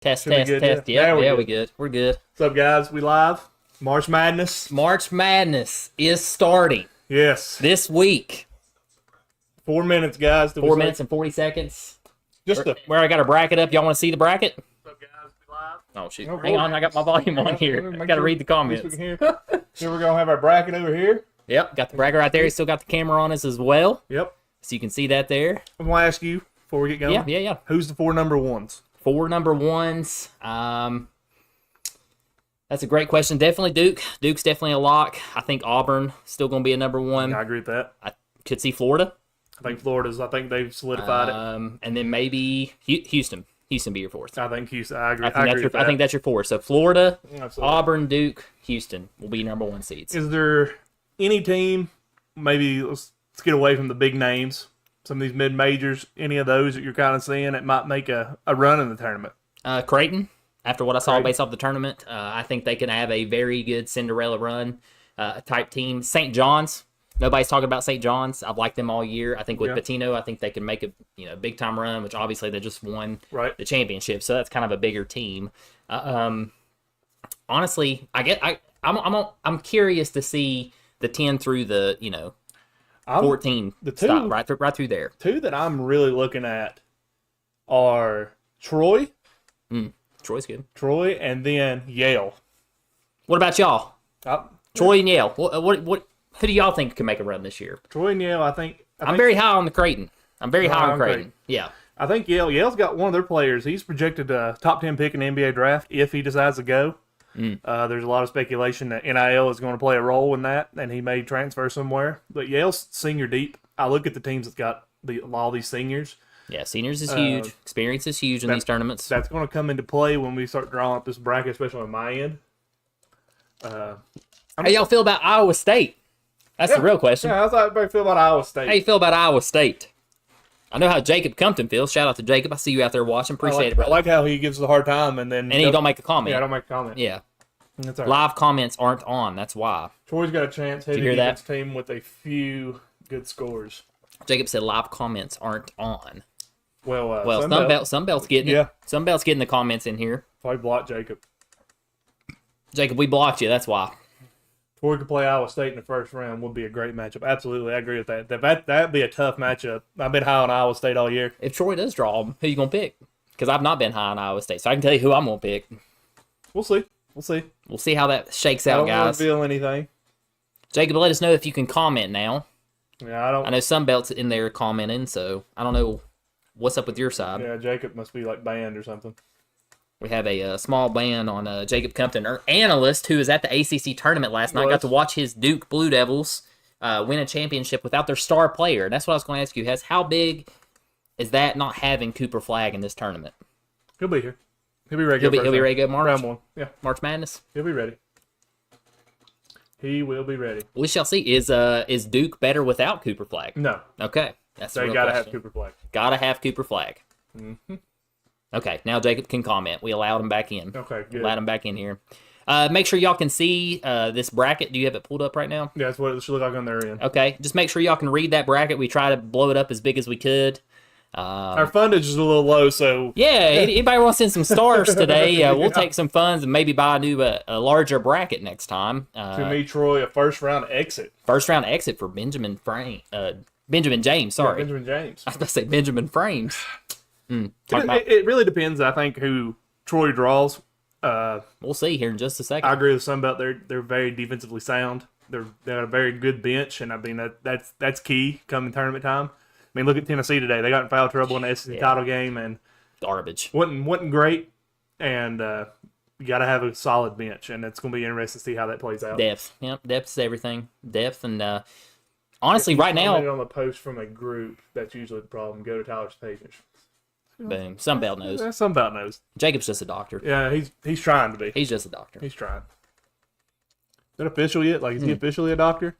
Test. Good, Yeah, we good. We're good. What's up, guys? We live. March Madness. March Madness is starting Yes. this week. 4 minutes, guys. 4 minutes and 40 seconds. Just where I got a bracket up. Y'all want to see the bracket? What's up, guys? We live. Oh, shoot. Oh, Hang on. I got my volume on here. I got to read the comments. Here we're going to have our bracket over here. Yep. Got the bracket right there. Still got the camera on us as well. Yep. So you can see that there. I'm going to ask you before we get going. Yeah. Who's the 4 number ones? 4 number ones. That's a great question. Definitely Duke. Duke's definitely a lock. I think Auburn still going to be a number 1. I agree with that. I could see Florida. I think they've solidified it. And then maybe Houston. Houston be your 4th. I think Houston. I agree. I think that's your 4. So Florida, Absolutely. Auburn, Duke, Houston will be number 1 seeds. Is there any team, maybe let's get away from the big names, some of these mid-majors, any of those that you're kind of seeing that might make a run in the tournament? Creighton, after what I saw based off the tournament, I think they can have a very good Cinderella run type team. St. John's, nobody's talking about St. John's. I've liked them all year. I think with Pitino, I think they can make a big time run, which obviously they just won the championship, so that's kind of a bigger team. Honestly, I'm curious to see the 10 through the 14 stop right through there. 2 that I'm really looking at are Troy. Troy's good. Troy and then Yale. What about y'all? Troy and Yale. What? Who do y'all think can make a run this year? Troy and Yale, I think I'm very high on the Creighton. I'm very high on Creighton. Yeah. I think Yale's got one of their players. He's projected a top 10 pick in the NBA draft if he decides to go. There's a lot of speculation that NIL is going to play a role in that, and he may transfer somewhere. But Yale's senior deep. I look at the teams that's got all these seniors. Yeah, seniors is huge. Experience is huge in these tournaments. That's going to come into play when we start drawing up this bracket, especially on my end. How y'all feel about Iowa State? That's the real question. Yeah, how's everybody feel about Iowa State? How you feel about Iowa State? I know how Jacob Compton feels. Shout out to Jacob. I see you out there watching. Appreciate it, brother. I like how he gives us a hard time and he don't make a comment. Yeah, I don't make a comment. Yeah. That's all right. Live comments aren't on. That's why. Troy's got a chance heading against a team with a few good scores. Jacob said live comments aren't on. Well, Sunbelt's getting it. Yeah. Sunbelt's getting the comments in here. Probably blocked Jacob. Jacob, we blocked you. That's why. Troy could play Iowa State in the first round would be a great matchup. Absolutely, I agree with that. That'd be a tough matchup. I've been high on Iowa State all year. If Troy does draw them, who you gonna pick? Because I've not been high on Iowa State, so I can tell you who I'm gonna pick. We'll see. We'll see how that shakes out, guys. I don't reveal anything. Jacob, let us know if you can comment now. Yeah, I know Sunbelt's in there commenting, so I don't know what's up with your side. Yeah, Jacob must be like banned or something. We have a small ban on Jacob Compton, our analyst, who was at the ACC tournament last night. Got to watch his Duke Blue Devils win a championship without their star player. And that's what I was going to ask you. How big is that not having Cooper Flagg in this tournament? He'll be here. He'll be ready. He'll be ready to go March? Round 1. Yeah. March Madness? He'll be ready. He will be ready. We shall see. Is Duke better without Cooper Flagg? No. Okay. That's they got to have Cooper Flagg. Got to have Cooper Flagg. Mm-hmm. Okay, now Jacob can comment. We allowed him back in. Okay, good. Allowed him back in here. Make sure y'all can see this bracket. Do you have it pulled up right now? Yeah, that's what it should look like on their end. Okay, just make sure y'all can read that bracket. We try to blow it up as big as we could. Our fundage is a little low, so... Yeah, anybody want to send some stars today, we'll take some funds and maybe buy a larger bracket next time. To me, Troy, a first-round exit. First-round exit for Benjamin James, sorry. Yeah, Benjamin James. I was about to say Benjamin Frames. It really depends, I think, who Troy draws. We'll see here in just a second. I agree with Sunbelt. They're very defensively sound. They got a very good bench, and I mean that's key coming tournament time. I mean, look at Tennessee today. They got in foul trouble in the SEC title game, and garbage. wasn't great. And you got to have a solid bench, and it's going to be interesting to see how that plays out. Depth, depth is everything. Depth, and honestly, right now, on the post from a group, that's usually the problem. Go to Tyler's page. Boom. Sunbelt knows. Sunbelt knows. Jacob's just a doctor. Yeah, he's trying to be. He's just a doctor. He's trying. Is that official yet? Like, is he officially a doctor?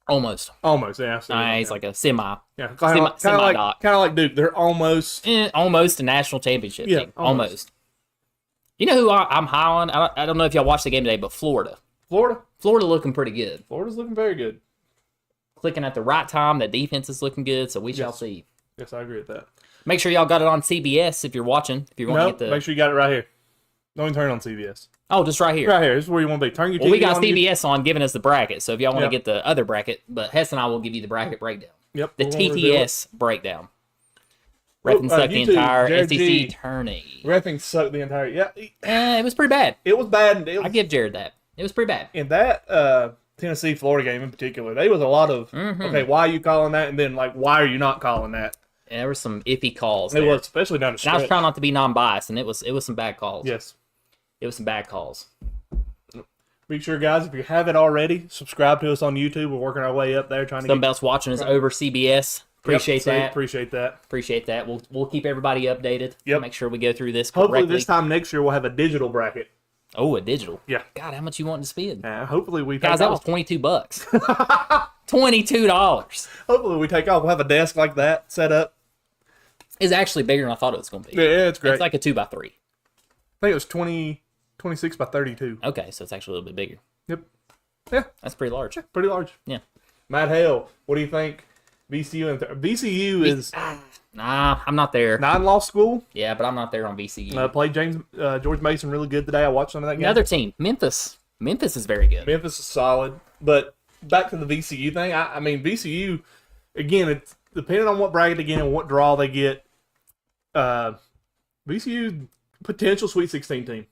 Almost. Yeah. He's like a semi. Yeah, kind of like Duke. They're almost. Almost a national championship team. Almost. You know who I'm high on? I don't know if y'all watched the game today, but Florida. Florida looking pretty good. Florida's looking very good. Clicking at the right time. The defense is looking good, so we shall see. Yes, I agree with that. Make sure y'all got it on CBS if you're watching. If you want to get the. Make sure you got it right here. Don't even turn it on CBS. Oh, just right here. Right here. This is where you want to be. Turn your TV Well, we got on. CBS on giving us the bracket, so if y'all want to get the other bracket, but Hess and I will give you the bracket breakdown. Yep. The TTS breakdown. Reffing sucked the entire SEC tourney. Reffing sucked the entire. Yeah. It was pretty bad. It was bad. I give Jared that. It was pretty bad. In that Tennessee-Florida game in particular, there was a lot of, okay, why are you calling that? And then, like, why are you not calling that? And there were some iffy calls. It was, especially down the stretch. And I was trying not to be non-biased, and it was some bad calls. Yes. It was some bad calls. Be sure, guys, if you haven't already, subscribe to us on YouTube. We're working our way up there, trying to Some belts watching us over CBS. Appreciate that. Appreciate that. Appreciate that. We'll keep everybody updated. Yep. Make sure we go through this correctly. Hopefully this time next year we'll have a digital bracket. Oh, a digital. Yeah. God, how much you want to spend? Hopefully we take Guys, that was off. $22. $22. Hopefully we take off. We'll have a desk like that set up. It's actually bigger than I thought it was going to be. Yeah, it's great. It's like a 2x3. I think it was 26 by 32. Okay, so it's actually a little bit bigger. Yep. Yeah. That's pretty large. Pretty large. Yeah. Matt Hale, what do you think? VCU is Nah, I'm not there. non-loss school. Yeah, but I'm not there on VCU. Played George Mason really good today. I watched some of that game. Another team, Memphis. Memphis is very good. Memphis is solid. But back to the VCU thing, I mean, VCU, again, it's depending on what bracket again and what draw they get. VCU, potential Sweet 16 team.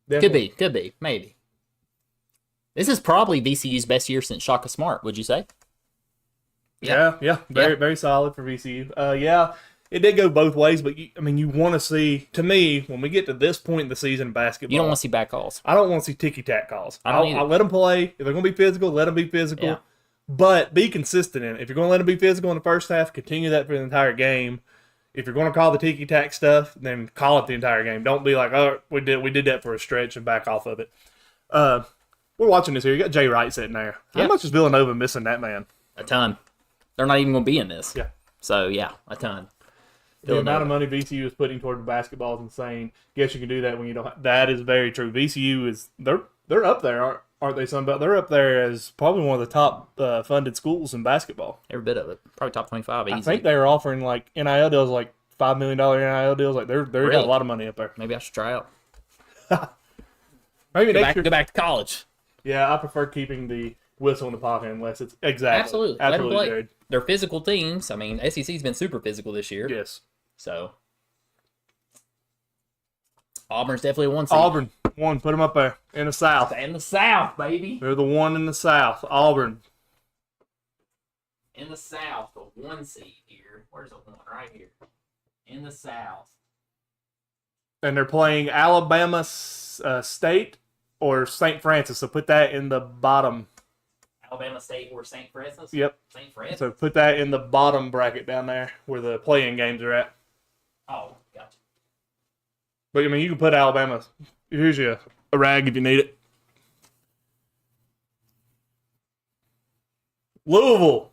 Definitely. Could be, maybe. This is probably VCU's best year since Shaka Smart, would you say? Yeah. Very solid for VCU. Yeah, it did go both ways, but you want to see, to me, when we get to this point in the season in basketball, You don't want to see bad calls. I don't want to see ticky-tack calls. I don't either. I'll let them play. If they're going to be physical, let them be physical. Yeah. But be consistent in it. If you're going to let them be physical in the first half, continue that for the entire game. If you're going to call the ticky-tack stuff, then call it the entire game. Don't be like, oh, we did that for a stretch and back off of it. We're watching this here. You got Jay Wright sitting there. How Yeah. much is Villanova missing that man? A ton. They're not even going to be in this. Yeah. So, yeah, a ton. The amount of money VCU is putting toward the basketball is insane. Guess you can do that when you don't. That is very true. VCU is they're up there, aren't they? They're up there as probably one of the top funded schools in basketball. Every bit of it. Probably top 25 easy. I think they were offering like NIL deals, like $5 million NIL deals. Like they're Really? got a lot of money up there. Maybe I should try out. Maybe next year. Go back to college. Yeah, I prefer keeping the whistle in the pocket unless it's exactly Let them play. Jared. They're physical teams. I mean, SEC's been super physical this year. Yes. So, Auburn's definitely one seed. Auburn, one, put them up there in the South. In the South, baby. They're the one in the South. Auburn. In the South, the one seed here. Where's the one? Right here. In the South. And they're playing Alabama State or St. Francis. So put that in the bottom. Alabama State or St. Francis? Yep. St. Francis? So put that in the bottom bracket down there where the play-in games are at. Oh, gotcha. But, I mean, you can put Alabama. Here's a rag if you need it. Louisville.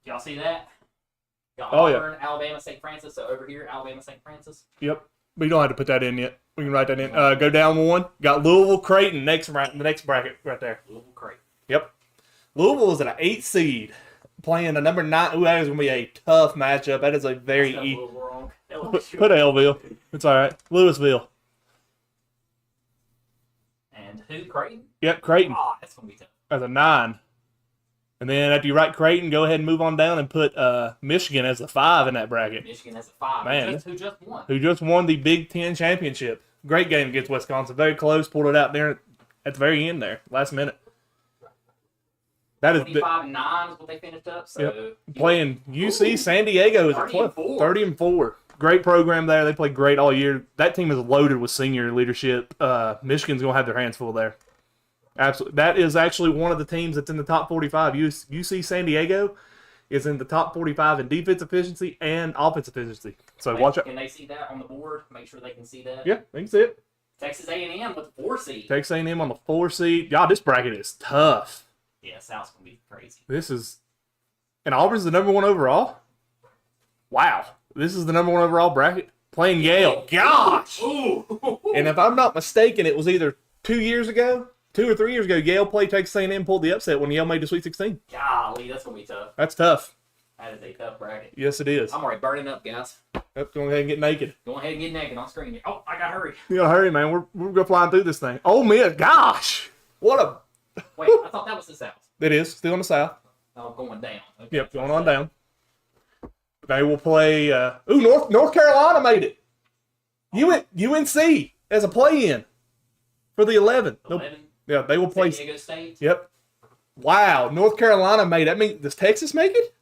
Y'all see that? Got Oh, yeah. Auburn, Alabama, St. Francis. So over here, Alabama, St. Francis. Yep. We don't have to put that in yet. We can write that in. Go down one. Got Louisville, Creighton, the next bracket right there. Louisville, Creighton. Yep. Louisville is at an 8 seed playing a number 9. Ooh, that is going to be a tough matchup. That is a very That's easy. Louisville wrong. Put Elville. It's all right. Louisville. And who? Creighton? Yep, Creighton Oh, that's going to be tough. as a 9. And then after you write Creighton, go ahead and move on down and put Michigan as a 5 in that bracket. Michigan has a 5. Man. Who just won? Who just won the Big Ten championship. Great game against Wisconsin. Very close. Pulled it out there at the very end there. Last minute. That is 25-9 is what they finished up. So Yep. Playing UC San Diego is at 30-4. Great program there. They play great all year. That team is loaded with senior leadership. Michigan's going to have their hands full there. Absolutely. That is actually one of the teams that's in the top 45. UC San Diego is in the top 45 in defense efficiency and offense efficiency. So watch out. Can they see that on the board? Make sure they can see that. Yeah, they can see it. Texas A&M with the 4 seed. Texas A&M on the 4 seed. Y'all, this bracket is tough. Yeah, South's going to be crazy. This is... And Auburn's the number 1 overall? Wow. This is the number 1 overall bracket? Playing Yale. Gosh! Ooh. And if I'm not mistaken, it was either 2 2 or 3 years ago, Yale played Texas A&M and pulled the upset when Yale made the Sweet 16. Golly, that's going to be tough. That's tough. That is a tough bracket. Yes, it is. I'm already burning up, guys. Yep, go ahead and get naked. Go ahead and get naked on screen here. Oh, I got to hurry. You gotta hurry, man. We're going flying through this thing. Ole Miss, gosh. What a... Wait, I thought that was the South. It is. Still in the South. Oh, going down. Okay. Yep, going on down. They will play... North Carolina made it. UNC as a play-in for the 11. 11? Yeah, they will play... San Diego State? Yep. Wow, North Carolina made it. I mean, does Texas make it?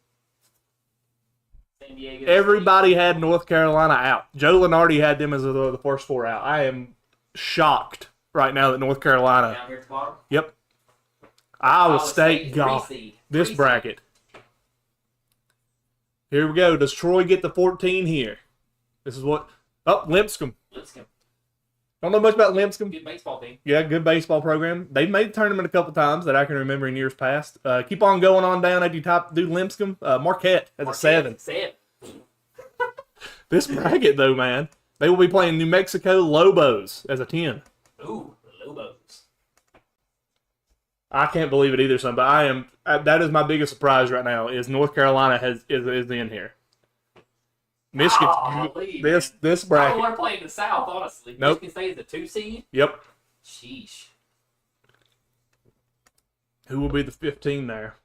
San Diego Everybody had North Carolina out. Joe Lenardi had them as the first 4 out. I am shocked right now that North Carolina... Down here at the bottom? Yep. Iowa State got this Three-seed. bracket. Here we go. Does Troy get the 14 here? This is what... Oh, Lipscomb. Don't know much about Lipscomb. Good baseball team. Yeah, good baseball program. They've made the tournament a couple times that I can remember in years past. Keep on going on down as you do Lipscomb. Marquette has a 7. 7. This bracket, though, man, they will be playing New Mexico Lobos as a 10. Ooh, the Lobos. I can't believe it either, son. But that is my biggest surprise right now. Is North Carolina is in here. Michigan. This I bracket. don't want to play in the South, honestly. Nope. Michigan State is a 2 seed. Yep. Sheesh. Who will be the 15 there?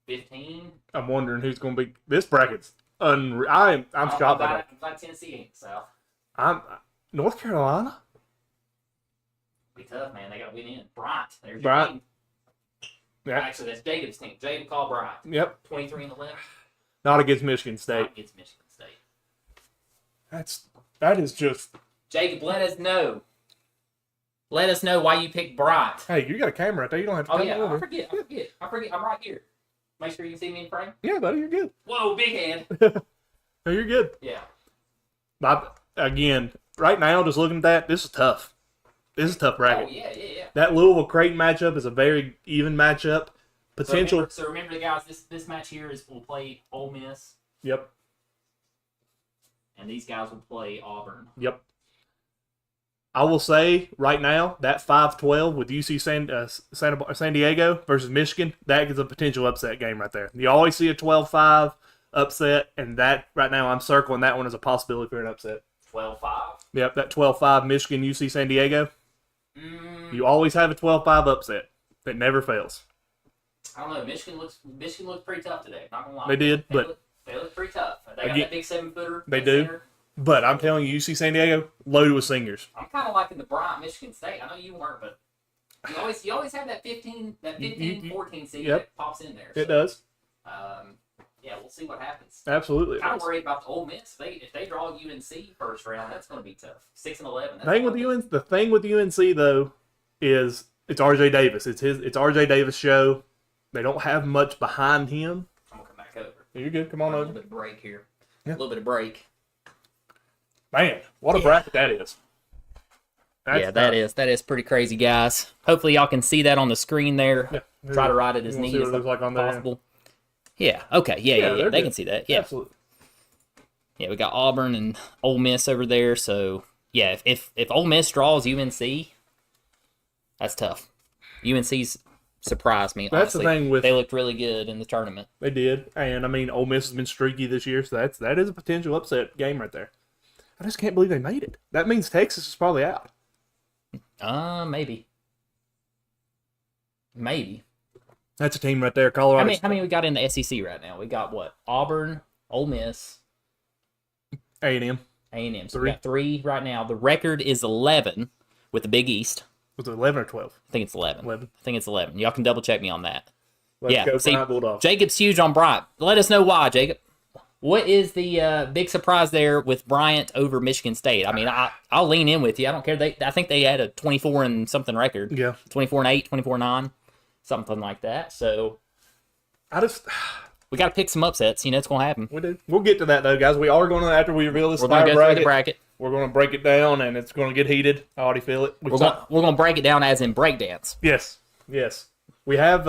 15. I'm wondering who's going to be. This bracket's unreal. I'm shocked by that. I'm glad Tennessee ain't the South. North Carolina. Be tough, man. They got to win in. Bryant. There's your Bryant. team. Yeah. Actually, that's Jacob's team. Jacob called Bryant. Yep. 23 and 11. Not against Michigan State. Not against Michigan State. That is just. Jacob, let us know. Let us know why you picked Bryant. Hey, you got a camera right there. You don't have to Oh, come yeah. over. I forget. I'm right here. Make sure you can see me in frame. Yeah, buddy, you're good. Whoa, big hand. No, you're good. Yeah. Again, right now, just looking at that, this is tough. This is a tough bracket. Oh, yeah. That Louisville Creighton matchup is a very even matchup. Potential. So remember, guys, this match here we'll play Ole Miss, Yep. and these guys will play Auburn. Yep. I will say right now that 5-12 with UC San Diego versus Michigan, that is a potential upset game right there. You always see a 12-5 upset, and that right now I'm circling that one as a possibility for an upset. 12-5. Yep, that 12-5 Michigan UC San Diego. You always have a 12-5 upset that never fails. I don't know. Michigan looks pretty tough today. Not gonna lie. They did, but they look pretty tough. They got again, that big 7-footer. They do. Center. But I'm telling you, UC San Diego loaded with singers. I'm kind of liking the Bryant Michigan State. I know you weren't, but you always have that 15, 14 seed that pops in there. It does. Yeah, we'll see what happens. Absolutely. I'm worried about the Ole Miss. If they draw UNC first round, that's going to be tough. 6-11. The thing with UNC though is it's RJ Davis. It's RJ Davis' show. They don't have much behind him. I'm gonna come back over. You're good. Come on A over. little bit of break here. Yeah. A little bit of break. Man, what a bracket that is. That is pretty crazy, guys. Hopefully y'all can see that on the screen there. Yeah, Try to write it as neat as possible. Yeah. Okay. Yeah. They can see that. Yeah. Absolutely. Yeah, we got Auburn and Ole Miss over there. So yeah, if Ole Miss draws UNC, that's tough. UNC's surprised me. That's honestly. the thing with they looked really good in the tournament. They did, and I mean Ole Miss has been streaky this year, so that is a potential upset game right there. I just can't believe they made it. That means Texas is probably out. Maybe. That's a team right there. Colorado. How many we got in the SEC right now? We got what? Auburn, Ole Miss, A&M. A&M. So we got 3 right now. The record is 11 with the Big East. Was it 11 or 12? I think it's 11. 11. I think it's 11. Y'all can double check me on that. Let's go Bryant Bulldogs. Jacob's huge on Bryant. Let us know why, Jacob. What is the big surprise there with Bryant over Michigan State? I mean, I'll lean in with you. I don't care. I think they had a 24 and something record. Yeah. 24-8, 24-9, something like that. So we got to pick some upsets. You know, it's going to happen. We do. We'll get to that, though, guys. We are going to, after we reveal this bracket, we're going to break it down, and it's going to get heated. I already feel it. We're going to break it down as in breakdance. Yes. We have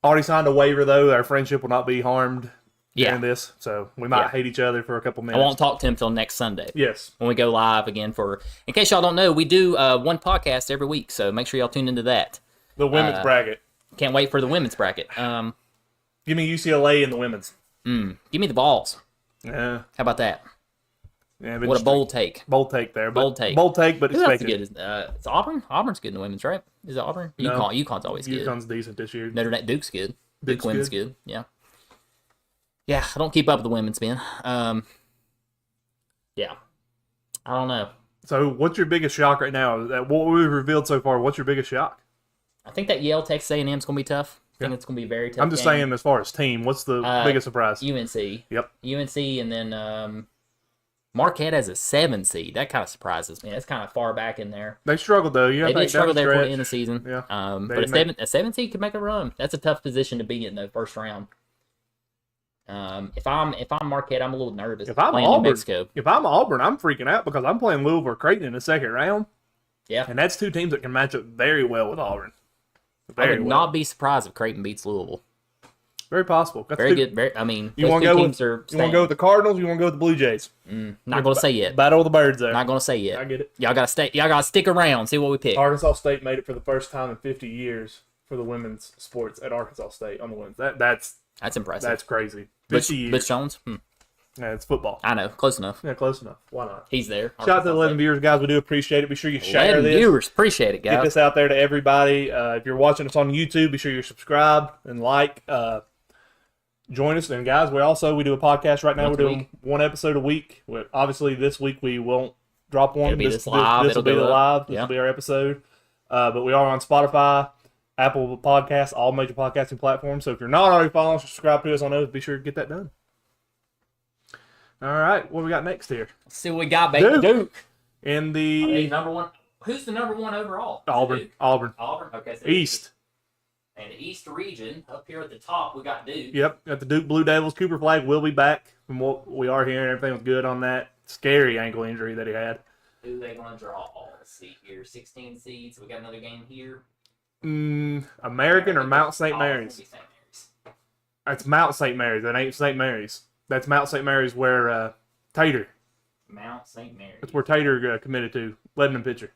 already signed a waiver, though. Our friendship will not be harmed during this, so we might hate each other for a couple minutes. I won't talk to him till next Sunday. Yes. When we go live again for, in case y'all don't know, we do one podcast every week, so make sure y'all tune into that. The women's bracket. Can't wait for the women's bracket. Give me UCLA in the women's. Give me the balls. Yeah. How about that? Yeah, What a bold take. Bold take there. Bold take. Bold take, but Who else is expected. good? It's Auburn? Auburn's good in the women's, right? Is it Auburn? No. UConn's always good. UConn's decent this year. Notre Dame, Duke's good. Duke's women's good. Yeah. Yeah, I don't keep up with the women's, man. Yeah. I don't know. So, what's your biggest shock right now? What we've revealed so far, what's your biggest shock? I think that Yale Texas A&M is going to be tough. I think it's going to be a very tough I'm just saying, as far as team, what's the biggest surprise? UNC. Yep. UNC, and then Marquette as a 7 seed. That kind of surprises me. That's kind of far back in there. They struggled, though. They did struggle there for the end of the season. Yeah. But a 7 seed could make a run. That's a tough position to be in the first round. If I'm Marquette, I'm a little nervous. If I'm playing Auburn, New Mexico. if I'm Auburn, I'm freaking out because I'm playing Louisville or Creighton in the second round. Yeah. And that's two teams that can match up very well with Auburn. I would not be surprised if Creighton beats Louisville. Very possible. That's very good. I mean, you want to go with the Cardinals? You want to go with the Blue Jays? Not going to say yet. Battle of the Birds there. Not going to say yet. I get it. Y'all got to stick around. See what we pick. Arkansas State made it for the first time in 50 years for the women's sports at Arkansas State on the women's. That's impressive. That's crazy. 50 years. Butch Jones. Yeah, it's football. I know. Close enough. Yeah, close enough. Why not? He's there. Shout out to the 11 viewers, guys. We do appreciate it. Be sure you share 11 this. viewers. Appreciate it, guys. Get this out there to everybody. If you're watching us on YouTube, be sure you're subscribed and like. Join us. And, guys, we do a podcast right now. We're doing one episode a week. Obviously, this week we won't drop one. It'll be this live. This will be the live. This will be our episode. But we are on Spotify, Apple Podcasts, all major podcasting platforms. So if you're not already following us, subscribe to us on those. Be sure to get that done. All right, what we got next here? Let's see what we got, baby. Duke. In the number one. Who's the number one overall? Auburn. Okay. So East. And the East region, up here at the top, we got Duke. Yep, got the Duke Blue Devils. Cooper Flag will be back from what we are hearing. Everything was good on that scary ankle injury that he had. Who are they going to draw? Let's see here. 16 seeds. We got another game here. American or Mount St. Mary's? St. Mary's. That's Mount St. Mary's. That ain't St. Mary's. That's Mount St. Mary's where Tater. Mount St. Mary's. That's where Tater committed to. Lebanon pitcher.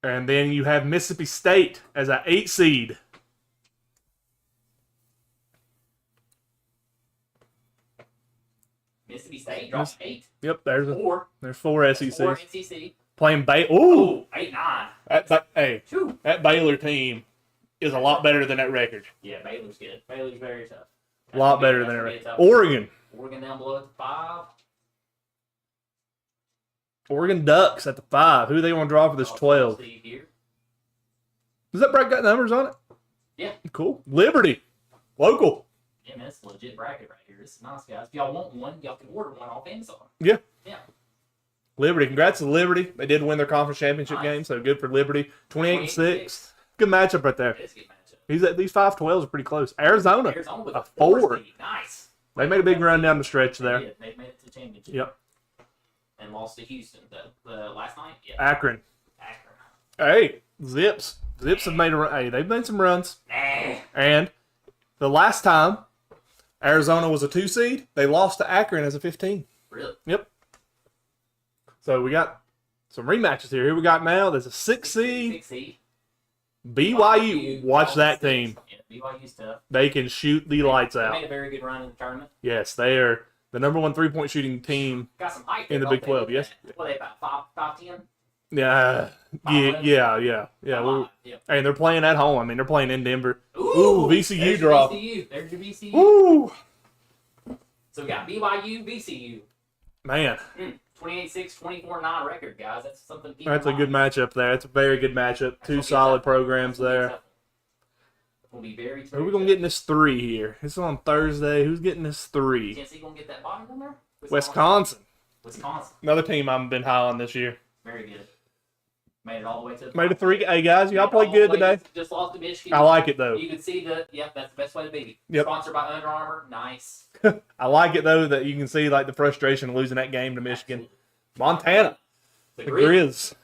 And then you have Mississippi State as an 8 seed. Mississippi State drops 8. Yep, there's 4. There's 4 SECs. 4 SEC. Playing Baylor. Ooh! 8-9. That Baylor team is a lot better than that record. Yeah, Baylor's good. Baylor's very tough. A lot better than that record. Oregon down below at the 5. Oregon Ducks at the 5. Who they want to draw for this 12? Does that bracket got numbers on it? Yeah. Cool. Liberty. Local. Yeah, man, it's a legit bracket right here. This is nice, guys. If y'all want one, y'all can order one off Amazon. Yeah. Yeah. Liberty. Congrats to Liberty. They did win their conference championship game, so good for Liberty. 28-6. Good matchup right there. It is a good matchup. These 5-12s are pretty close. Arizona with a 4. Nice. They made a big run down the stretch there. They made it to the championship. Yep. And lost to Houston the last night. Yeah. Akron. Hey, Zips. Zips have made a run. Hey, they've made some runs. And the last time Arizona was a 2 seed, they lost to Akron as a 15. Really? Yep. So we got some rematches here. Here we got now. There's a 6 seed. 6 seed. BYU. Watch that team. Yeah, BYU's tough. They can shoot the lights out. They made a very good run in the tournament. Yes, they are the number 1 3-point shooting team got some height in the Big 12. Yes. What are they about 5'10"? Yeah. And they're playing at home. I mean, they're playing in Denver. Ooh, VCU draw. There's your VCU. Ooh. So we got BYU, VCU. Man. 28-6, 24-9 record, guys. That's something. That's a good matchup there. It's a very good matchup. Two solid programs there. Will be very. Who are we gonna get in this 3 here? It's on Thursday. Who's getting this 3? Tennessee gonna get that bottom in there? Wisconsin. Wisconsin. Another team I've been high on this year. Very good. Made it all the way to the Made a 3. Hey guys, y'all played good today. Just lost to Michigan. I like it though. You can see that. Yeah, that's the best way to beat. Yep. Sponsored by Under Armour. Nice. I like it though that you can see like the frustration of losing that game to Michigan. Absolutely. Montana. The Grizz.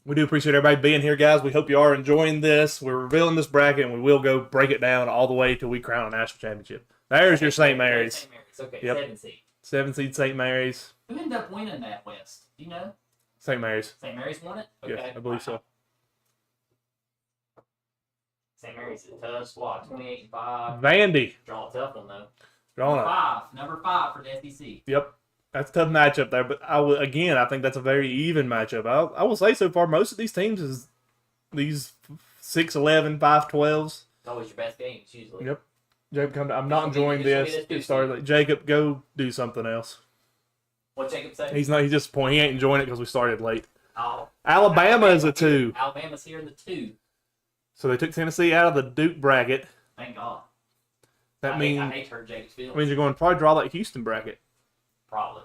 We do appreciate everybody being here, guys. We hope you are enjoying this. We're revealing this bracket, and we will go break it down all the way till we crown a national championship. There's your St. Mary's. St. Mary's. Okay, Yep. 7 seed. 7 seed St. Mary's. Who ended up winning that West? Do you know? St. Mary's. St. Mary's won it? Okay. Yes, I believe so. St. Mary's is a tough squad. 28-5. Vandy. Draw a tough one, though. Drawing it. Number 5 for the SEC. Yep. That's a tough matchup there, but I think that's a very even matchup. I will say so far, most of these teams is these 6-11, 5-12s. It's always your best games, usually. Yep. Jacob, I'm not enjoying this. Sorry, Jacob, go do something else. What Jacob say? He's disappointed. He ain't enjoying it because we started late. Oh, Alabama is a 2. Alabama's here in the 2. So they took Tennessee out of the Duke bracket. Thank God. That I means hate hurt Jacob's feelings. means you're going to probably draw that Houston bracket. Probably.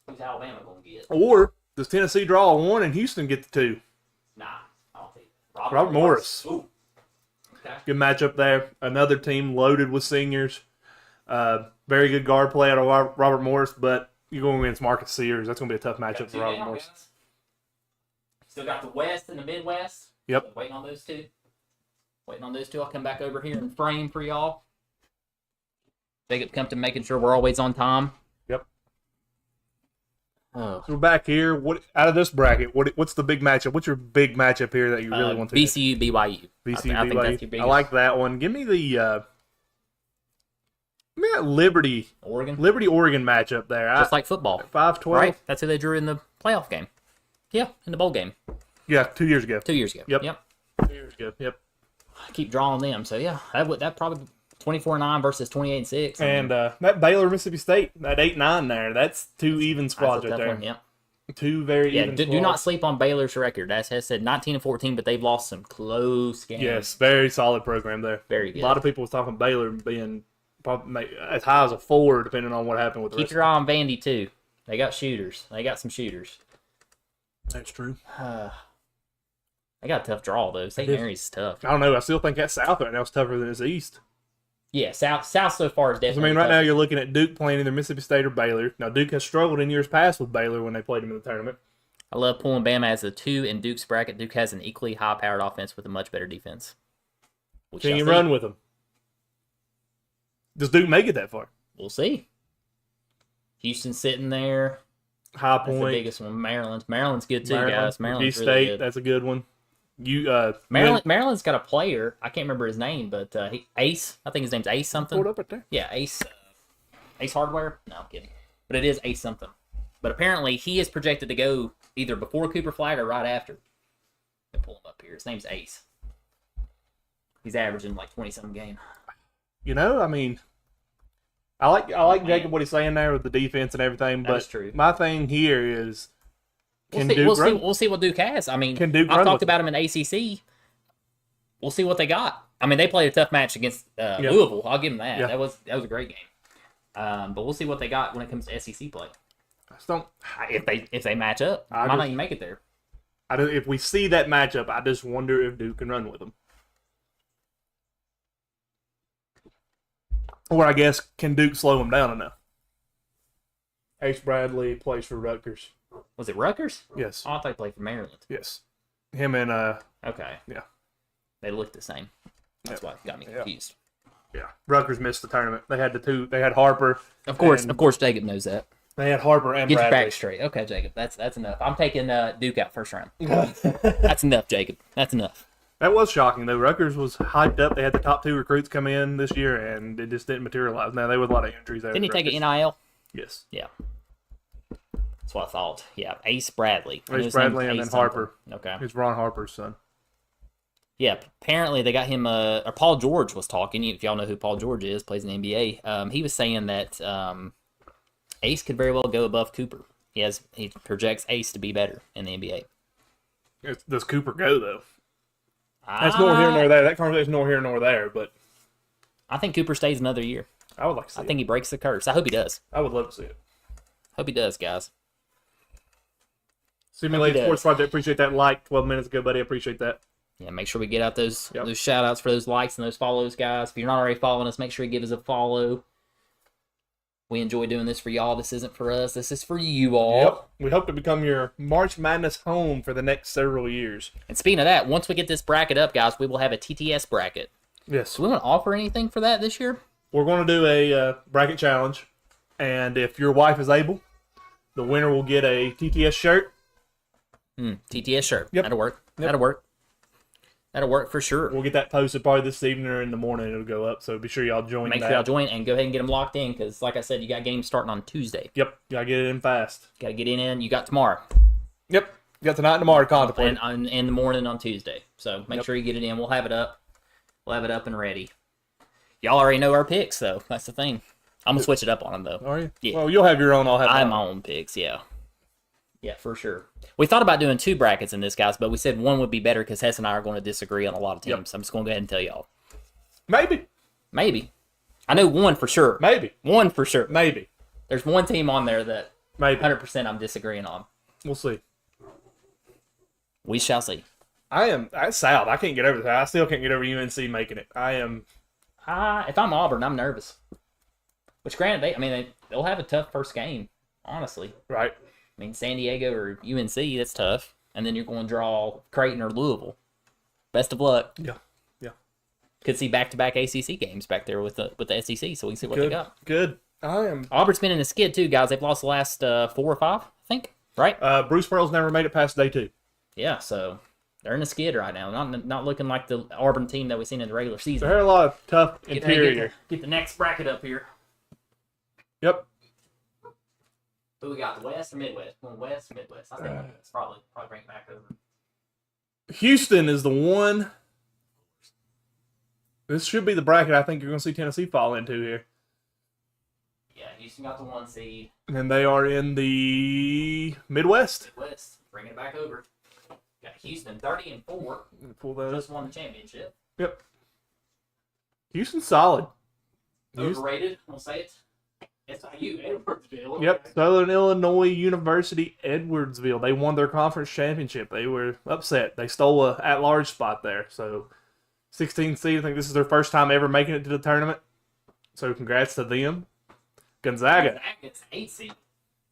Who's Alabama going to get? Or does Tennessee draw a 1 and Houston get the 2? Nah, I don't think. Robert Morris. Ooh. Okay. Good matchup there. Another team loaded with seniors. Very good guard play out of Robert Morris, but you're going against Marcus Sears. That's going to be a tough matchup for Robert Morris. Guys. Still got the West and the Midwest. Yep. So waiting on those two. I'll come back over here and frame for y'all. Jacob Compton making sure we're always on time. Yep. Oh. So we're back here. What out of this bracket? What's the big matchup? What's your big matchup here that you really want to? VCU BYU. VCU I think BYU. that's your biggest. I like that one. Give me that Liberty Oregon matchup there. Just like football. 5-12. Right? That's who they drew in the playoff game. Yeah, in the bowl game. Yeah, 2 years ago. 2 years ago. Yep. 2 years ago. Yep. I keep drawing them. So yeah, that probably 24-9 versus 28-6. And that Baylor Mississippi State, that 8-9 there, that's 2 even squads right there. One, yeah. 2 very even do squads. not sleep on Baylor's record. As has said, 19-14, but they've lost some close games. Yes, very solid program there. Very good. A lot of people was talking Baylor being probably as high as a 4, depending on what happened with the Keep your eye on Vandy too. They got shooters. They got some shooters. That's true. They got a tough draw though. St. Mary's is tough. I don't know. I still think that South right now is tougher than it's East. Yeah, South so far is definitely. I mean, right tough. now you're looking at Duke playing either Mississippi State or Baylor. Now Duke has struggled in years past with Baylor when they played them in the tournament. I love pulling Bama as a 2 in Duke's bracket. Duke has an equally high-powered offense with a much better defense. Can you run with them? Does Duke make it that far? We'll see. Houston sitting there. High That's the Point. biggest one. Maryland's good too, guys. Maryland's G really State, good. that's a good one. Maryland's got a player. I can't remember his name, but Ace. I think his name's Ace something. Pulled up right there. Yeah, Ace. Ace Hardware. No, I'm kidding. But it is Ace something. But apparently he is projected to go either before Cooper Flag or right after. Let me pull him up here. His name's Ace. He's averaging like 20-something game. You know, I mean, I like Jacob what he's saying there with the defense and everything, but That's true. my thing here is We'll see what Duke has. I mean, Can Duke I've run talked with about them in ACC. We'll see what they got. I mean, they played a tough match against Louisville. I'll give them that. Yeah. That was a great game. But we'll see what they got when it comes to SEC play. I just don't. If they match up, might not even make it there. If we see that matchup, I just wonder if Duke can run with them. Or I guess, can Duke slow them down enough? Ace Bradley plays for Rutgers. Was it Rutgers? Yes. Oh, I thought he played for Maryland. Yes. Him and Okay. Yeah. They look the same. That's why it got me confused. Yeah. Rutgers missed the tournament. They had They had Harper. Of course, Jacob knows that. They had Harper and Get your Bradley. back straight. Okay, Jacob. That's enough. I'm taking Duke out first round. That's enough, Jacob. That's enough. That was shocking, though. Rutgers was hyped up. They had the top 2 recruits come in this year, and it just didn't materialize. Now, there was a lot of injuries there. Didn't he take an NIL? Yes. Yeah. That's what I thought. Yeah, Ace Bradley. Ace Bradley and then Harper. Okay. It's Ron Harper's son. Yeah, apparently they got him. Or Paul George was talking. If y'all know who Paul George is, plays in the NBA. He was saying that Ace could very well go above Cooper. He projects Ace to be better in the NBA. Does Cooper go, though? That's nor here nor there. That conversation's nor here nor there, but I think Cooper stays another year. I would like to see I think he breaks the curse. I hope he does. I would love to see it. Hope he does, guys. Simulated Sports Project, appreciate that like 12 minutes ago, buddy. I appreciate that. Yeah, make sure we get out those shout outs for those likes and those follows, guys. If you're not already following us, make sure you give us a follow. We enjoy doing this for y'all. This isn't for us. This is for you all. Yep. We hope to become your March Madness home for the next several years. And speaking of that, once we get this bracket up, guys, we will have a TTS bracket. Yes. Do we want to offer anything for that this year? We're going to do a bracket challenge. And if your wife is able, the winner will get a TTS shirt. TTS shirt. Yep. That'll work. Yep. That'll work. That'll work for sure. We'll get that posted probably this evening or in the morning. It'll go up. So be sure y'all join Make sure y'all join and go ahead and get them locked in because, like I said, you got games starting on Tuesday. Yep. You got to get it in fast. Got to get it in. You got tomorrow. Yep. You got tonight and tomorrow to contemplate. And in the morning on Tuesday. So make sure you get it in. We'll have it up. We'll have it up and ready. Y'all already know our picks, though. That's the thing. I'm going to switch it up on them, though. Are you? Yeah. Well, you'll have your own. I'll have I have mine. my own picks, yeah. Yeah, for sure. We thought about doing 2 brackets in this, guys, but we said one would be better because Hess and I are going to disagree on a lot of teams. Yep. So I'm just going to go ahead and tell y'all. Maybe. I know one for sure. Maybe. One for sure. Maybe. There's one team on there that Maybe. 100% I'm disagreeing on. We'll see. We shall see. That's South. I can't get over that. I still can't get over UNC making it. I am. If I'm Auburn, I'm nervous. Which, granted, they'll have a tough first game, honestly. Right. I mean, San Diego or UNC, that's tough. And then you're going to draw Creighton or Louisville. Best of luck. Yeah. Yeah. Could see back-to-back ACC games back there with the SEC, so we can see what they got. Good. I am. Auburn's been in a skid, too, guys. They've lost the last 4 or 5, I think. Right? Bruce Pearl's never made it past day 2. Yeah, so they're in a skid right now. Not looking like the Auburn team that we've seen in the regular season. There are a lot of tough interior. Get the next bracket up here. Yep. Who we got? The West or Midwest? Well, West, Midwest. I think it's probably bring it back over. Houston is the one. This should be the bracket I think you're going to see Tennessee fall into here. Yeah, Houston got the 1 seed. And they are in the Midwest. Midwest, bring it back over. Got Houston 30-4. Pull that up. Just won the championship. Yep. Houston's solid. Overrated, I'll say it. SIU, Edwardsville. Yep, Southern Illinois University, Edwardsville. They won their conference championship. They were upset. They stole a at-large spot there. So, 16th seed. I think this is their first time ever making it to the tournament. So, congrats to them. Gonzaga. Gonzaga's 8th seed.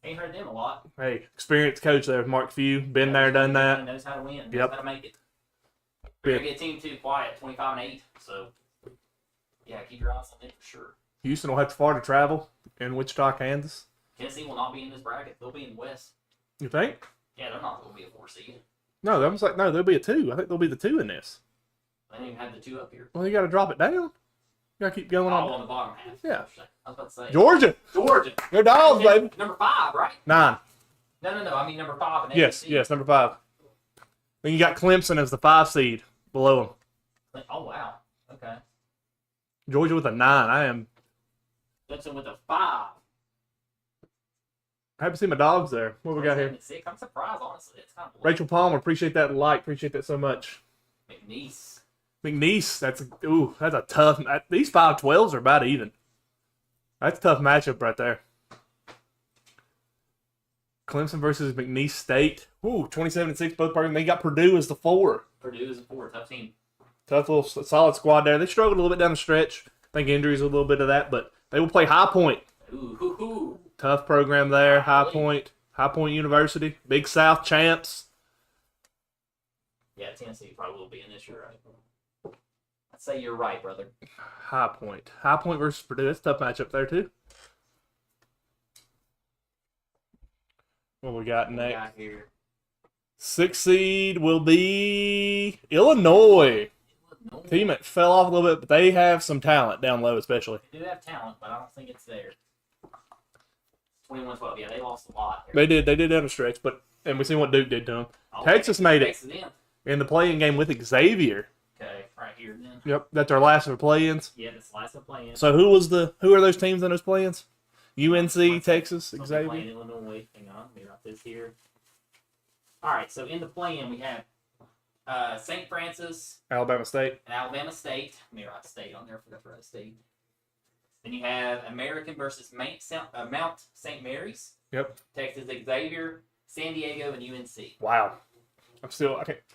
Ain't heard them a lot. Hey, experienced coach there, Mark Few. Been there, done that. Knows how to win. Knows Yep. how to make it. We're going to get team 2 quiet, 25-8. So, yeah, keep your eyes on them for sure. Houston will have to far to travel in Wichita, Kansas. Tennessee will not be in this bracket. They'll be in the West. You think? Yeah, they're not going to be a 4 seed. No, that was like, no, there'll be a 2. I think there'll be the 2 in this. They don't even have the 2 up here. Well, you got to drop it down. You got to keep going On the bottom half. Yeah. I was about to say. Georgia. Go Dogs, baby. Number 5, right? 9. No. I mean number 5. Yes, number 5. Then you got Clemson as the 5 seed below them. Oh, wow. Okay. Georgia with a 9. I am Clemson with a 5. happy to see my dogs there. What we got here? 6. I'm surprised, honestly. It's kind of Rachel Palmer, appreciate that like. Appreciate that so much. McNeese, that's a tough. These 5-12s are about even. That's a tough matchup right there. Clemson versus McNeese State. 27-6 both programs. They got Purdue as the 4. Purdue is a 4, tough team. Tough little solid squad there. They struggled a little bit down the stretch. I think injuries a little bit of that, but they will play High Point. Ooh. Tough program there. High Point University. Big South champs. Yeah, Tennessee probably will be in this year, right? I'd say you're right, brother. High Point versus Purdue. That's a tough matchup there, too. What we got next? Here. 6th seed will be Illinois. Team that fell off a little bit, but they have some talent down low, especially. They do have talent, but I don't think it's there. 21-12. Yeah, they lost a lot. They did down the stretch, and we seen what Duke did to them. Texas made it in the play-in game with Xavier. Okay, right here then. Yep, that's our last of the play-ins. Yeah, that's the last of play-ins. So who are those teams in those play-ins? UNC, Texas, So Xavier. playing Illinois. Hang on, let me write this here. All right, so in the play-in we have St. Francis Alabama State. and Alabama State. Let me write State on there. I forgot to write State. Then you have American versus Mount St. Mary's. Yep. Texas Xavier, San Diego, and UNC. Wow.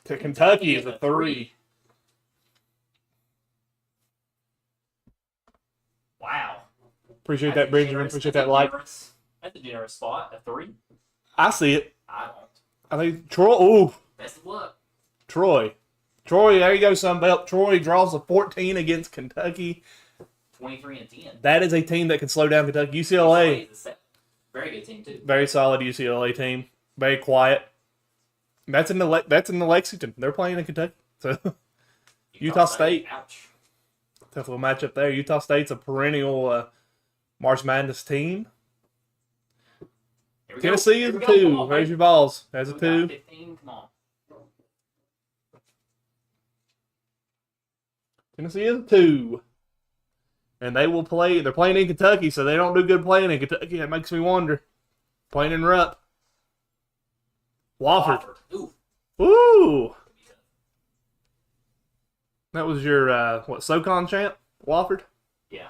Kentucky is a 3. Wow. Appreciate that, Benjamin. Appreciate that like. That's a generous spot. A 3. I see it. I don't. I think Troy. Ooh, Best of luck. Troy, there you go, Sunbelt. Troy draws a 14 against Kentucky. 23-10. That is a team that can slow down Kentucky. UCLA. Very good team too. Very solid UCLA team. Very quiet. That's in the Lexington. They're playing in Kentucky. So Utah State. Ouch. Tough little matchup there. Utah State's a perennial March Madness team. Tennessee is a 2. Raise your balls. That's a 2. 15. Come on. Tennessee is a 2. And they will play. They're playing in Kentucky, so they don't do good playing in Kentucky. That makes me wonder. Playing in Rupp. Wofford. Ooh. That was your, SoCon champ? Wofford? Yeah.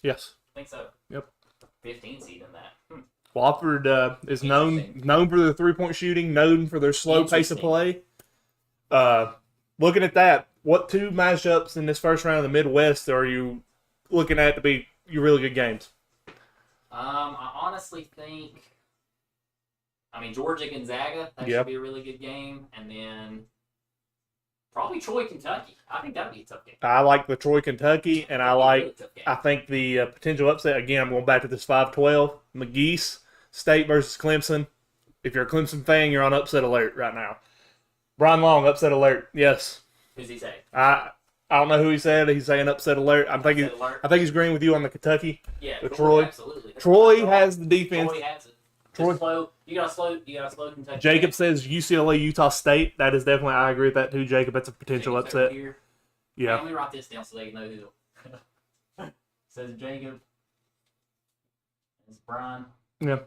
Yes. I think so. Yep. 15 seed in that. Wofford is known for their three-point shooting, known for their slow pace of play. Looking at that, what 2 matchups in this first round of the Midwest are you looking at to be your really good games? I honestly think, Georgia Gonzaga, that should be a really good game, and then probably Troy Kentucky. I think that'd be a tough game. I like the Troy Kentucky, and I think the potential upset. Again, I'm going back to this 5-12 McGeese State versus Clemson. If you're a Clemson fan, you're on upset alert right now. Brian Long, upset alert. Yes. Who's he say? I don't know who he said. He's saying upset alert. I think he's agreeing with you on the Kentucky. Yeah, the Troy. Absolutely. Troy has the defense. Troy has it. You gotta slow Kentucky. Jacob says UCLA, Utah State. That is definitely. I agree with that too, Jacob. That's a potential upset. Yeah. Let me write this down so they know who. Says Jacob. It's Brian. Yeah,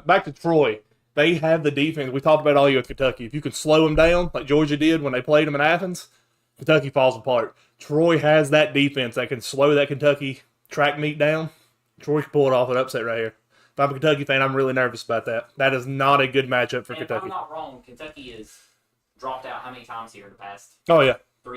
back to Troy. They have the defense. We talked about all year with Kentucky. If you can slow them down, like Georgia did when they played them in Athens, Kentucky falls apart. Troy has that defense that can slow that Kentucky track meet down. Troy can pull it off an upset right here. If I'm a Kentucky fan, I'm really nervous about that. That is not a good matchup for Kentucky. If I'm not wrong, Kentucky has dropped out how many times here in the past 3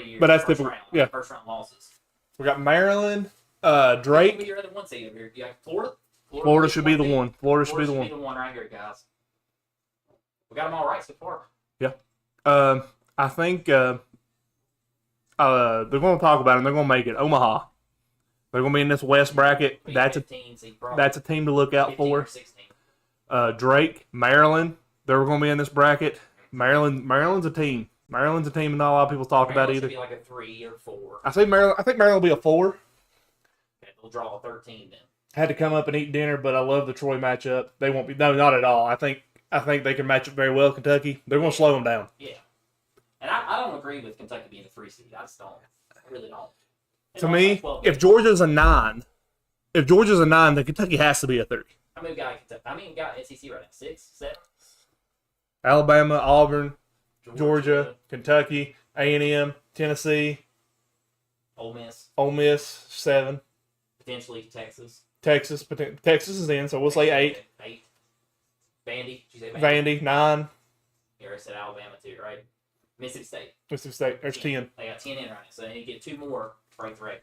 years? But that's typical. Yeah. First round losses. We got Maryland, Drake. Who your other 1 seed over here? You got Florida? Florida should be the one. Florida should be the one. The one right here, guys. We got them all right so far. Yeah. I think they're going to talk about it and they're going to make it. Omaha. They're going to be in this West bracket. That's a team to look out for. Drake, Maryland. They're going to be in this bracket. Maryland's a team. Maryland's a team and not a lot of people talk about either. Be like a 3 or 4. I think Maryland will be a 4. Okay, they'll draw a 13 then. Had to come up and eat dinner, but I love the Troy matchup. They won't be. No, not at all. I think they can match up very well. Kentucky. They're going to slow them down. Yeah. And I don't agree with Kentucky being a 3 seed. I just don't. I really don't. To me, if Georgia's a 9, then Kentucky has to be a 3. How many got Kentucky? We got SEC right now? 6, 7? Alabama, Auburn, Georgia, Kentucky, A&M, Tennessee, Ole Miss, 7. Potentially Texas. Texas is in, so we'll say 8. 8. Vandy. Did you say Vandy, 9. You already said Alabama too, right? Mississippi State. There's 10. They got 10 in right now, so they need to get 2 more to break the record.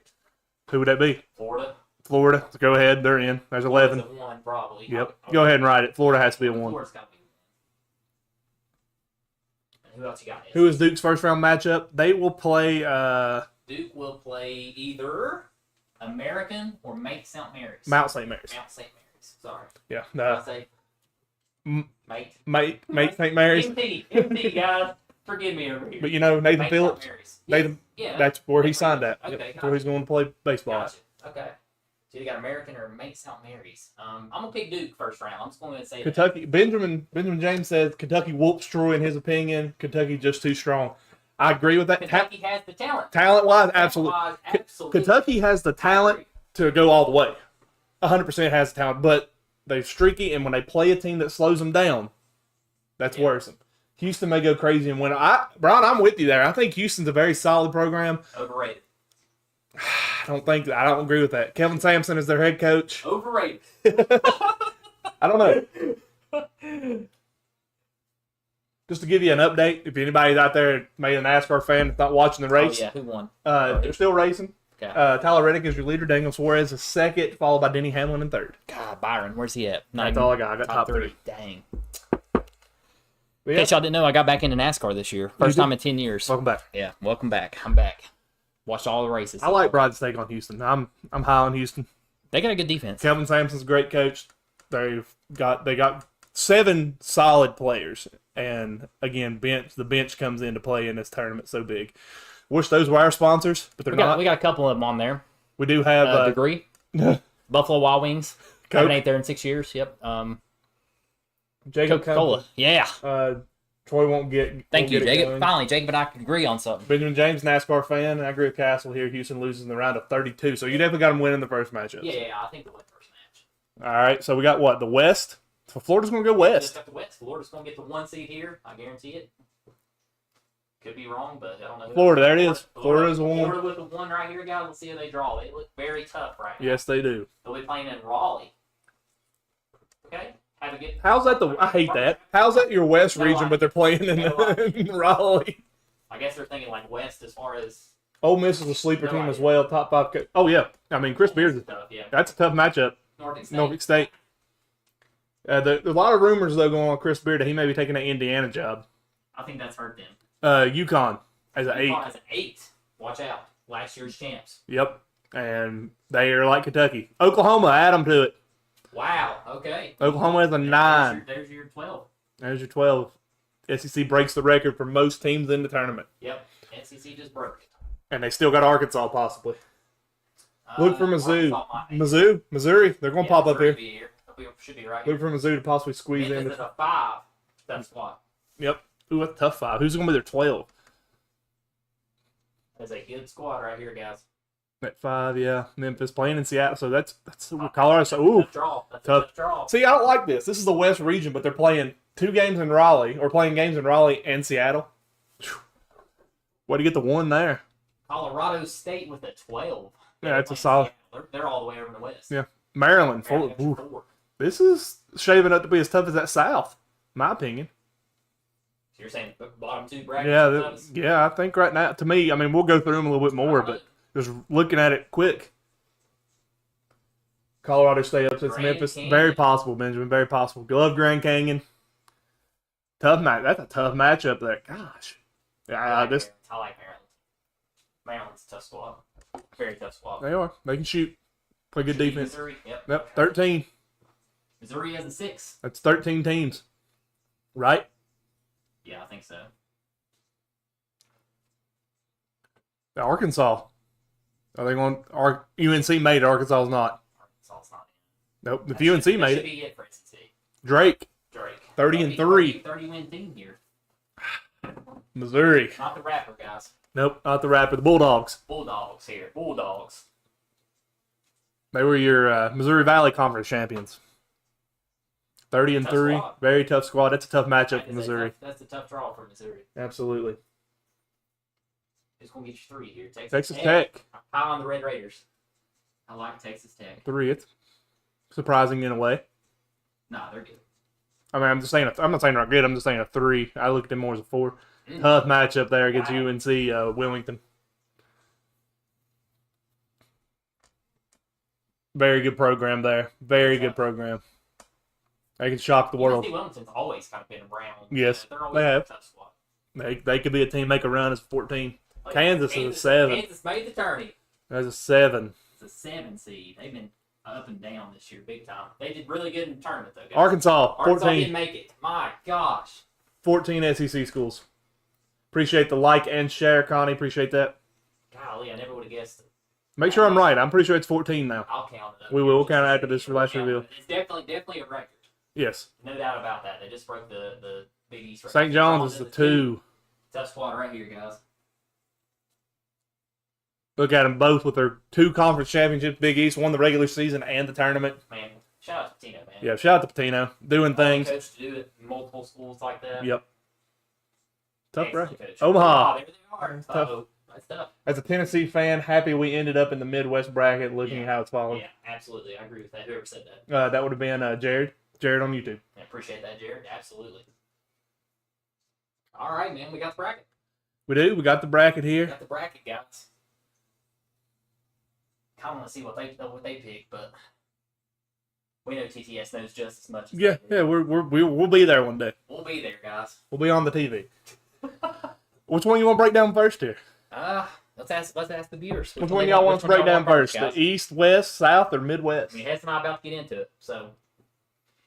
Who would that be? Florida. So go ahead. They're in. There's 11. Florida's a 1 probably. Yep. Go ahead and write it. Florida has to be a 1. Florida's got to be 1. And who else you got? Who is Duke's first round matchup? They will play. Duke will play either American or Mount St. Mary's. Mount St. Mary's. Sorry. Yeah. I say Mate St. Mary's. MT, guys. Forgive me over here. But Nathan Phillips. That's where he signed at. Okay, That's where he's going to play baseball. Gotcha. Okay. So you got American or Mate St. Mary's. I'm gonna pick Duke first round. I'm just going to say Kentucky. That. Benjamin James says Kentucky whoops Troy in his opinion. Kentucky just too strong. I agree with that. Kentucky has the talent. Talent-wise, absolutely. Kentucky has the talent to go all the way. 100% has the talent, but they're streaky, and when they play a team that slows them down, that's worrisome. Houston may go crazy and win. Brian, I'm with you there. I think Houston's a very solid program. Overrated. I don't agree with that. Kevin Sampson is their head coach. Overrated. I don't know. Just to give you an update, if anybody's out there, maybe an NASCAR fan that's not watching the race. Oh, yeah. Who won? They're still racing. Okay. Tyler Reddick is your leader. Daniel Suarez is second, followed by Denny Hamlin in third. God, Byron, where's he at? That's all I got. I got top three. Dang. But In yeah, case y'all didn't know, I got back into NASCAR this year. First did? time in 10 years. welcome back. Yeah, welcome back. I'm back. Watched all the races. I like Bride's take on Houston. I'm high on Houston. They got a good defense. Kelvin Sampson's a great coach. They got 7 solid players, and again, the bench comes into play in this tournament so big. Wish those were our sponsors, but they're not. We got a couple of them on there. We do have Degree, Buffalo Wild Wings. Coke. Haven't ate there in 6 years. Yep. Jacob Coca-Cola. Yeah. Troy won't get. Thank you, get it Jacob. going. Finally, Jacob and I can agree on something. Benjamin James, NASCAR fan, and I agree with Castle here. Houston loses in the round of 32, so you definitely got them winning the first matchup. Yeah, I think they'll win the first match. All right, so we got what? The West? So Florida's going to go West. Just the West. Florida's going to get the 1 seed here. I guarantee it. Could be wrong, but I don't know. Florida, there it is. Florida's the one. Florida with the 1 right here, guys. Let's see how they draw. They look very tough right now. Yes, they do. They'll be playing in Raleigh. Okay? Have a good. How's that I hate that. How's that your West region, but they're playing in Raleigh? I guess they're thinking like West as far as. Ole Miss is a sleeper team as well. Top 5. Oh, yeah. I mean, Chris Beard, Tough, yeah. that's a tough matchup. Norfolk State. Norfolk State. There's a lot of rumors, though, going on Chris Beard that he may be taking that Indiana job. I think that's hurt them. UConn as an 8. UConn as an 8. Watch out. Last year's champs. Yep. And they are like Kentucky. Oklahoma, add them to it. Wow. Okay. Oklahoma is a 9. There's your 12. There's your 12. SEC breaks the record for most teams in the tournament. Yep. NCC just broke it. And they still got Arkansas, possibly. Look for Mizzou. Arkansas Missouri. They're going to pop up here. Should be right Look here. for Mizzou to possibly squeeze in. Memphis is a 5. That's what. Yep. Ooh, that's a tough 5. Who's going to be their 12? That's a good squad right here, guys. At 5, yeah. Memphis playing in Seattle. So that's Colorado. So, ooh. Tough draw. That's Tough. a tough draw. See, I don't like this. This is the West region, but they're playing 2 games in Raleigh, or playing games in Raleigh and Seattle. Why do you get the 1 there? Colorado State with a 12. Yeah, that's a solid. They're all the way over in the West. Yeah. Maryland. Maryland Ooh. 4. This is shaping up to be as tough as that South, in my opinion. So you're saying bottom 2 brackets? Yeah, I think right now, to me, I mean, we'll go through them a little bit more, but just looking at it quick, Colorado State upsets Grand Memphis. Canyon. Very possible, Benjamin. Very possible. Love Grand Canyon. Tough match. That's a tough matchup there. Gosh. I like Maryland. Maryland's a tough squad. Very tough squad. They are. They can shoot. Play good defense. Missouri. Yep, 13. Missouri has a 6. That's 13 teams. Right? Yeah, I think so. Arkansas. Are they going? UNC made it. Arkansas is not. Arkansas's not in. Nope. If UNC made That it. should be it for SEC. Drake. 30-3. 30-win team here. Missouri. Not the rapper, guys. Nope, not the Rapper. The Bulldogs. Bulldogs here. Bulldogs. They were your Missouri Valley Conference champions. 30-3. squad. Very tough squad. That's a tough matchup That for is Missouri. That's a tough draw for Missouri. Absolutely. Who's going to get you 3 here? Texas Tech. High on the Red Raiders. I like Texas Tech. 3. It's surprising in a way. Nah, they're good. I mean, I'm not saying they're good. I'm just saying a 3. I look at them more as a 4. Tough matchup there against UNC Wilmington. Very good program there. Very good program. They can shock the world. UNC Wilmington's always kind of been around. Yes, They're always they have. a tough squad. They could be a team make a run as 14. Like, Kansas is a 7. Kansas made the tourney. That's a 7. It's a 7 seed. They've been up and down this year, big time. They did really good in the tournament, though, guys. Arkansas Arkansas 14. didn't make it. My gosh. 14 SEC schools. Appreciate the like and share, Connie. Appreciate that. Golly, I never would have guessed it. Make sure I'm right. I'm pretty sure it's 14 now. I'll count it up. We will. We'll count it after this last Count it. reveal. It's definitely a record. Yes. No doubt about that. They just broke the Big East record. St. John's is the 2. Tough squad right here, guys. Look at them both with their 2 conference championships. Big East won the regular season and the tournament. Man, shout out to Patino, man. Yeah, shout out to Patino. Doing things. Coach to do it in multiple schools like that. Yep. Tough Excellent bracket. coach. Omaha. There they are. That's tough. Uh-oh. That's tough. As a Tennessee fan, happy we ended up in the Midwest bracket looking at how it's falling. Yeah, absolutely. I agree with that. Whoever said that. That would have been Jared. Jared on YouTube. I appreciate that, Jared. Absolutely. All right, man. We got the bracket. We do. We got the bracket We here. got the bracket, guys. kind of want to see what they pick, but we know TTS knows just as much as Yeah, they do. yeah, we'll be there one day. We'll be there, guys. We'll be on the TV. Which one you want to break down first here? Let's ask the viewers. Which one y'all want to break down first? The East, West, South, or Midwest? I mean, Hess and I are about to get into it. So,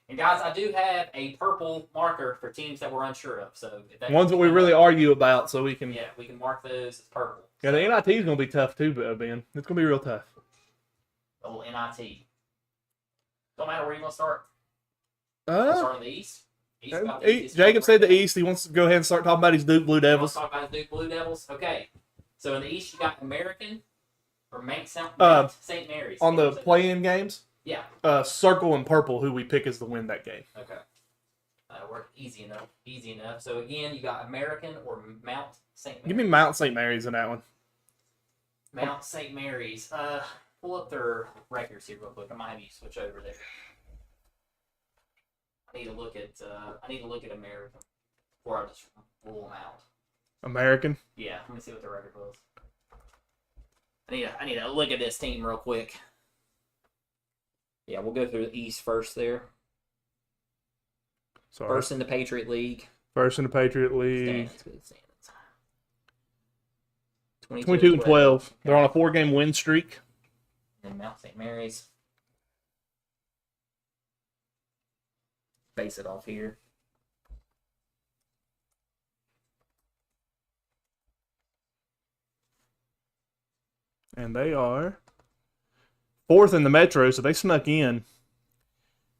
and guys, I do have a purple marker for teams that we're unsure of. So ones that we really argue about, so we can. Yeah, we can mark those as purple. Yeah, the NIT is going to be tough too, Ben. It's going to be real tough. The old NIT. Don't matter where you want to start. Start in the East. Jacob said the East. He wants to go ahead and start talking about his Duke Blue Devils. Talk about his Duke Blue Devils. Okay. So in the East, you got American or Mount St. Mary's. On the play-in games? Yeah. Circle and purple, who we pick is to win that game. Okay. We're easy enough. So again, you got American or Mount St. Mary's. Give me Mount St. Mary's in that one. Mount St. Mary's. Pull up their records here real quick. I might have you switch over there. I need to look at American before I just rule them out. American? Yeah, let me see what the record was. I need to look at this team real quick. Yeah, we'll go through the East first there. Sorry. First in the Patriot League. Standings. 22-12. They're on a 4-game win streak. And Mount St. Mary's. Base it off here. And they are 4th in the Metro, so they snuck in.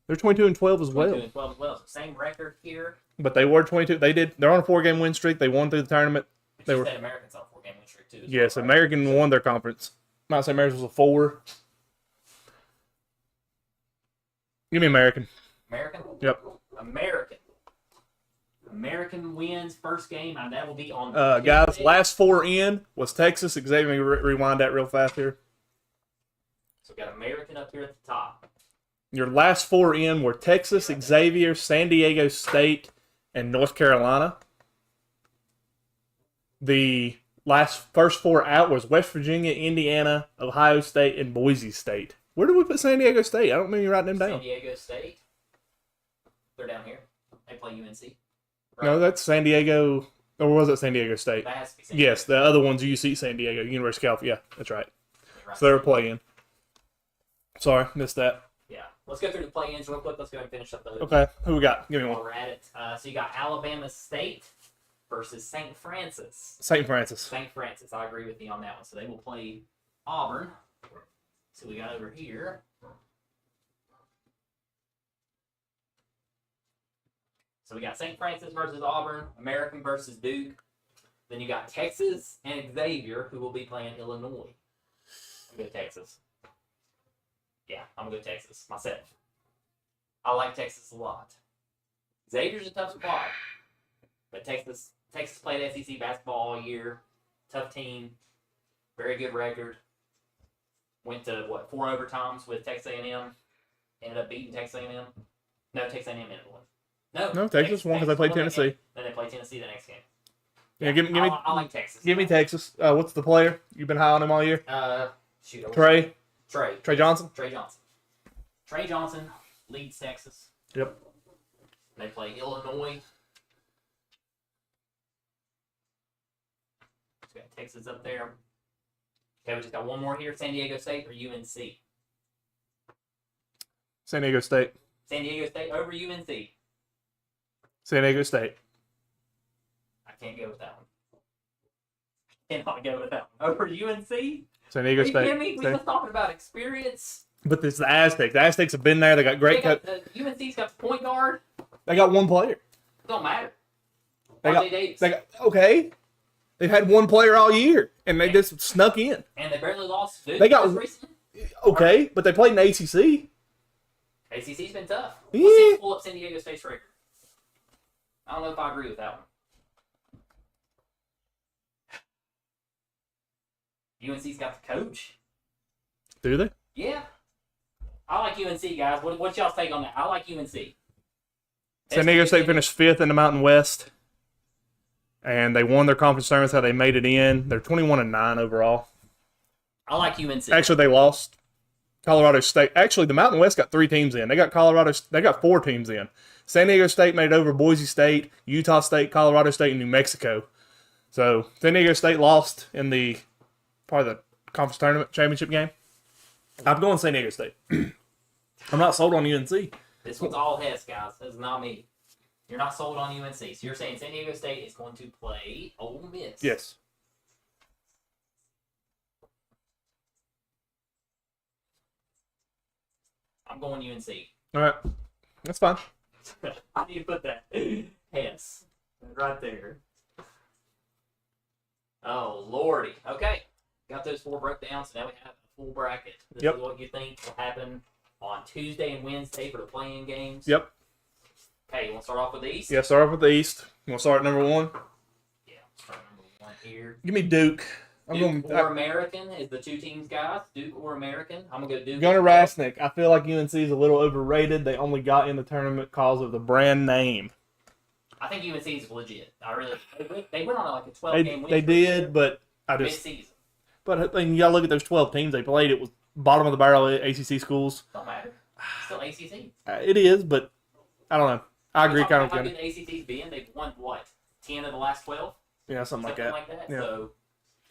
They're 22-12 as well. 22-12 as well. So same record here. But they were 22. They're on a 4-game win streak. They won through the tournament. But you said Americans on a 4-game win streak too. Yes, well, right? American won their conference. Mount St. Mary's was a 4. Give me American. American? Yep. American wins first game, and that will be on. Guys, last 4 in was Texas. Xavier, rewind that real fast here. So we got American up here at the top. Your last 4 in were Texas, Xavier, San Diego State, and North Carolina. The first 4 out was West Virginia, Indiana, Ohio State, and Boise State. Where did we put San Diego State? I don't mean you writing them down. San Diego State. They're down here. They play UNC. Right? No, that's San Diego. Or was it San Diego State? That has to be San Diego. Yes, the other one's UC San Diego, University of California. Yeah, that's right. So they were playing. Sorry, missed that. Yeah. Let's go through the play-ins real quick. Let's go and finish up those. Okay, who we got? Give me one. While we're at it. So you got Alabama State versus St. Francis. St. Francis. St. Francis. I agree with you on that one. So they will play Auburn. So we got over here. So we got St. Francis versus Auburn, American versus Duke. Then you got Texas and Xavier, who will be playing Illinois. I'm going to go Texas. Yeah, I'm going to go Texas myself. I like Texas a lot. Xavier's a tough squad. But Texas played SEC basketball all year. Tough team. Very good record. Went to, 4 overtimes with Texas A&M. Ended up beating Texas A&M. No, Texas A&M ended one. No, Texas won because they played Tennessee. Then they play Tennessee the next game. Yeah, give me. I like Texas. Give me Texas. What's the player? You've been high on him all year. Trey Johnson. Trey Johnson leads Texas. Yep. They play Illinois. We got Texas up there. Okay, we just got one more here. San Diego State or UNC? San Diego State. San Diego State over UNC. San Diego State. I can't go with that one. Cannot go with that one. Over UNC? San Diego State. Are you kidding me? We were talking about experience. But it's the Aztecs. The Aztecs have been there. They got great coach. UNC's got the point guard. They got one player. It don't matter. They got okay. They've had one player all year, and they just snuck in. And they barely lost. Dude, they got okay, but they played in the ACC. ACC's been tough. Yeah. Let's see, pull up San Diego State's record. I don't know if I agree with that one. UNC's got the coach. Do they? Yeah. I like UNC, guys. What's y'all's take on that? I like UNC. San Diego State finished 5th in the Mountain West, and they won their conference tournament. How they made it in. They're 21-9 overall. I like UNC. Actually, they lost. Colorado State. Actually, the Mountain West got 3 teams in. They got 4 teams in. San Diego State made it over Boise State, Utah State, Colorado State, and New Mexico. So San Diego State lost in the conference tournament championship game. I'm going San Diego State. I'm not sold on UNC. This one's all Hess, guys. This is not me. You're not sold on UNC. So you're saying San Diego State is going to play Ole Miss. Yes. I'm going UNC. All right. That's fine. I need to put that Hess right there. Oh, Lordy. Okay. Got those 4 breakdowns, so now we have a full bracket. This is what you think will happen on Tuesday and Wednesday for the play-in games. Yep. Okay, you want to start off with the East? Yeah, start off with the East. You want to start at number 1? Yeah, start at number 1 here. Give me Duke. Duke or American is the 2 teams, guys. Duke or American. I'm going to go Duke. Gunnar Rasnick. I feel like UNC is a little overrated. They only got in the tournament because of the brand name. I think UNC is legit. They went on like a 12-game win. They did, but mid-season. But you got to look at those 12 teams they played. It was bottom of the barrel ACC schools. Don't matter. Still ACC. It is, but I don't know. I agree kind of. How good the ACC's been? They've won, what, 10 of the last 12? Yeah, something like that. Yeah. So,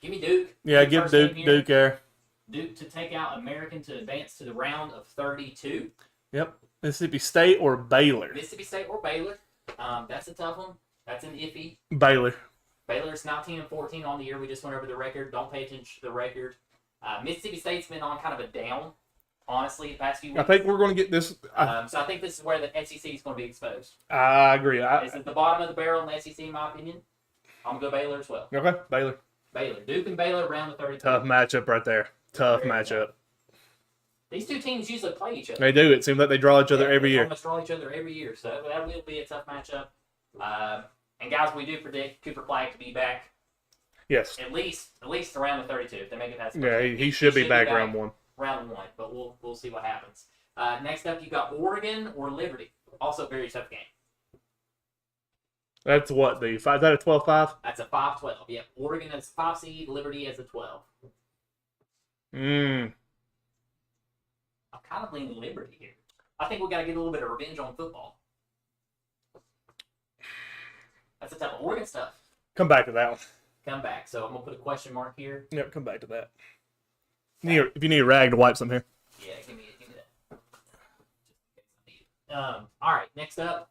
give me Duke. Yeah, give Duke there. Duke to take out American to advance to the round of 32. Yep. Mississippi State or Baylor? Mississippi State or Baylor. That's a tough one. That's an iffy. Baylor. Baylor's 19-14 on the year. We just went over the record. Don't pay attention to the record. Mississippi State's been on kind of a down, honestly, the past few weeks. I think we're going to get this. So I think this is where the SEC is going to be exposed. I agree. This is the bottom of the barrel in the SEC, in my opinion. I'm going to go Baylor as well. Okay, Baylor. Duke and Baylor, round of 32. Tough matchup right there. Tough matchup. These 2 teams usually play each other. They do. It seems like they draw each other every year. They almost draw each other every year, so that will be a tough matchup. And guys, we do predict Cooper Flagg to be back. Yes. At least around the 32 if they make it past. Yeah, he should be back round 1. Round 1, but we'll see what happens. Next up, you got Oregon or Liberty. Also, very tough game. That's what the 5. Is that a 12-5? That's a 5-12. Yep. Oregon as 5 seed, Liberty as a 12. I'm kind of leaning Liberty here. I think we got to get a little bit of revenge on football. That's a tough one. Oregon stuff. Come back to that one. Come back. So I'm gonna put a question mark here. Yep, come back to that. If you need a rag to wipe some here. Yeah, give me that. All right, next up.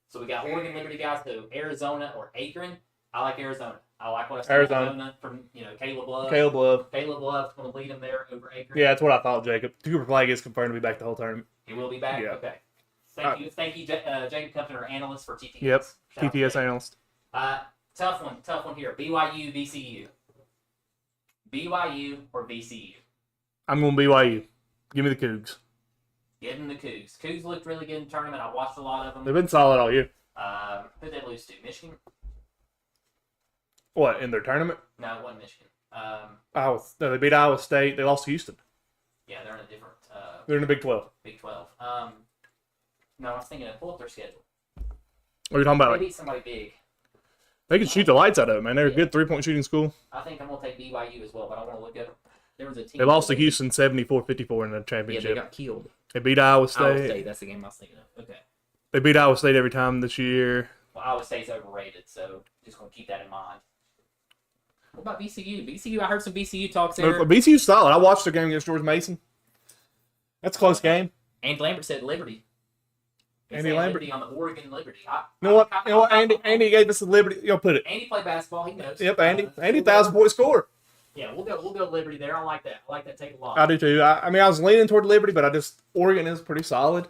So we got Oregon, Liberty, guys. So Arizona or Akron. I like Arizona. I like what I saw Arizona from Caleb Love. Caleb Love's going to lead them there over Akron. Yeah, that's what I thought, Jacob. Cooper Flagg is confirmed to be back the whole tournament. He will be back? Yeah. Okay. Thank you, Jacob Compton, our analyst for TTS. Yep, TTS analyst. Tough one here. BYU, VCU. BYU or VCU? I'm going BYU. Give me the Cougs. Give them the Cougs. Cougs looked really good in the tournament. I watched a lot of them. They've been solid all year. Who did they lose to? Michigan? What, in their tournament? No, it wasn't Michigan. No, they beat Iowa State. They lost to Houston. Yeah, they're in a different... they're in the Big 12. Big 12. No, I was thinking pull up their schedule. What are you talking about? They beat somebody big. They can shoot the lights out of it, man. They're a good 3-point shooting school. I think I'm going to take BYU as well, but I want to look at... There was a team... They lost to Houston 74-54 in the championship. Yeah, they got killed. They beat Iowa State. Iowa State, that's the game I was thinking of. Okay. They beat Iowa State every time this year. Well, Iowa State's overrated, so just going to keep that in mind. What about VCU? VCU, I heard some VCU talks there. VCU's solid. I watched their game against George Mason. That's a close game. Andy Lambert said Liberty. Andy Lambert Liberty on the Oregon Liberty. You know what? Andy gave us the Liberty. You'll put it. Andy played basketball. He knows. Yep, Andy 1,000-point scorer. Yeah, we'll go Liberty there. I like that. I like that take a lot. I do too. I mean, I was leaning toward Liberty, but Oregon is pretty solid.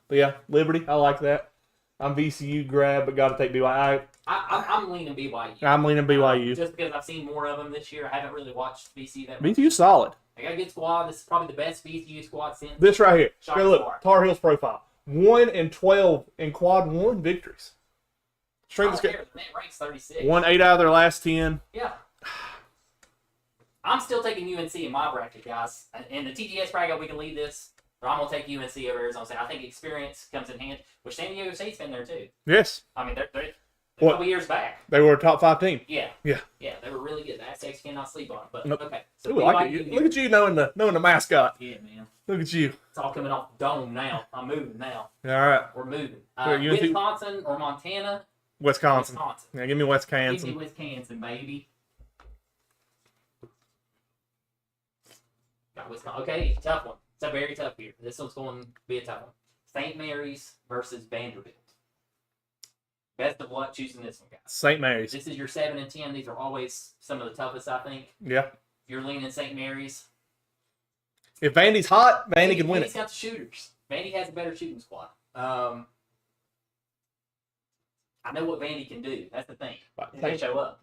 But yeah, Liberty. I like that. I'm VCU grab, but got to take BYU. I'm leaning BYU. I'm leaning BYU. Just because I've seen more of them this year. I haven't really watched VCU that much. VCU's solid. They got a good squad. This is probably the best VCU squad since. This right here. Shock Hey, look, squad. Tar Heels profile. 1-12 in quad 1 victories. Strength That ranks 36. won 8 out of their last 10. Yeah. I'm still taking UNC in my bracket, guys. In the TTS bracket, we can lead this. But I'm going to take UNC over Arizona State. I think experience comes in hand, which San Diego State's been there too. Yes. I mean, they're A couple years back. They were a top 5 team. Yeah. Yeah. Yeah, they were really good. The Aztecs cannot sleep on. But Nope. okay. So Ooh, I like it. Look at you knowing the mascot. Yeah, man. Look at you. It's all coming off the dome now. I'm moving now. All right. We're moving. UNC Wisconsin or Montana? Wisconsin. Yeah, give me Wisconsin. Give me Wisconsin, baby. Got Wisconsin. Okay, tough one. It's a very tough year. This one's going to be a tough one. St. Mary's versus Vanderbilt. Best of luck choosing this one, guys. St. Mary's. This is your 7 and 10. These are always some of the toughest, I think. Yeah. If you're leaning St. Mary's. If Vandy's hot, Vandy can win it. Vandy's got the shooters. Vandy has a better shooting squad. I know what Vandy can do. That's the thing. They show up.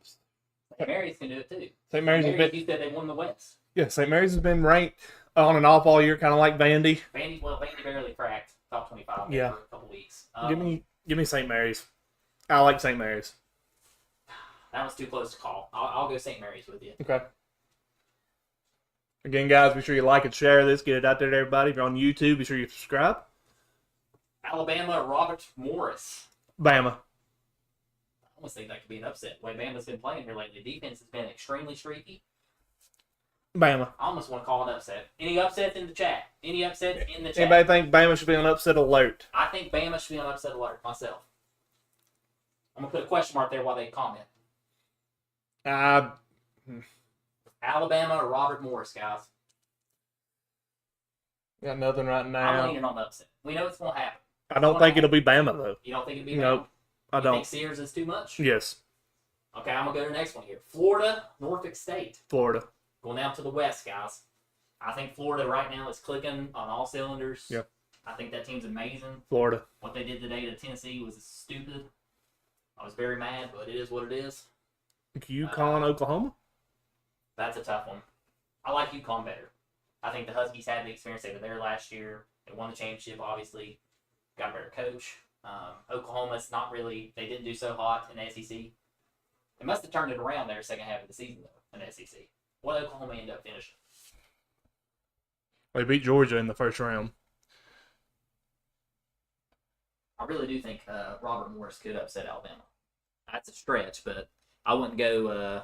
St. Mary's can do it too. St. Mary's has been. You said they won the West. Yeah, St. Mary's has been ranked on and off all year, kind of like Vandy. Vandy barely cracked top 25 for a couple weeks. Give me St. Mary's. I like St. Mary's. That was too close to call. I'll go St. Mary's with you. Okay. Again, guys, be sure you like and share this. Get it out there to everybody. If you're on YouTube, be sure you subscribe. Alabama, Robert Morris. Bama. I almost think that could be an upset. The way Bama's been playing here lately, defense has been extremely streaky. Bama. I almost want to call an upset. Any upsets in the chat? Any upsets in the chat? Anybody think Bama should be on upset alert? I think Bama should be on upset alert myself. I'm going to put a question mark there while they comment. Alabama or Robert Morris, guys? Got nothing right now. I'm leaning on the upset. We know it's going to happen. I don't think it'll be Bama, though. You don't think it'll be Bama? Nope. I don't. You think Sears is too much? Yes. Okay, I'm going to go to the next one here. Florida, Norfolk State. Florida. Going down to the west, guys. I think Florida right now is clicking on all cylinders. Yep. I think that team's amazing. Florida. What they did today to Tennessee was stupid. I was very mad, but it is what it is. UConn, Oklahoma? That's a tough one. I like UConn better. I think the Huskies had the experience. They were there last year. They won the championship, obviously. Got a better coach. Oklahoma's not really, they didn't do so hot in the SEC. They must have turned it around there second half of the season, though, in the SEC. What did Oklahoma end up finishing? They beat Georgia in the first round. I really do think Robert Morris could upset Alabama. That's a stretch, but I wouldn't go.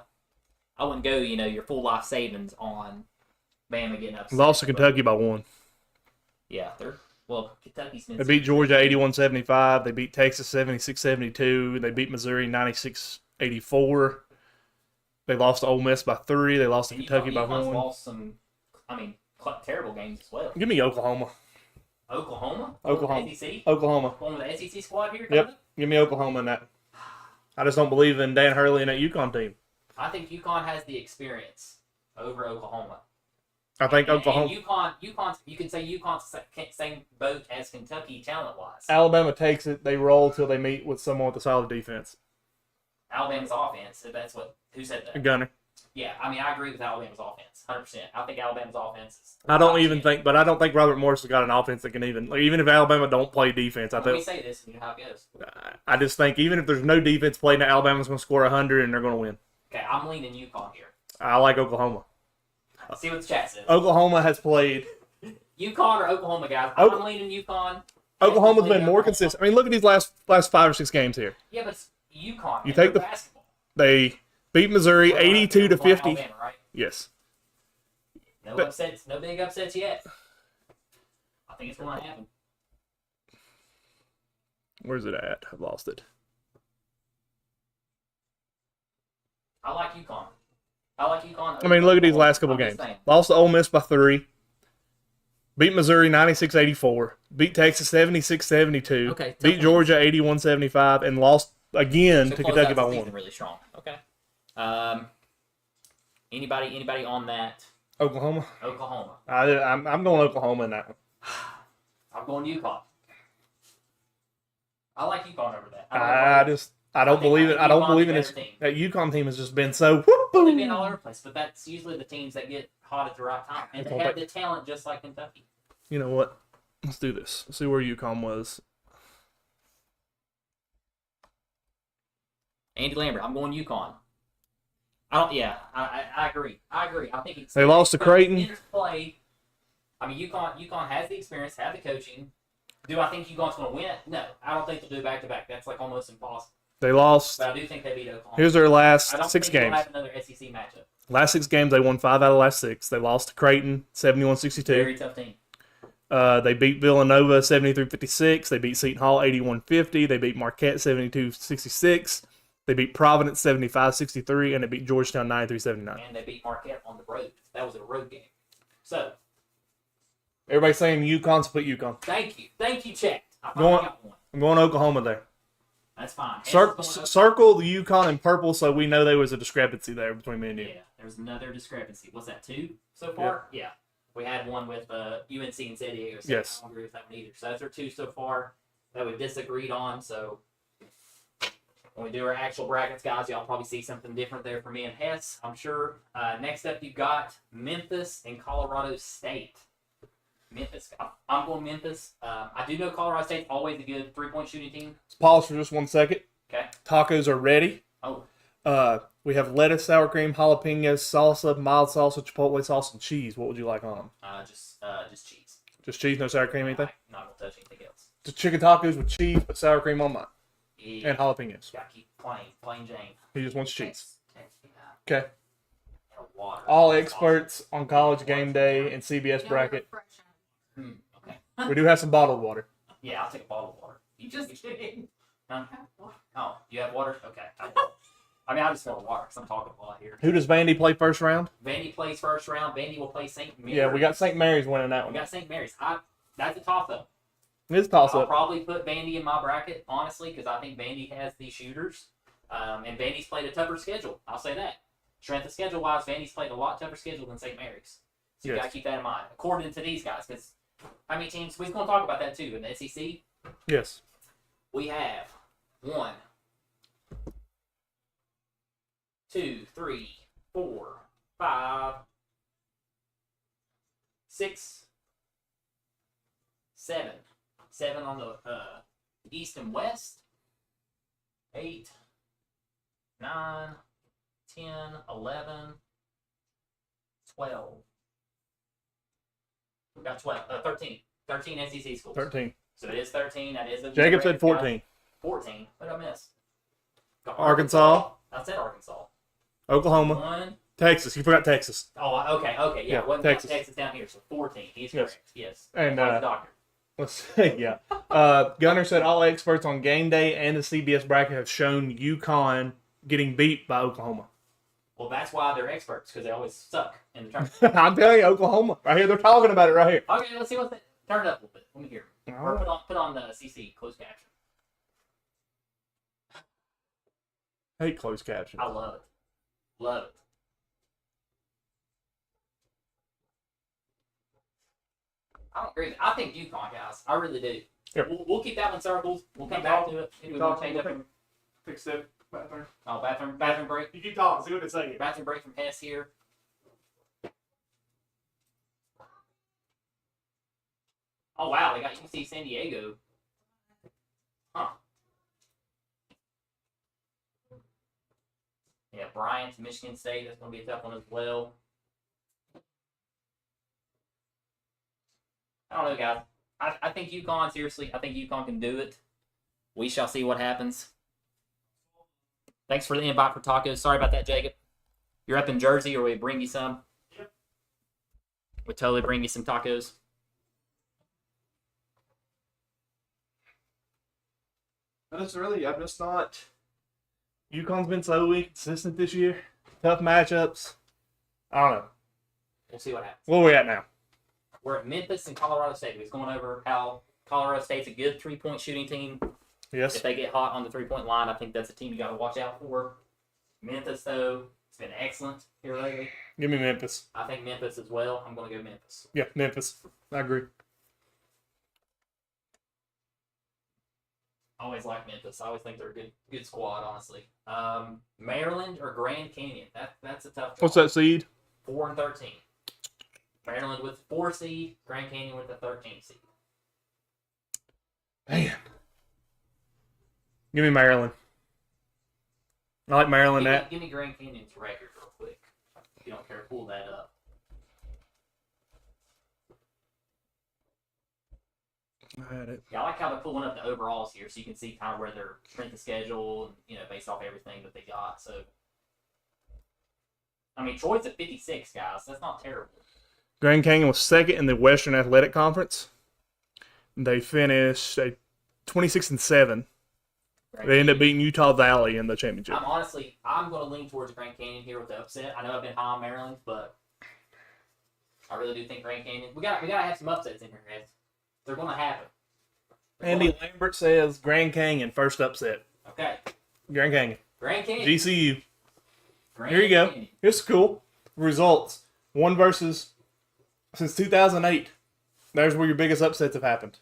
Your full life savings on Bama getting upset. Lost to Kentucky by 1. Yeah, Kentucky's been. They beat Georgia 81-75. They beat Texas 76-72. They beat Missouri 96-84. They lost to Ole Miss by 3. They lost to Kentucky by 1. Lost some, terrible games as well. Give me Oklahoma. Oklahoma? SEC? Oklahoma. Going with the SEC squad here? Yep. Give me Oklahoma in that. I just don't believe in Dan Hurley and that UConn team. I think UConn has the experience over Oklahoma. I think Oklahoma. And UConn, you can say UConn's the same boat as Kentucky talent-wise. Alabama takes it. They roll till they meet with someone with a solid defense. Alabama's offense, if that's what. Who said that? Gunner. Yeah, I agree with Alabama's offense, 100%. I think Alabama's offense is. I don't think Robert Morris has got an offense that can even if Alabama don't play defense. We say this, and you know how it goes. I just think even if there's no defense played, Alabama's going to score 100 and they're going to win. Okay, I'm leaning UConn here. I like Oklahoma. Let's see what the chat says. Oklahoma has played. UConn or Oklahoma, guys? I'm leaning UConn. Oklahoma's been more consistent. I mean, look at these last 5 or 6 games here. Yeah, but it's UConn. You take the basketball. They beat Missouri 82-50. Alabama, right? Yes. No upsets. No big upsets yet. I think it's going to happen. Where's it at? I've lost it. I like UConn. I mean, look at these last couple games. Lost to Ole Miss by 3. Beat Missouri 96-84. Beat Texas 76-72. Okay. Beat Georgia 81-75 and lost again to Kentucky by 1. Really strong. Okay. Anybody on that? Oklahoma. I'm going Oklahoma in that one. I'm going UConn. I like UConn over that. I don't believe it. I don't believe in this. That UConn team has just been so. They've been all over the place, but that's usually the teams that get hot at the right time, and they have the talent just like Kentucky. You know what? Let's do this. Let's see where UConn was. Andy Lambert, I'm going UConn. I agree. I think it's. They lost to Creighton. Play. I mean, UConn has the experience, have the coaching. Do I think UConn's going to win? No, I don't think they'll do back to back. That's like almost impossible. They lost. But I do think they beat Oklahoma. Here's their last I don't 6 think they'll games. have another SEC matchup. Last 6 games, they won 5 out of the last 6. They lost to Creighton, 71-62. Very tough team. They beat Villanova 73-56. They beat Seton Hall 81-50. They beat Marquette 72-66. They beat Providence 75-63, and they beat Georgetown 93-79. And they beat Marquette on the road. That was a road game. So, everybody's saying UConn's put UConn. Thank you, chat. I finally got one. I'm going Oklahoma there. That's fine. Circle the UConn in purple so we know there was a discrepancy there between me and you. Yeah, there's another discrepancy. What's that, 2 so far? Yeah. We had one with UNC and San Diego State. Yes. I don't agree with that one either. So those are 2 so far that we've disagreed on. So when we do our actual brackets, guys, y'all probably see something different there for me and Hess, I'm sure. Next up, you've got Memphis and Colorado State. Memphis. I'm going Memphis. I do know Colorado State's always a good 3-point shooting team. Let's pause for just 1 second. Okay. Tacos are ready. Oh. We have lettuce, sour cream, jalapenos, salsa, mild salsa, chipotle sauce, and cheese. What would you like on them? Just cheese. Just cheese, no sour cream, anything? Not gonna touch anything else. Just chicken tacos with cheese, but sour cream on mine. Yeah. And jalapenos. Gotta keep plain Jane. He just wants cheese. Yeah. Okay. And water. All experts on College Game Day and CBS bracket. Okay. We do have some bottled water. Yeah, I'll take a bottle of water. You just kidding? Oh, you have water? Okay. I mean, I just want water because I'm talking a lot here. Who does Vandy play first round? Vandy plays first round. Vandy will play St. Mary's. Yeah, we got St. Mary's winning that We one. got St. Mary's. That's a toss-up. It's a toss I'll up. probably put Vandy in my bracket, honestly, because I think Vandy has the shooters. And Vandy's played a tougher schedule. I'll say that. Strength of schedule-wise, Vandy's played a lot tougher schedule than St. Mary's. So you got to keep that in mind. According to these guys, because how many teams? We're going to talk about that too in the SEC. Yes. We have 1, 2, 3, 4, 5, 6, 7. 7 on the east and west. 8, 9, 10, 11, 12. We got 12, 13. 13 SEC schools. 13. So it is 13. That is a Jacob said 14. 14. What did I miss? Got Arkansas. I said Arkansas. Oklahoma. 1. Texas. You forgot Texas. Oh, okay. Yeah, wasn't Texas. Texas down here. So 14. He's correct. Yes. And doctor. let's see. Yeah. Gunner said all experts on game day and the CBS bracket have shown UConn getting beat by Oklahoma. Well, that's why they're experts, because they always suck in the tournament. I'm telling you, Oklahoma. Right here, they're talking about it right here. Okay, let's see what's that. Turn it up a little bit. Let me hear. All Or right. put on the CC closed caption. Hate closed captions. I love it. Love it. I don't agree. I think UConn, guys. I really do. Here. We'll keep that one circled. We'll come back to it. Maybe we'll change up. Fix that bathroom. Oh, bathroom break. You keep talking. See what they say. Bathroom break from Hess here. Oh, wow. They got UC San Diego. Huh. Yeah, Bryant, Michigan State. That's going to be a tough one as well. I don't know, guys. I think UConn, seriously, I think UConn can do it. We shall see what happens. Thanks for the invite for tacos. Sorry about that, Jacob. You're up in Jersey, or we bring you some? Yep. We totally bring you some tacos. I'm just not. UConn's been so inconsistent this year. Tough matchups. I don't know. We'll see what happens. Where are we at now? We're at Memphis and Colorado State. We're going over how Colorado State's a good 3-point shooting team. Yes. If they get hot on the 3-point line, I think that's a team you got to watch out for. Memphis, though, it's been excellent here lately. Give me Memphis. I think Memphis as well. I'm going to go Memphis. Yeah, Memphis. I agree. I always like Memphis. I always think they're a good squad, honestly. Maryland or Grand Canyon? That's a tough one. What's that seed? 4 and 13. Maryland with 4 seed, Grand Canyon with a 13 seed. Man. Give me Maryland. I like Maryland. Give me Grand Canyon's record real quick. If you don't care, pull that up. I had it. Yeah, I like how they're pulling up the overalls here, so you can see kind of where they're print the schedule, and, based off everything that they got. So, I mean, Troy's at 56, guys. That's not terrible. Grand Canyon was second in the Western Athletic Conference. They finished 26-7. They ended up beating Utah Valley in the championship. I'm going to lean towards Grand Canyon here with the upset. I know I've been high on Maryland, but I really do think Grand Canyon. We got to have some upsets in here, guys. They're going to happen. Andy Lambert says Grand Canyon first upset. Okay. Grand Canyon. Grand Canyon. GCU. Grand Here you go. Canyon. It's cool. Results. One versus since 2008. There's where your biggest upsets have happened.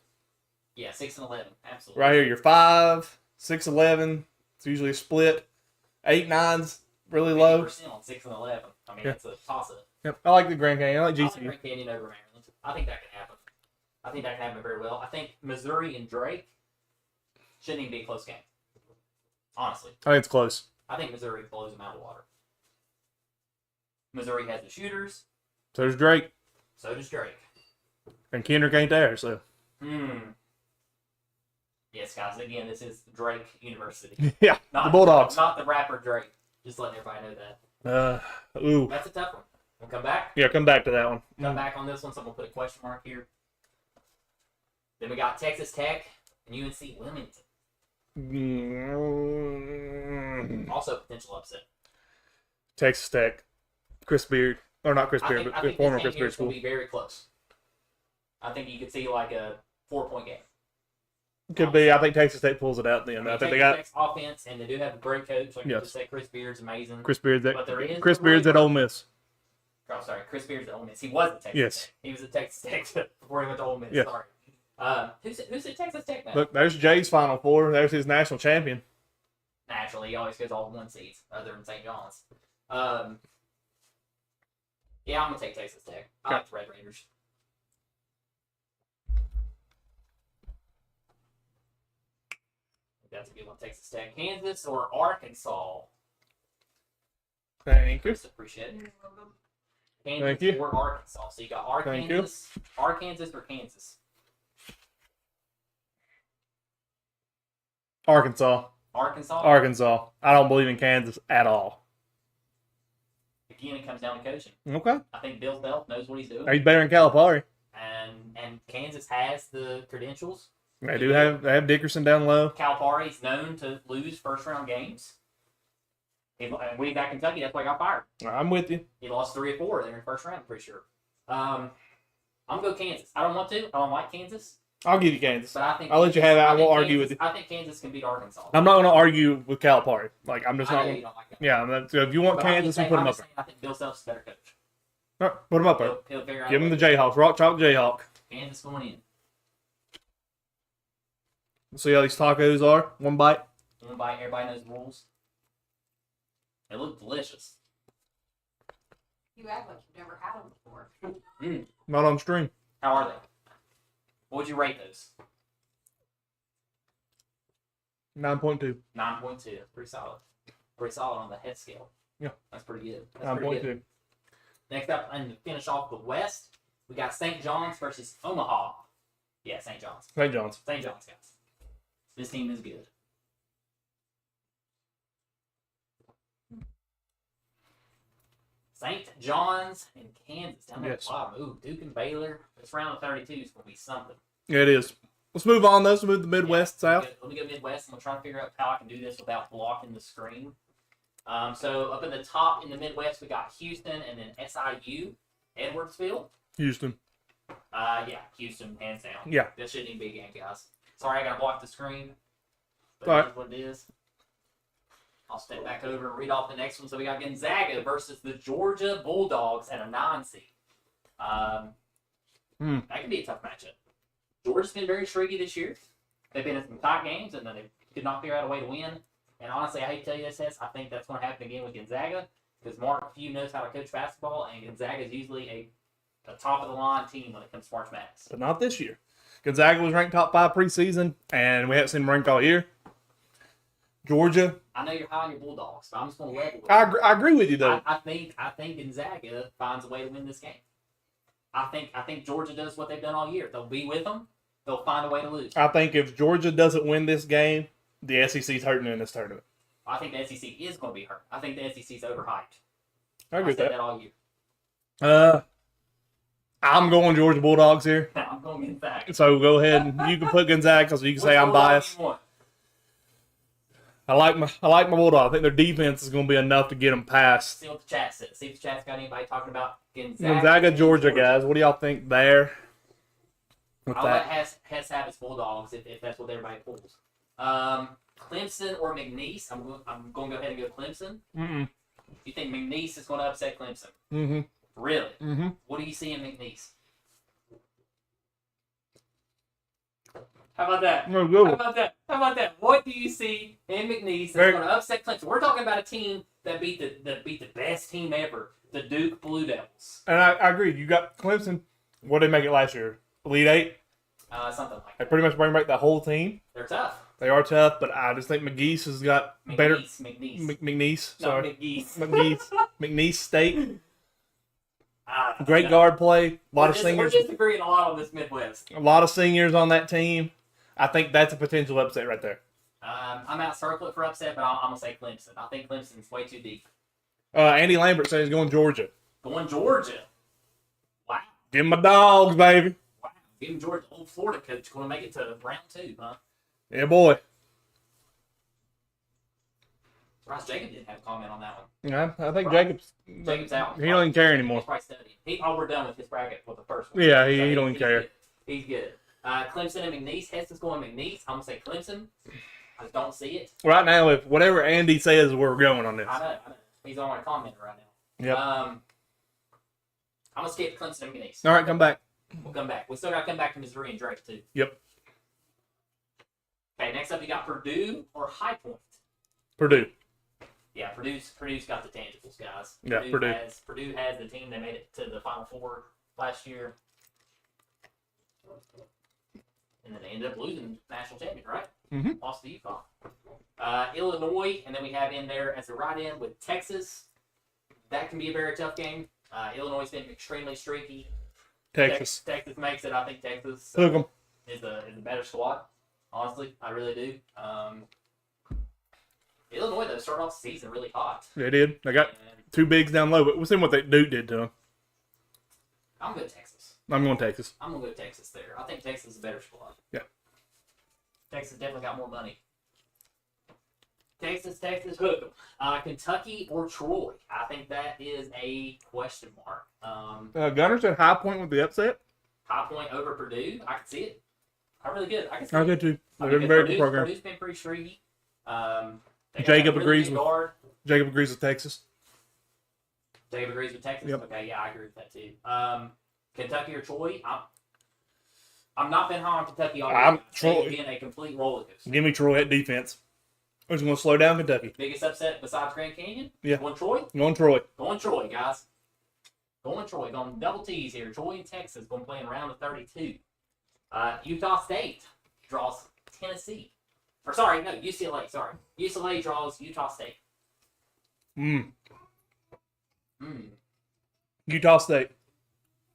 Yeah, 6-11. Absolutely. Right here, you're 5, 6-11. It's usually a split. 8-9's really low. 50% on 6-11. I mean, it's a toss-up. Yep. I like the Grand Canyon. I like I like GCU. Grand Canyon over Maryland. I think that can happen. I think that can happen very well. I think Missouri and Drake shouldn't even be a close game. Honestly. I think it's close. I think Missouri blows them out of the water. Missouri has the shooters. So there's Drake. So does Drake. And Kendrick ain't there, so. Yes, guys. Again, this is Drake University. Yeah, Not the Bulldogs. Not the rapper Drake. Just letting everybody know that. Ooh. That's a tough one. We'll come back. Yeah, come back to that one. Come back on this one, so I'm going to put a question mark here. Then we got Texas Tech and UNC Wilmington. Also potential upset. Texas Tech. Chris Beard. Or not Chris Beard, but former Chris Beard school. Will be very close. I think you could see like a 4-point game. Could be. I think Texas Tech pulls it out then. I think they got Tech's offense, and they do have a great coach. Like you just said, Chris Beard's amazing. Chris Beard's But at Ole Miss. Oh, sorry, Chris Beard's at Ole Miss. He was at Texas Tech. He was at Texas Tech before he went to Ole Miss. Yes. Sorry. Who's at Texas Tech now? Look, there's Jay's Final Four. There's his national champion. Naturally, he always goes all 1 seeds, other than St. John's. Yeah, I'm gonna take Texas Tech. I like the Red Raiders. That's a good one. Texas Tech, Kansas, or Arkansas. Thank you. Chris, appreciate it. Kansas Thank you. or Arkansas. So you got Arkansas or Kansas. Arkansas. Arkansas. I don't believe in Kansas at all. Again, it comes down to coaching. Okay. I think Bill Self knows what he's doing. He's better than Calipari. And Kansas has the credentials. They have Dickerson down low. Calipari's known to lose first-round games. And we got Kentucky, that's why he got fired. I'm with you. He lost 3 or 4 there in the first round, I'm pretty sure. I'm going to go Kansas. I don't want to. I don't like Kansas. I'll give you Kansas. But I think I'll let you have it. I won't argue with you. I think Kansas can beat Arkansas. I'm not going to argue with Calipari. Like, I'm just I not. know you don't like that. Yeah, so if you want Kansas, we'll put him up there. I think Bill Self's a better coach. All right, put him up there. He'll figure out Give him the Jayhawks. Rock Chalk Jayhawk. Kansas going in. See how these tacos are? One bite. One bite. Everybody knows the rules. They look delicious. You act like you've never had them before. Not on stream. How are they? What would you rate those? 9.2. 9.2. Pretty solid. Pretty solid on the head scale. Yeah. That's pretty good. That's pretty 9.2. good. Next up, and to finish off the West, we got St. John's versus Omaha. Yeah, St. John's. St. John's. St. John's, guys. This team is good. St. John's and Kansas down there. Yes. Wow, ooh, Duke and Baylor. This round of 32 is going to be something. Yeah, it is. Let's move on, though. Let's move to the Midwest, South. Let me go Midwest. I'm going to try to figure out how I can do this without blocking the screen. So up in the top in the Midwest, we got Houston and then SIU, Edwardsville. Houston. Yeah, Houston, hands down. Yeah. This shouldn't even be a game, guys. Sorry, I got to block the screen. But All it right. is what it is. I'll step back over and read off the next one. So we got Gonzaga versus the Georgia Bulldogs at a 9 seed. That could be a tough matchup. Georgia's been very streaky this year. They've been in some tight games, and then they could not figure out a way to win. And honestly, I hate to tell you this, Hess, I think that's going to happen again with Gonzaga because Mark Few knows how to coach basketball, and Gonzaga is usually a top-of-the-line team when it comes to March Madness. But not this year. Gonzaga was ranked top 5 preseason, and we haven't seen them ranked all year. Georgia. I know you're high on your Bulldogs, but I'm just going to level with I agree with you, though. I think Gonzaga finds a way to win this game. I think Georgia does what they've done all year. They'll be with them. They'll find a way to lose. I think if Georgia doesn't win this game, the SEC's hurting in this tournament. I think the SEC is going to be hurt. I think the SEC's overhyped. I agree with said that. all year. I'm going Georgia Bulldogs here. I'm going Gonzaga. So go ahead and you can put Gonzaga because you can say I'm biased. I like my Bulldogs. I think their defense is going to be enough to get them past. See what the chat says. See if the chat's got anybody talking about Gonzaga, Georgia, guys. What do y'all think there? I'll let Hess have his Bulldogs if that's what everybody pulls. Clemson or McNeese? I'm going to go ahead and go Clemson. Mm-mm. You think McNeese is going to upset Clemson? Mm-hmm. Really? Mm-hmm. What do you see in McNeese? How about that? No, good. How about that? What do you see in McNeese that's going to upset Clemson? We're talking about a team that beat the best team ever, the Duke Blue Devils. And I agree. You got Clemson. What did they make it last year? Elite Eight? Something like They that. pretty much bring back the whole team. They're tough. They are tough, but I just think McNeese has got better. McNeese. Sorry. McNeese State. Great guard play. A lot of seniors. We're disagreeing a lot on this Midwest. A lot of seniors on that team. I think that's a potential upset right there. I'm out circling for upset, but I'm going to say Clemson. I think Clemson's way too deep. Andy Lambert says he's going Georgia. Going Georgia. Wow. Give him my dogs, baby. Wow. Give him Georgia. Old Florida coach going to make it to round 2, huh? Yeah, boy. Surprised Jacob didn't have a comment on that one. Yeah, I think Jacob's out. He don't even care anymore. He's probably studying. We're done with his bracket with the first one. Yeah, he don't even care. Good. He's good. Clemson and McNeese. Heston's going McNeese. I'm going to say Clemson. I just don't see it. Right now, if whatever Andy says, we're going on this. I know. He's on my comment right now. Yep. I'm going to skip Clemson and McNeese. All right, come back. We'll come back. We still got to come back to Missouri and Drake, too. Yep. Okay, next up you got Purdue or High Point. Purdue. Yeah, Purdue's got the tangibles, guys. Yeah, Purdue. Purdue has the team that made it to the Final Four last year. And then they ended up losing national champion, right? Mm-hmm. Lost to UConn. Illinois, and then we have in there as a right-in with Texas. That can be a very tough game. Illinois has been extremely streaky. Texas. Texas makes it. I think Texas Hook 'em. is a better squad. Honestly, I really do. Illinois, though, started off the season really hot. They did. They got two bigs down low, but we'll see what Duke did to them. I'm going to Texas. I'm going Texas. I'm going to go Texas there. I think Texas is a better squad. Yeah. Texas definitely got more money. Texas, hook 'em. Kentucky or Troy? I think that is a question mark. Gunner said High Point with the upset. High Point over Purdue. I can see it. I really good. I can see I it. did too. I They're mean, a very good program. Purdue's been pretty streaky. Jacob agrees with Texas. Jacob agrees with Texas? Yep. Okay, yeah, I agree with that too. Kentucky or Troy? I'm not been high on Kentucky all year. Troy. Being a complete roller coaster. Give me Troy at defense. Who's going to slow down Kentucky? Biggest upset besides Grand Canyon? Yeah. Going Troy? Going Troy. Going Troy, guys. Going Troy. Going double T's here. Troy and Texas going to play in round of 32. Utah State draws Tennessee. Or sorry, no, UCLA. Sorry. UCLA draws Utah State. Utah State.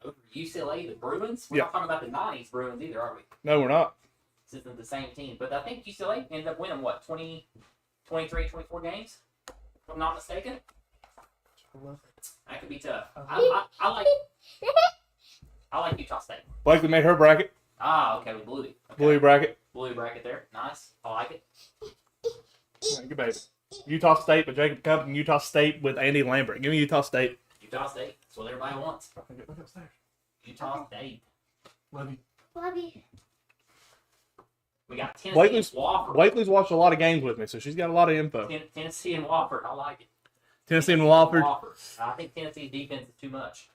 Over UCLA, the Bruins? We're Yeah. not talking about the 90s Bruins either, are we? No, we're not. This isn't the same team. But I think UCLA ended up winning, what, 23, 24 games? If I'm not mistaken. That could be tough. I like Utah State. Blakely made her bracket. Okay, with Bluey. Okay. Blue bracket. Blue bracket there. Nice. I like it. Good baby. Utah State, but Jacob Cup and Utah State with Andy Lambert. Give me Utah State. Utah State. That's what everybody wants. Look upstairs. Utah State. Love you. Love you. We got Tennessee Blakely's, and Wofford. Blakely's watched a lot of games with me, so she's got a lot of info. Tennessee and Wofford. I like it. Tennessee and Wofford. I think Tennessee's defense is too much.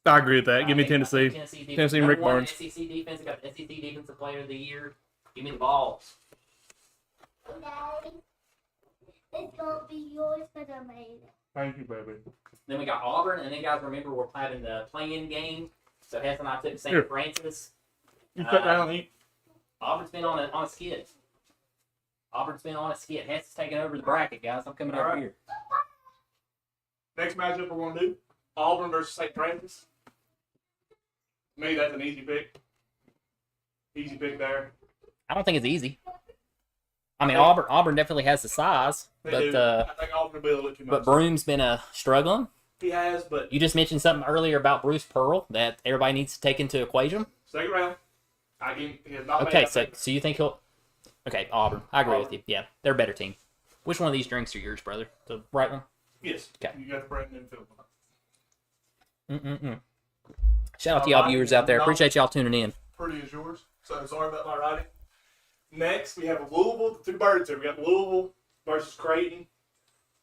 I agree with that. Give me I think Tennessee. Tennessee and Rick Number one Barnes. SEC defense. Got the SEC Defensive Player of the Year. Give me the ball. Daddy, it's gonna be yours because I made it. Thank you, baby. Then we got Auburn, and then guys remember we're having the play-in game. So Hess and I took St. Here. Francis. You cut down and eat. Auburn's been on a skid. Auburn's been on a skid. Hess is taking over the bracket, guys. I'm coming over here. Next matchup we're going to do, Auburn versus St. Francis. To me, that's an easy pick. Easy pick there. I don't think it's easy. I mean, Auburn definitely has the size, They but do. I think Auburn will be a little too much. but Broom's been struggling. He has, but You just mentioned something earlier about Bruce Pearl that everybody needs to take into equation. second round. He has not Okay, made so you think he'll? Okay, Auburn. I agree with Auburn. you. Yeah, they're a better team. Which one of these drinks are yours, brother? The right one. Yes. Okay. You got the Brandon Enfield one. Shout out to y'all viewers out there. Appreciate y'all tuning in. Pretty as yours. So sorry about my writing. Next, we have Louisville. The two birds here. We got Louisville versus Creighton.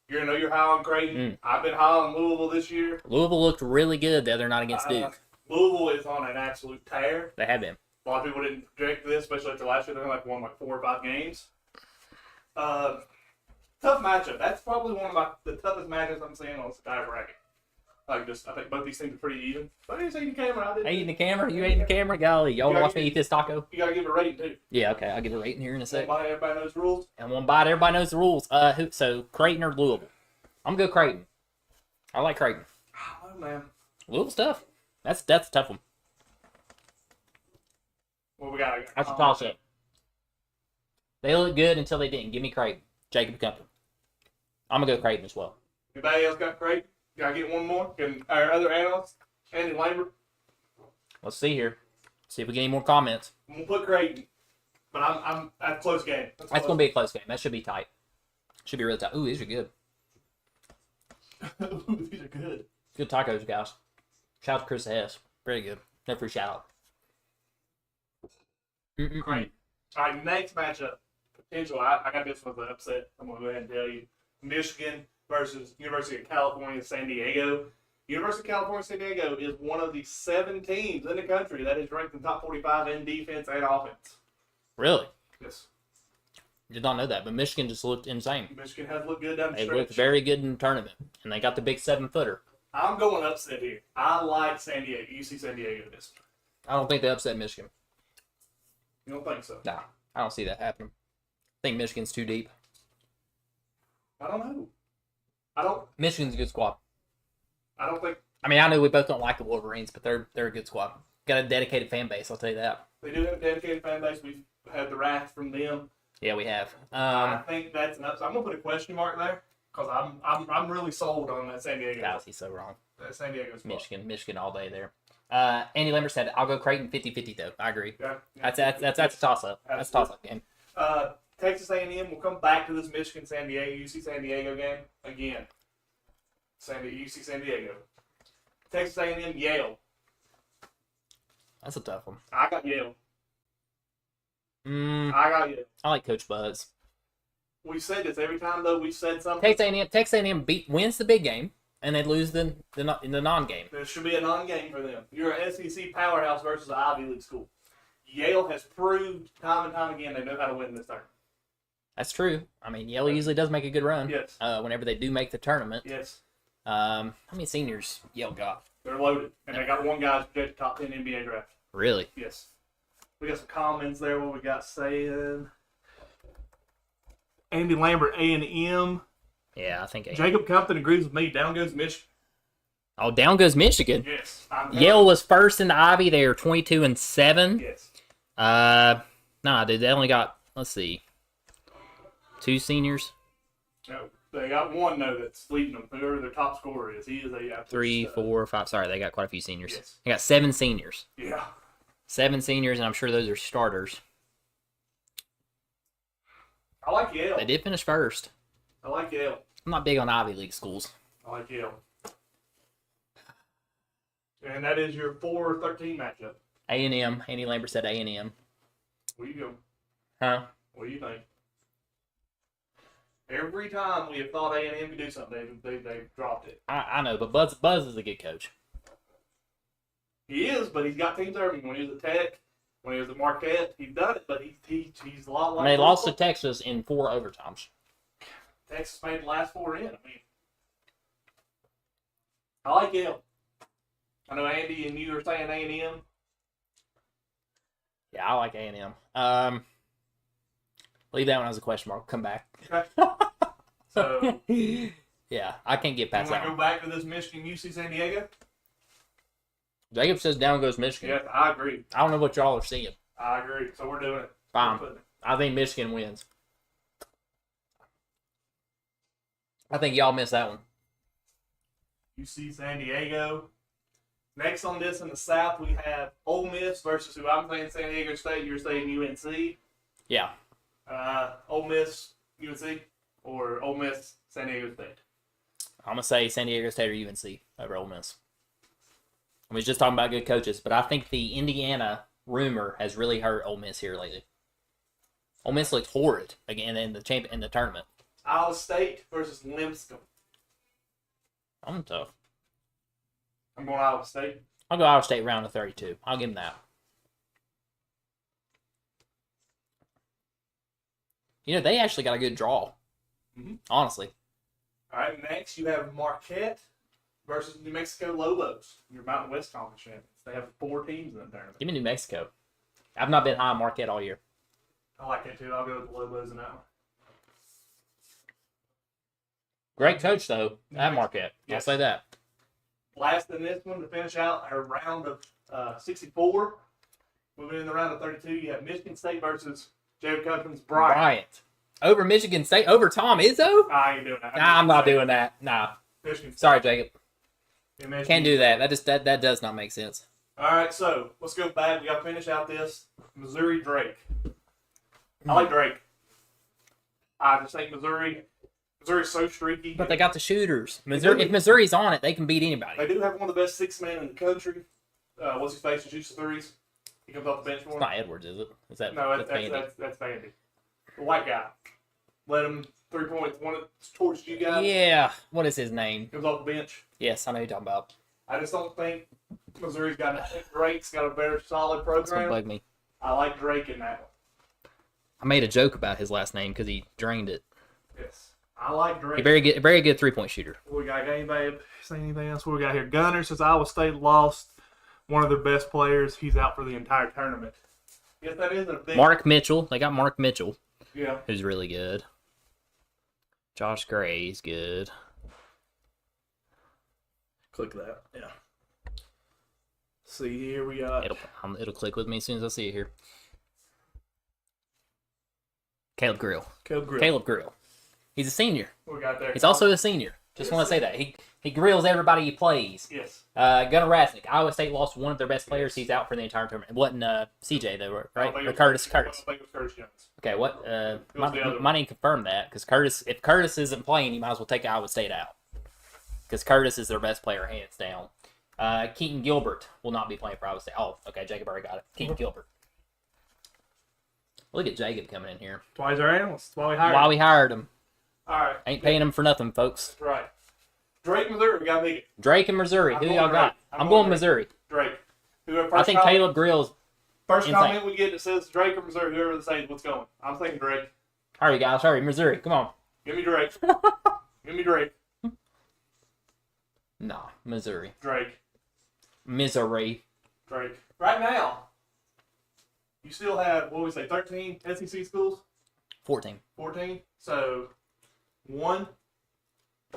You're gonna know you're high on Creighton. I've been high on Louisville this year. Louisville looked really good the other night against Duke. Louisville is on an absolute tear. They have been. A lot of people didn't predict this, especially after last year. They won like 4 or 5 games. Tough matchup. That's probably one of the toughest matchups I'm seeing on this entire bracket. I think both these teams are pretty even. But I didn't see the camera. I didn't. Eating the camera? You eating the camera? Golly, y'all want to watch me eat this taco? You gotta give it a rating too. Yeah, okay. I'll give it a rating here in a sec. Everybody knows the rules. And one bite. Everybody knows the rules. So Creighton or Louisville? I'm gonna go Creighton. I like Creighton. Oh man. Louisville's tough. That's a tough one. What we got? That's a toss up. They look good until they didn't. Give me Creighton. Jacob Compton. I'm gonna go Creighton as well. Anybody else got Creighton? Gotta get one more. Can our other analyst, Andy Lambert? Let's see here. See if we get any more comments. I'm gonna put Creighton, but I'm at a close game. That's gonna be a close game. That should be tight. Should be really tight. Ooh, these are good. These are good. Good tacos, guys. Shout out to Chris Hess. Very good. No free shout out. Great. All right, next matchup. Potential. I got this one as an upset. I'm going to go ahead and tell you. Michigan versus University of California, San Diego. University of California, San Diego is one of the 7 teams in the country that is ranked in the top 45 in defense and offense. Really? Yes. Did not know that, but Michigan just looked insane. Michigan has looked good down the They stretch. looked very good in the tournament, and they got the big 7-footer. I'm going upset here. I like San Diego. UC San Diego this. I don't think they upset Michigan. You don't think so? Nah, I don't see that happening. I think Michigan's too deep. I don't know. Michigan's a good squad. I don't think I mean, I know we both don't like the Wolverines, but they're a good squad. Got a dedicated fan base, I'll tell you that. they do have a dedicated fan base. We've had the wrath from them. Yeah, we have. I think that's enough. So I'm gonna put a question mark there because I'm really sold on that San Diego. Guys, he's so wrong. That San Diego spot. Michigan all day there. Andy Lambert said, I'll go Creighton 50-50 though. I agree. Yeah. That's a toss-up. That's a toss-up game. Texas A&M will come back to this Michigan San Diego UC San Diego game again. UC San Diego. Texas A&M Yale. That's a tough one. I got Yale. I I got Yale. like Coach Buzz. We said this every time though. We said something. Texas A&M wins the big game, and they lose in the non-game. There should be a non-game for them. You're an SEC powerhouse versus an Ivy League school. Yale has proved time and time again they know how to win this tournament. That's true. I mean, Yale usually does make a good run. Yes. Whenever they do make the tournament. Yes. How many seniors Yale got? They're loaded. And they got one guy who's projected top 10 NBA draft. Really? Yes. We got some comments there. What we got saying? Andy Lambert, A&M. Yeah, I think. Jacob Compton agrees with me. Down goes Michigan. Oh, down goes Michigan. Yes. Yale was first in the Ivy. They were 22-7. Yes. Dude, they only got, let's see, 2 seniors. No, they got one, though, that's leading them. Whoever their top scorer is, he is a absolute 3, stud. 4, 5. Sorry, they got quite a few seniors. Yes. They got 7 seniors. Yeah. 7 seniors, and I'm sure those are starters. I like Yale. They did finish first. I like Yale. I'm not big on Ivy League schools. I like Yale. And that is your 4-13 matchup. A&M. Andy Lambert said A&M. Where you go? Huh? What do you think? Every time we have thought A&M could do something, they've dropped it. I know, but Buzz is a good coach. He is, but he's got teams serving. When he was at Tech, when he was at Marquette, he's done it, but he's a lot like... And they lost to Texas in 4 overtimes. Texas made the last 4 in. I like Yale. I know Andy and you are saying A&M. Yeah, I like A&M. Leave that one as a question mark. Come back. Okay. So, Yeah, I can't get you past want that to go one. back to this Michigan UC San Diego? Jacob says down goes Michigan. Yes, I agree. I don't know what y'all are seeing. I agree. So we're doing it. Fine. I think Michigan wins. I think y'all missed that one. UC San Diego. Next on this in the South, we have Ole Miss versus who I'm saying San Diego State. You're saying UNC. Yeah. Ole Miss, UNC, or Ole Miss, San Diego State. I'm going to say San Diego State or UNC over Ole Miss. I was just talking about good coaches, but I think the Indiana rumor has really hurt Ole Miss here lately. Ole Miss looked horrid again in the tournament. Iowa State versus Lipscomb. I'm tough. I'm going Iowa State. I'll go Iowa State round of 32. I'll give them that. You know, they actually got a good draw. Honestly. All right, next you have Marquette versus New Mexico Lobos. Your Mountain West Conference champions. They have 4 teams in the tournament. Give me New Mexico. I've not been high on Marquette all year. I like that too. I'll go with the Lobos in that one. Great coach, though, at Marquette. Yes. I'll say that. Last in this one to finish out our round of 64. Moving in the round of 32, you have Michigan State versus Jacob Cousins Bryant. Over Michigan State? Over Tom Izzo? I ain't doing that. Nah, I'm not doing that. Nah. Michigan Sorry, Jacob. State. Can't do that. That does not make sense. All right, so let's go back. We got to finish out this Missouri Drake. I like Drake. I just think Missouri's so streaky. But they got the shooters. If Missouri's on it, they can beat anybody. They do have one of the best 6-men in the country. What's his face? He shoots threes. He comes off the bench for him. It's not Edwards, is it? Is that No, that's Vandy? that's Vandy. The white guy. Let him 3 points. One towards you guys. Yeah. What is his name? Comes off the bench. Yes, I know who you're talking about. I just don't think Missouri's got Drake's got a better solid That's gonna program. bug me. I like Drake in that one. I made a joke about his last name because he drained it. Yes. I like Drake. He's very good 3-point shooter. We got anybody say anything else? What we got here? Gunner says Iowa State lost one of their best players. He's out for the entire tournament. Yes, that is a big. Mark Mitchell. They got Mark Mitchell, Yeah. who's really good. Josh Gray's good. Click that. Yeah. See here we got. It'll click with me as soon as I see it here. Caleb Grill. Caleb Grill. He's a senior. What we got there? He's also a senior. Just want to say that. He grills everybody he plays. Yes. Gunnar Rasnick. Iowa State lost one of their best players. He's out for the entire tournament. It wasn't CJ, though, right? Or Curtis. I think it was Curtis Jones. Okay, what? other Might need to confirm that, because if Curtis isn't playing, you might as well take Iowa State out. Because Curtis is their best player, hands down. Keaton Gilbert will not be playing for Iowa State. Oh, okay, Jacob already got it. Keaton Gilbert. Look at Jacob coming in here. That's why he's our analyst. That's Why we hired him. All right. Ain't paying him for nothing, folks. That's right. Drake, Missouri. We got to it. Drake and Missouri. Who y'all got? I'm going going Missouri. Drake. I think Caleb Grill's. First insane. comment we get that says Drake or Missouri, whoever says what's going. I'm thinking Drake. Hurry, guys. Hurry. Missouri. Come on. Give me Drake. Give me Drake. Nah, Missouri. Drake. Missouri. Drake. Right now, you still have, what do we say, 13 SEC schools? 14. 14? So, 1,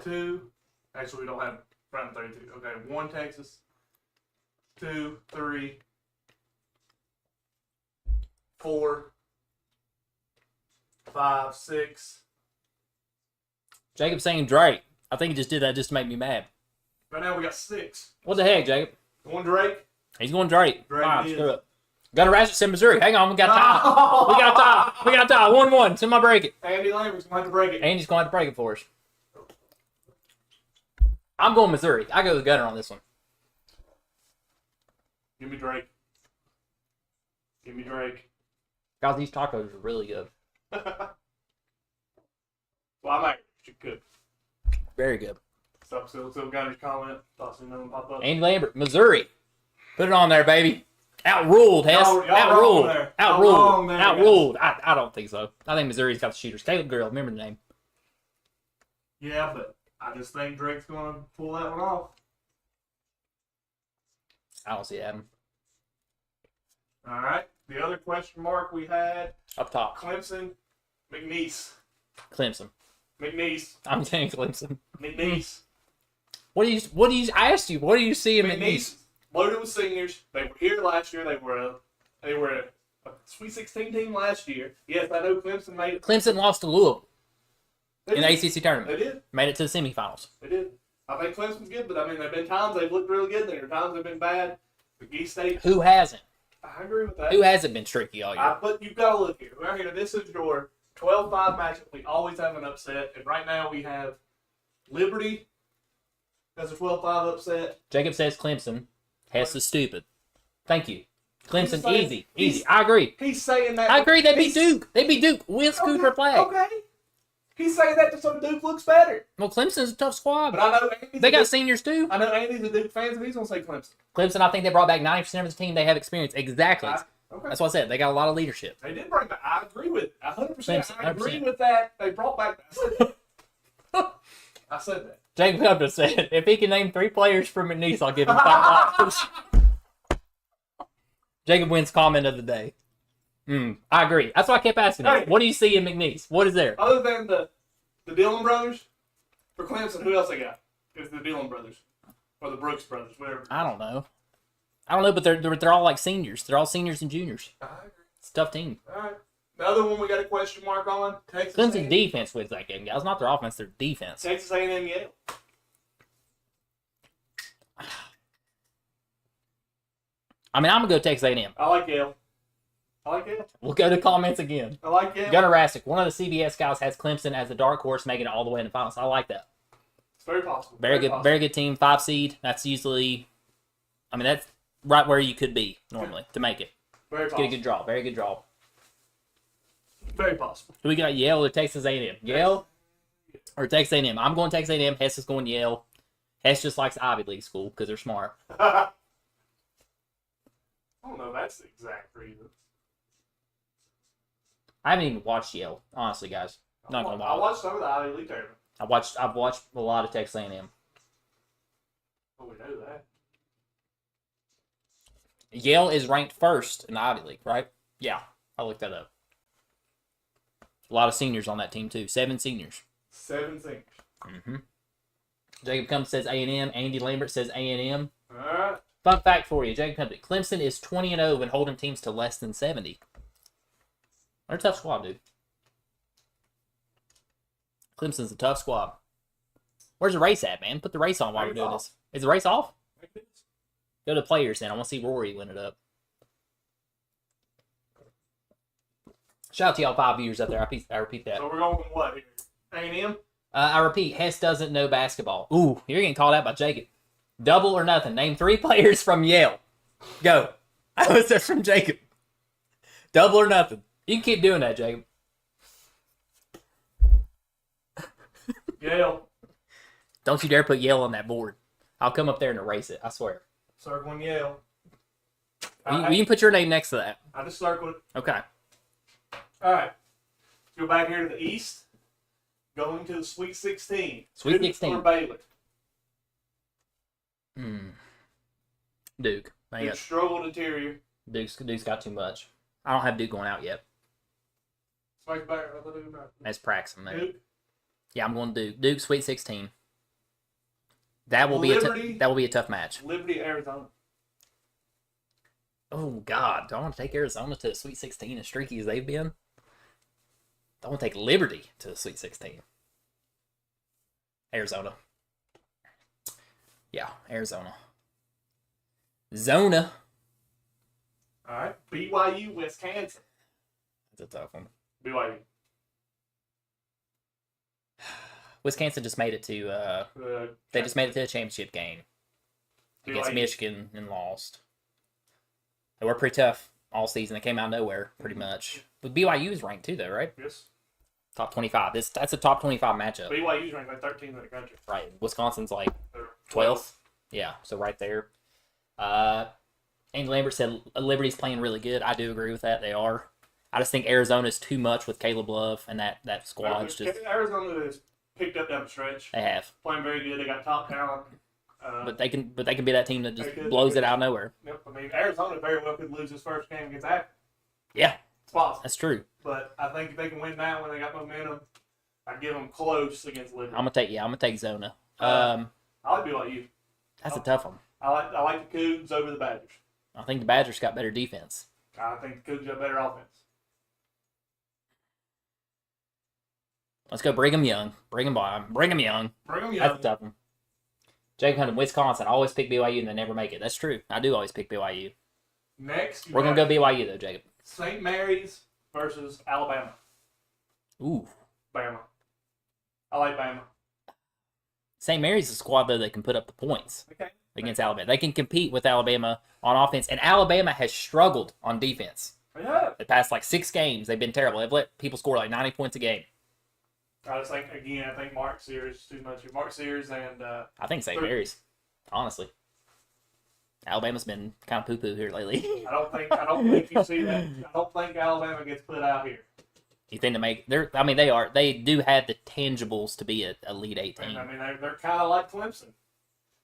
2, actually we don't have round 32. Okay, 1 Texas, 2, 3, 4, 5, 6. Jacob's saying Drake. I think he just did that just to make me mad. Right now we got 6. What the heck, Jacob? One Drake. He's going Drake. Drake Wow, is. screw it. Gunnar Rasmussen in Missouri. Hang on, we got time. We got time. We got time. 1-1. It's in my break it. Andy Lambert's going to have to break it. Andy's going to have to break it for us. I'm going Missouri. I go with Gunnar on this one. Give me Drake. Give me Drake. Guys, these tacos are really good. Well, I might should cook. Very good. Stop still Gunner's comment. Thought something would pop up. Andy Lambert, Missouri. Put it on there, baby. Outruled, Hess. Y'all Outruled. wrong there. Outruled. Y'all wrong there, Outruled. I don't think so. I think Missouri's got the shooters. Caleb Grill, remember the name. Yeah, but I just think Drake's going to pull that one off. I don't see Adam. All right. The other question mark we had, Up top. Clemson, McNeese. Clemson. McNeese. I'm saying Clemson. McNeese. What do you I asked you, what do you see in McNeese? Loaded with seniors. They were here last year. They were Sweet 16 team last year. Yes, I know Clemson made it. Clemson lost to Louisville They in the did. ACC tournament. They did. Made it to the semifinals. They did. I think Clemson's good, but I mean, there have been times they've looked really good. There are times they've been bad. McGee State. Who hasn't? I agree with that. Who hasn't been streaky all year? But you've got to look here. Right here, this is your 12-5 matchup. We always have an upset, and right now we have Liberty as a 12-5 upset. Jacob says Clemson. Hess is stupid. Thank you. Clemson, saying- easy. I agree. He's saying that. I agree. They'd be Duke. They'd be Duke with Scooter Flag. Okay. He's saying that just so Duke looks better. Well, Clemson's a tough squad. But I know Andy's They a got Duke, seniors too. I know Andy's a Duke fan, so he's gonna say Clemson. Clemson, I think they brought back 90% of the team. They have experience. Exactly. Okay. That's what I said. They got a lot of leadership. They did bring back. I agree with 100%. Clemson, I agree 100%. with that. They brought back. I said that. Jacob Hubbard said, if he can name 3 players from McNeese, I'll give him $5. Jacob wins comment of the day. I agree. That's why I kept asking him. Hey. What do you see in McNeese? What is there? Other than the Dillon brothers, for Clemson, who else they got? Is the Dillon brothers or the Brooks brothers, whatever. I don't know. But they're all like seniors. They're all seniors and juniors. I agree. It's a tough team. All right. The other one we got a question mark on. Texas Clemson's A&M. defense wins that game, guys. Not their offense, their defense. Texas A&M Yale. I mean, I'm going to go Texas A&M. I like Yale. We'll go to comments again. I like Yale. Gunnar Rassick, one of the CBS guys, has Clemson as the dark horse making it all the way in the finals. I like that. It's very possible. Very good, possible. very good team. 5 seed. That's usually, that's right where you could be normally to make it. Very Get a possible. good draw. Very good draw. Very possible. So we got Yale or Texas A&M. Yale or Texas A&M. I'm going Texas A&M. Hess is going Yale. Hess just likes Ivy League school because they're smart. I don't know. That's the exact reason. I haven't even watched Yale, honestly, guys. Not gonna I lie. watched some of the Ivy League tournament. I've watched a lot of Texas A&M. Oh, we know that. Yale is ranked first in the Ivy League, right? Yeah, I looked that up. A lot of seniors on that team too. 7 seniors. 7 seniors. Jacob Cummings says A&M. Andy Lambert says A&M. All right. Fun fact for you, Jacob Cummings. Clemson is 20-0 when holding teams to less than 70. They're a tough squad, dude. Clemson's a tough squad. Where's the race at, man? Put the race on while we're doing this. Is the race off? Go to players then. I want to see Rory win it up. Shout out to y'all 5 viewers out there. I repeat that. So we're going with what here? A&M? I repeat, Hess doesn't know basketball. Ooh, you're getting called out by Jacob. Double or nothing. Name 3 players from Yale. Go. That was that from Jacob. Double or nothing. You can keep doing that, Jacob. Yale. Don't you dare put Yale on that board. I'll come up there and erase it. I swear. Circling Yale. You can put your name next to that. I just circled it. Okay. All right. Go back here to the East. Going to the Sweet 16. Sweet Duke 16. or Baylor. Duke. Duke struggled interior. Duke's got too much. I don't have Duke going out yet. Spike back. I thought it was back. That's Praxton there. Duke. Yeah, I'm going Duke. Duke Sweet 16. That will be a tough match. Liberty, Arizona. Oh God, do I want to take Arizona to the Sweet 16 as streaky as they've been? I want to take Liberty to the Sweet 16. Arizona. Yeah, Arizona. Zona. All right. BYU, Wisconsin. That's a tough one. BYU. Wisconsin just made it to they just made it to the championship game against BYU. Michigan and lost. They were pretty tough all season. They came out of nowhere pretty much. But BYU is ranked too, though, right? Yes. Top 25. That's a top 25 matchup. BYU's ranked like 13th in the country. Right. Wisconsin's like They're 12th. Yeah, so right there. Andy Lambert said Liberty's playing really good. I do agree with that. They are. I just think Arizona's too much with Caleb Love and that squad's just. Arizona has picked up down the stretch. They have. Playing very good. They got top talent. But they can be that team that just They could. blows it out of nowhere. Yep. I mean, Arizona very well could lose this first game against Akron. Yeah, It's possible. that's true. But I think if they can win that when they got momentum, I'd give them close against Liberty. I'm gonna take Zona. I like BYU. That's a tough one. I like the Cougs over the Badgers. I think the Badgers got better defense. I think the Cougs got better offense. Let's go Brigham Young. Brigham Young. Bring them That's a young. tough one. Jacob Hunter, Wisconsin. I always pick BYU and they never make it. That's true. I do always pick BYU. Next, We're going to go BYU, though, Jacob. St. Mary's versus Alabama. Ooh. Bama. I like Bama. St. Mary's is a squad, though, that can put up the points Okay. against Alabama. They can compete with Alabama on offense. And Alabama has struggled on defense. Yeah. The past, 6 games, they've been terrible. They've let people score 90 points a game. I just think, again, Mark Sears too much. Mark Sears and... I think St. Mary's, honestly. Alabama's been kind of poo-poo here lately. I don't think you see that. I don't think Alabama gets put out here. You think they do have the tangibles to be a Elite Eight team. They're kind of like Clemson.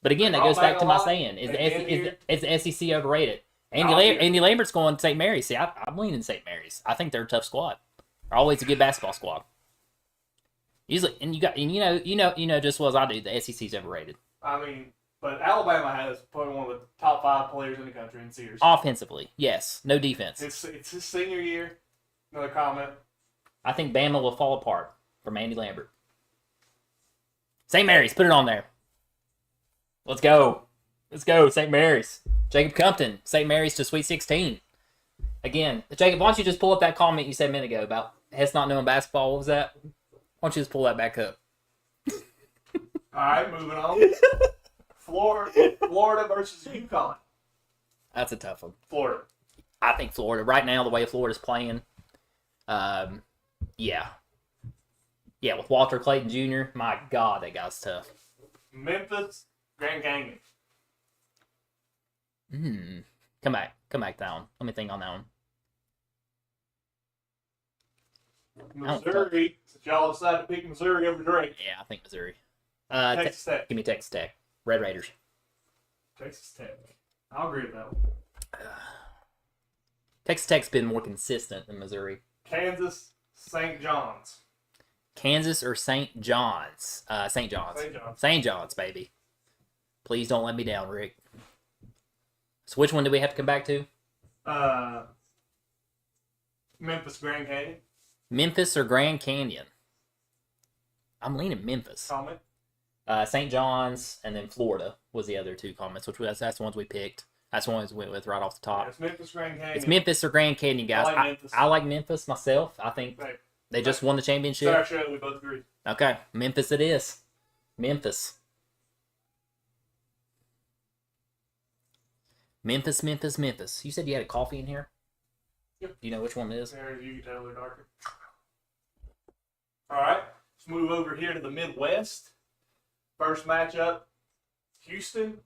But again, that goes back to my saying: is the SEC overrated? Andy Lambert's going to St. Mary's. See, I'm leaning St. Mary's. I think they're a tough squad. They're always a good basketball squad. Usually, and you know just as well as I do, the SEC's overrated. But Alabama has probably one of the top 5 players in the country in Sears. Offensively, yes, no defense. It's his senior year. Another comment. I think Bama will fall apart from Andy Lambert. St. Mary's, put it on there. Let's go, St. Mary's. Jacob Compton, St. Mary's to Sweet 16. Again, Jacob, why don't you just pull up that comment you said a minute ago about Hess not knowing basketball? What was that? Why don't you just pull that back up? All right, moving on. Florida versus UConn. That's a tough one. Florida. I think Florida. Right now, the way Florida's playing, yeah, with Walter Clayton Jr., my God, that guy's tough. Memphis, Grand Canyon. Come back to that one. Let me think on that one. Missouri, since y'all decided to pick Missouri over Drake. Yeah, I think Missouri. Texas Tech. Give me Texas Tech. Red Raiders. Texas Tech. I'll agree with that one. Texas Tech's been more consistent than Missouri. Kansas, St. John's. Kansas or St. John's? St. John's. St. John's, baby. Please don't let me down, Rick. So which one do we have to come back to? Memphis, Grand Canyon. Memphis or Grand Canyon? I'm leaning Memphis. Comment. St. John's and then Florida was the other 2 comments, which that's the ones we picked. That's the ones we went with right off the top. Yeah, it's Memphis, Grand Canyon. It's Memphis or Grand Canyon, guys. I like Memphis myself. I think they just won the championship. Sorry, sure, we both agree. Okay, Memphis it is. Memphis. You said you had a coffee in here? Yep. Do you know which one it is? There, you can tell they're darker. All right, let's move over here to the Midwest. First matchup, Houston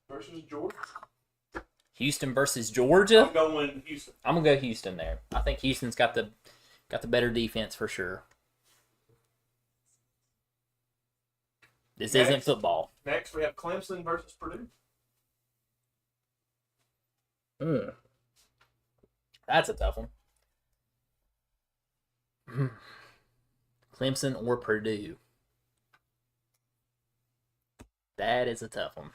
versus Georgia. Houston versus Georgia? I'm going Houston. I'm going to go Houston there. I think Houston's got the better defense for sure. This isn't football. Next, we have Clemson versus Purdue. That's a tough one. Clemson or Purdue? That is a tough one.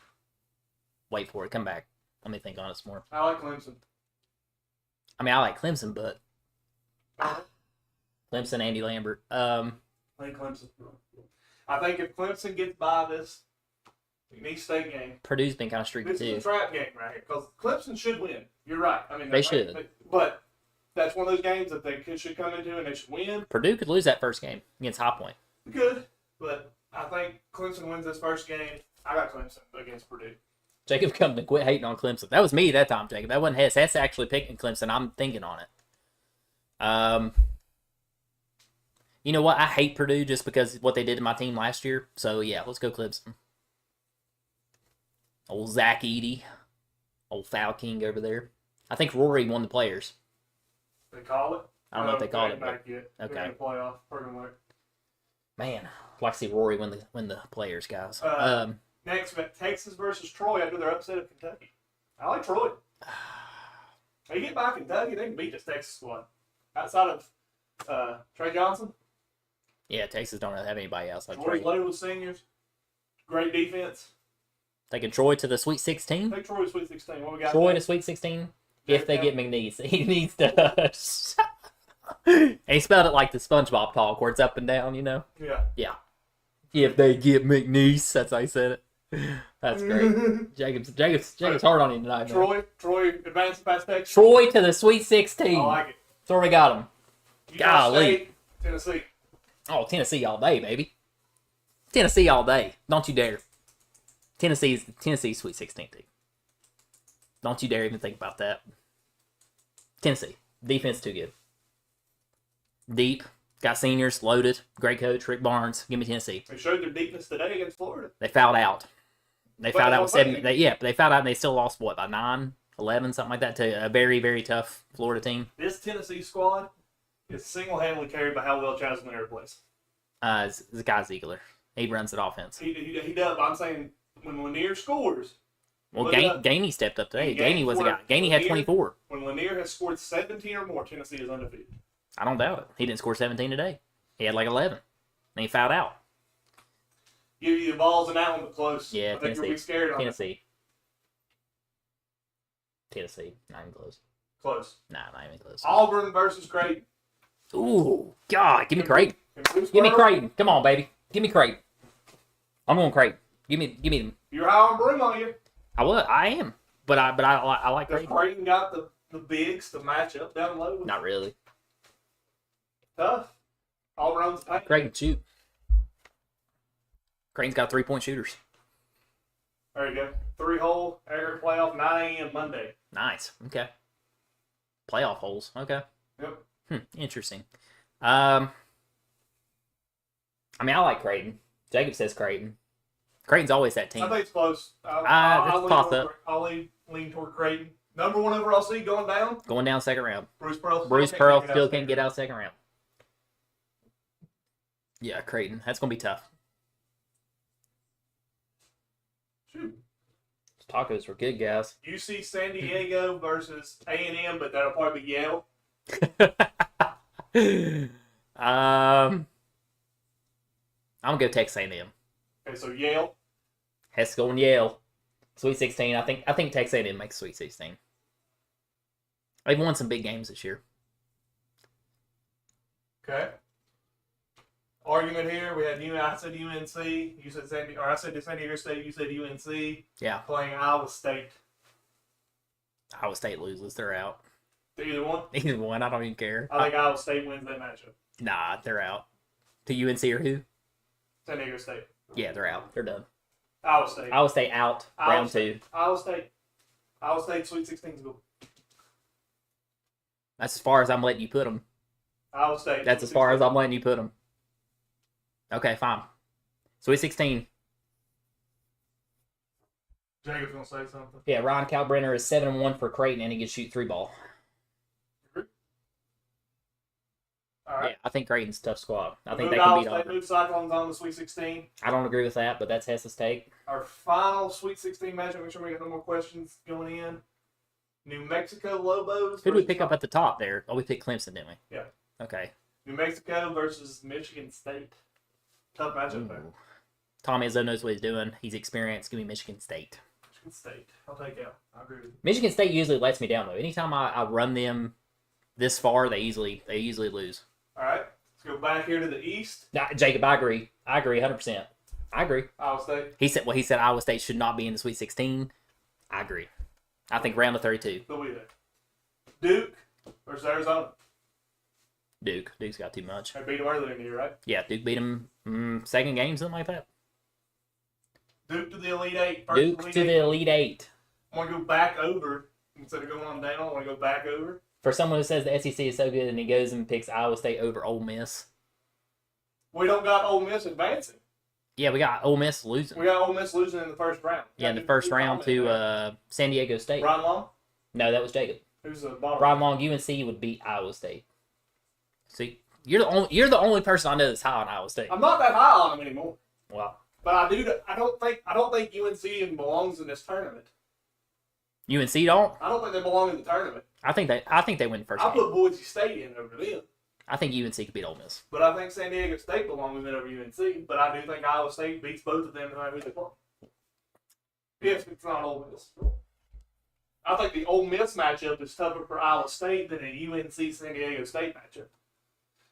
Wait for it. Come back. Let me think on it some more. I like Clemson. I like Clemson, but Clemson, Andy Lambert. I like Clemson. I think if Clemson gets by this East State game, Purdue's been kind of streaky this too. is a trap game right here because Clemson should win. You're right. They should. But that's one of those games that they should come into and they should win. Purdue could lose that first game against High Point. Good, but I think Clemson wins this first game. I got Clemson against Purdue. Jacob come to quit hating on Clemson. That was me that time, Jacob. That wasn't Hess. Hess actually picking Clemson. I'm thinking on it. You know what? I hate Purdue just because of what they did to my team last year. So, yeah, let's go Clemson. Old Zach Edey. Old Foul King over there. I think Rory won the players. They call it? I don't know if they called it. Back yet. Okay. They're in the playoff. Program work. Man, I'd like to see Rory win the players, guys. Next, we have Texas versus Troy after their upset of Kentucky. I like Troy. They get by Kentucky, they can beat this Texas squad. Outside of Trey Johnson. Yeah, Texas don't have anybody else like Troy's Troy. loaded with seniors. Great defense. Taking Troy to the Sweet 16. Take Troy to Sweet 16. What we got? Troy to Sweet 16. If they get McNeese, he needs to. And he spelled it like the SpongeBob talk, where it's up and down, you know? Yeah. Yeah. If they get McNeese, that's how he said it. That's great. Jacob's hard on him tonight, man. Troy advanced past Texas. Troy to the Sweet 16. I like it. That's where we got him. Utah Golly. State, Tennessee. Oh, Tennessee all day, baby. Tennessee all day. Don't you dare. Tennessee's Sweet 16 team. Don't you dare even think about that. Tennessee. Defense too good. Deep. Got seniors loaded. Great coach, Rick Barnes. Give me Tennessee. They showed their deepness today against Florida. They fouled out. They Well, fouled out no with 7. fighting. They fouled out and they still lost, what, by 9, 11, something like that, to a very, very tough Florida team. This Tennessee squad is single-handedly carried by how well Chaz Lanier plays. The guy Ziegler. He runs that offense. He does. I'm saying when Lanier scores, Well, look it up. Gainey stepped up today. Gainey Gainey was the scored. guy. Gainey had Lanier- 24. when Lanier has scored 17 or more, Tennessee is undefeated. I don't doubt it. He didn't score 17 today. He had like 11. And he fouled out. Give you the balls in that one, but close. Yeah, I think Tennessee. you'll be scared on it. Tennessee. Not even close. Close. Nah, not even close. Auburn versus Creighton. Ooh, God. Give me Creighton. In Bruce Give me Pearl, Creighton. Come on, baby. Give me Creighton. I'm going Creighton. Give me them. You're high on Broom on you. I am. But I like Does Creighton. Creighton got the bigs to match up down low? Not really. Tough. Auburn owns the paint. Creighton shoot. Creighton's got 3-point shooters. There you go. 3-hole aggregate playoff, 9 a.m. Monday. Nice. Okay. Playoff holes. Okay. Yep. Interesting. I mean, I like Creighton. Jacob says Creighton. Creighton's always that team. I think it's close. That's I'll toss up. I'll lean toward Creighton. Number one overall seed going down. Going down second round. Bruce Pearl. Bruce Pearl still can't get out second round. Yeah, Creighton. That's going to be tough. Shoot. Tacos were good, guys. UC San Diego versus A&M, but that'll probably be Yale. I'm going to go Texas A&M. Okay, so Yale. Hess going Yale. Sweet 16. I think Texas A&M makes Sweet 16. They've won some big games this year. Okay. Argument here. We had I said UNC. You said I said San Diego State. You said UNC. Yeah. Playing Iowa State. Iowa State loses. They're out. Either one. Either one. I don't even care. I think Iowa State wins that matchup. Nah, they're out. To UNC or who? San Diego State. Yeah, they're out. They're done. Iowa State. Iowa State out. Iowa Round State. 2. Iowa State. Iowa State Sweet 16's go. That's as far as I'm letting you put them. Iowa State. That's as far as I'm letting you put them. Okay, fine. Sweet 16. Jacob's gonna say something. Yeah, Ryan Kalbrenner is 7-1 for Creighton, and he can shoot 3 ball. All right. Yeah, I think Creighton's a tough squad. I think Move they can Iowa beat State, Auburn. move Cyclones on the Sweet 16. I don't agree with that, but that's Hess's take. Our final Sweet 16 matchup. Make sure we got no more questions going in. New Mexico Lobos. Who did we versus pick up at the top there? Oh, we picked Clemson, didn't we? Yeah. Okay. New Mexico versus Michigan State. Tough matchup there. Ooh. Tom Izzo knows what he's doing. He's experienced. Give me Michigan State. Michigan State. I'll take out. I agree with you. Michigan State usually lets me down though. Anytime I run them this far, they usually lose. All right. Let's go back here to the East. Nah, Jacob, I agree. 100%. I agree. Iowa State. He said Iowa State should not be in the Sweet 16. I agree. I think round of 32. They'll be there. Duke versus Arizona. Duke's got too much. They beat them earlier in the year, right? Yeah, Duke beat them second game, something like that. Duke to the Elite Eight. First Duke Elite to Eight. the Elite Eight. I want to go back over instead of going on down. I want to go back over. For someone who says the SEC is so good and he goes and picks Iowa State over Ole Miss. We don't got Ole Miss advancing. Yeah, we got Ole Miss losing. We got Ole Miss losing in the first round. Yeah, in the first round to San Diego State. Brian Long, No, that was Jacob. who's the bottom. Brian Long, UNC would beat Iowa State. See, you're the only person I know that's high on Iowa State. I'm not that high on them anymore, Well, but I don't think UNC even belongs in this tournament. UNC don't. I don't think they belong in the tournament. I think they win the first I game. put Boise State in over them, I think UNC could beat Ole Miss. but I think San Diego State belongs in over UNC. But I do think Iowa State beats both of them no matter who they play. If it's not Ole Miss. I think the Ole Miss matchup is tougher for Iowa State than a UNC San Diego State matchup.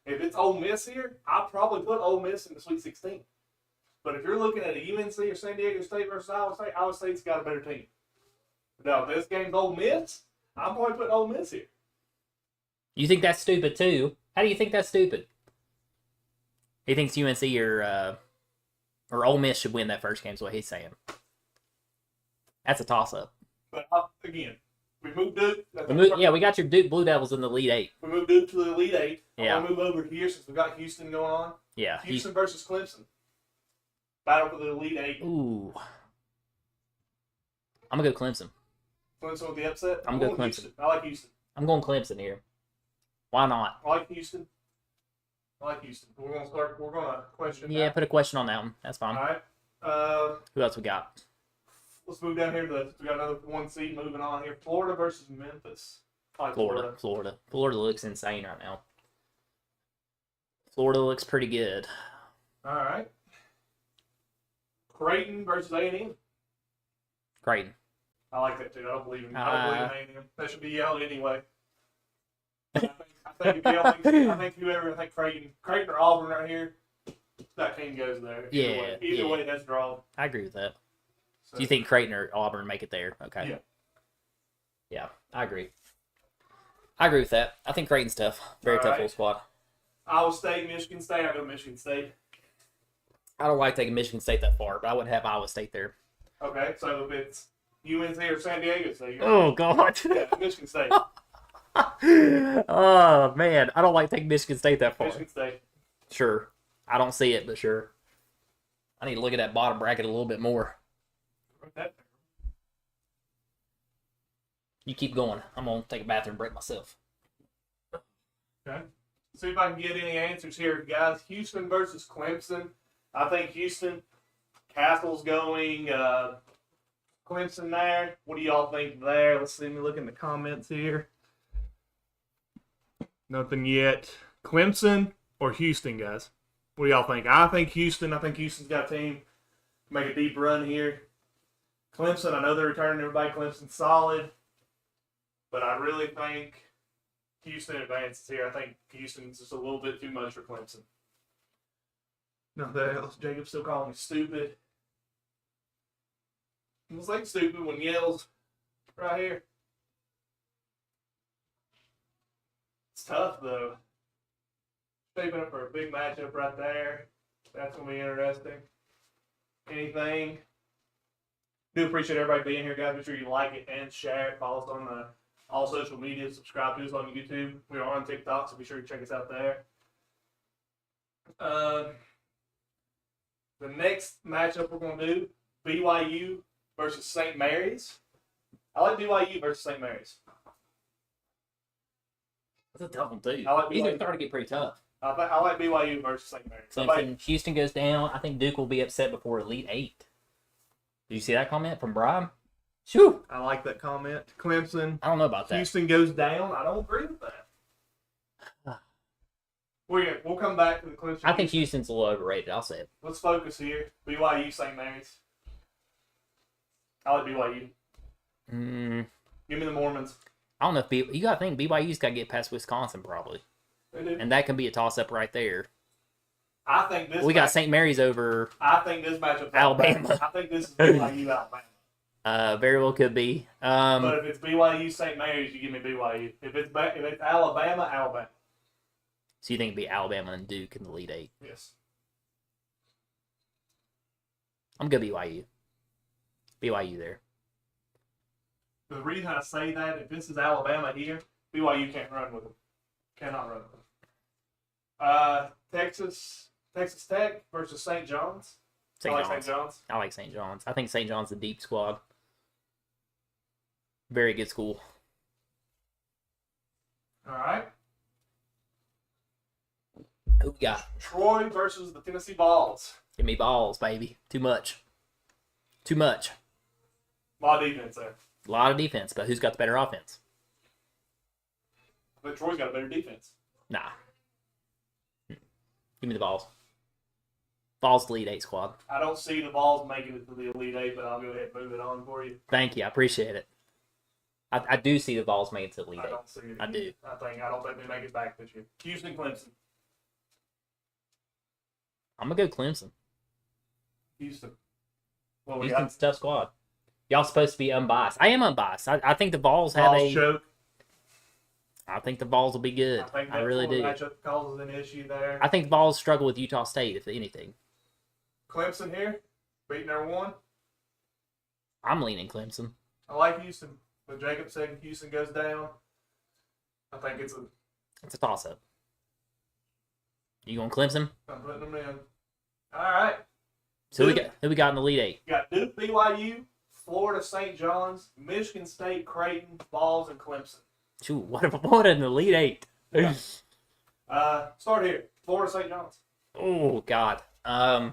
If it's Ole Miss here, I'll probably put Ole Miss in the Sweet 16. But if you're looking at a UNC or San Diego State versus Iowa State's got a better team. Now, if this game's Ole Miss, I'm probably putting Ole Miss here. You think that's stupid too? How do you think that's stupid? He thinks UNC or Ole Miss should win that first game. Is what he's saying. That's a toss-up. But again, we moved Duke. We got your Duke Blue Devils in the Elite Eight. We moved Duke to the Elite Eight. Yeah. I want to move over here since we got Houston going on. Yeah. Houston versus Clemson. Battle for the Elite Eight. Ooh. I'm going to go Clemson. Clemson with the upset? I'm going Clemson. Houston. I like Houston. I'm going Clemson here. Why not? I like Houston. We're going to question Yeah, that. put a question on that one. That's fine. All right. Who else we got? Let's move down here we got another 1 seed moving on here. Florida versus Memphis. I like Florida. Florida looks insane right now. Florida looks pretty good. All right. Creighton versus A&M. Creighton. I like that too. I don't believe in A&M. That should be yelled anyway. I think Creighton or Auburn right here, that team goes there. Either way, that's draw. I agree with that. So, Do you think Creighton or Auburn make it there? Okay. Yeah. Yeah, I agree. I agree with that. I think Creighton's tough. Very tough little squad. Iowa State, Michigan State. I go Michigan State. I don't like taking Michigan State that far, but I wouldn't have Iowa State there. Okay, so if it's UNC or San Diego State, Oh, God. Yeah, Michigan State. Oh, man. I don't like taking Michigan State that far. Michigan State. Sure. I don't see it, but sure. I need to look at that bottom bracket a little bit more. You keep going. I'm going to take a bathroom break myself. Okay. See if I can get any answers here, guys. Houston versus Clemson. I think Houston. Castle's going. Clemson there. What do y'all think there? Let's see me look in the comments here. Nothing yet. Clemson or Houston, guys? What do y'all think? I think Houston. I think Houston's got a team. Make a deep run here. Clemson, I know they're returning everybody. Clemson's solid. But I really think Houston advances here. I think Houston's just a little bit too much for Clemson. Nothing else. Jacob's still calling me stupid. It was like stupid when yells right here. It's tough, though. Shaping up for a big matchup right there. That's going to be interesting. Anything? Do appreciate everybody being here, guys. Make sure you like it and share it. Follow us on all social media. Subscribe to us on YouTube. We are on TikTok, so be sure to check us out there. The next matchup we're going to do, BYU versus St. Mary's. I like BYU versus St. Mary's. That's a tough one, too. I like These are BYU. starting to get pretty tough. I like BYU versus St. Mary's. Clemson, Houston goes down. I think Duke will be upset before Elite Eight. Did you see that comment from Brian? Shoo! I like that comment. Clemson. I don't know about that. Houston goes down. I don't agree with that. We'll come back to the Clemson. I think Houston's a little overrated. I'll say it. Let's focus here. BYU, St. Mary's. I like BYU. Give me the Mormons. I don't know if you got to think BYU's got to get past Wisconsin probably, They do. and that can be a toss-up right there. I think this. We got St. Mary's over. I think this matchup. Alabama. I think this is BYU Alabama. Very well could be. But if it's BYU St. Mary's, you give me BYU. If it's Alabama, Alabama. So you think it'd be Alabama and Duke in the Elite Eight? Yes. I'm good BYU. BYU there. The reason I say that, if this is Alabama here, BYU can't run with them. Cannot run with them. Texas Tech versus St. John's. I like St. John's. I like St. John's. I think St. John's a deep squad. Very good school. All right. Who we got? Troy versus the Tennessee Vols. Give me balls, baby. Too much. Too much. A lot of defense there. A lot of defense, but who's got the better offense? But Troy's got a better defense. Nah. Give me the balls. Balls Elite Eight squad. I don't see the Vols making it to the Elite Eight, but I'll go ahead and move it on for you. Thank you. I appreciate it. I do see the Vols making it to the Elite I Eight. don't see it. I do. I don't think they make it back this year. Houston, Clemson. I'm gonna go Clemson. Houston. Well, we Houston's got a tough squad. Y'all supposed to be unbiased. I am unbiased. I think the Vols have Vols choke. I think the Vols will be good. I think I really do. matchup causes an issue there. I think the Vols struggle with Utah State, if anything. Clemson here, beating their one. I'm leaning Clemson. I like Houston, but Jacob said Houston goes down. I think it's a toss-up. You going Clemson? I'm putting them in. All right. So who we got in the Elite Eight? You got Duke, BYU, Florida, St. John's, Michigan State, Creighton, Vols, and Clemson. Shoot, what an Elite Eight. Yeah. Start here. Florida, St. John's. Oh, God. I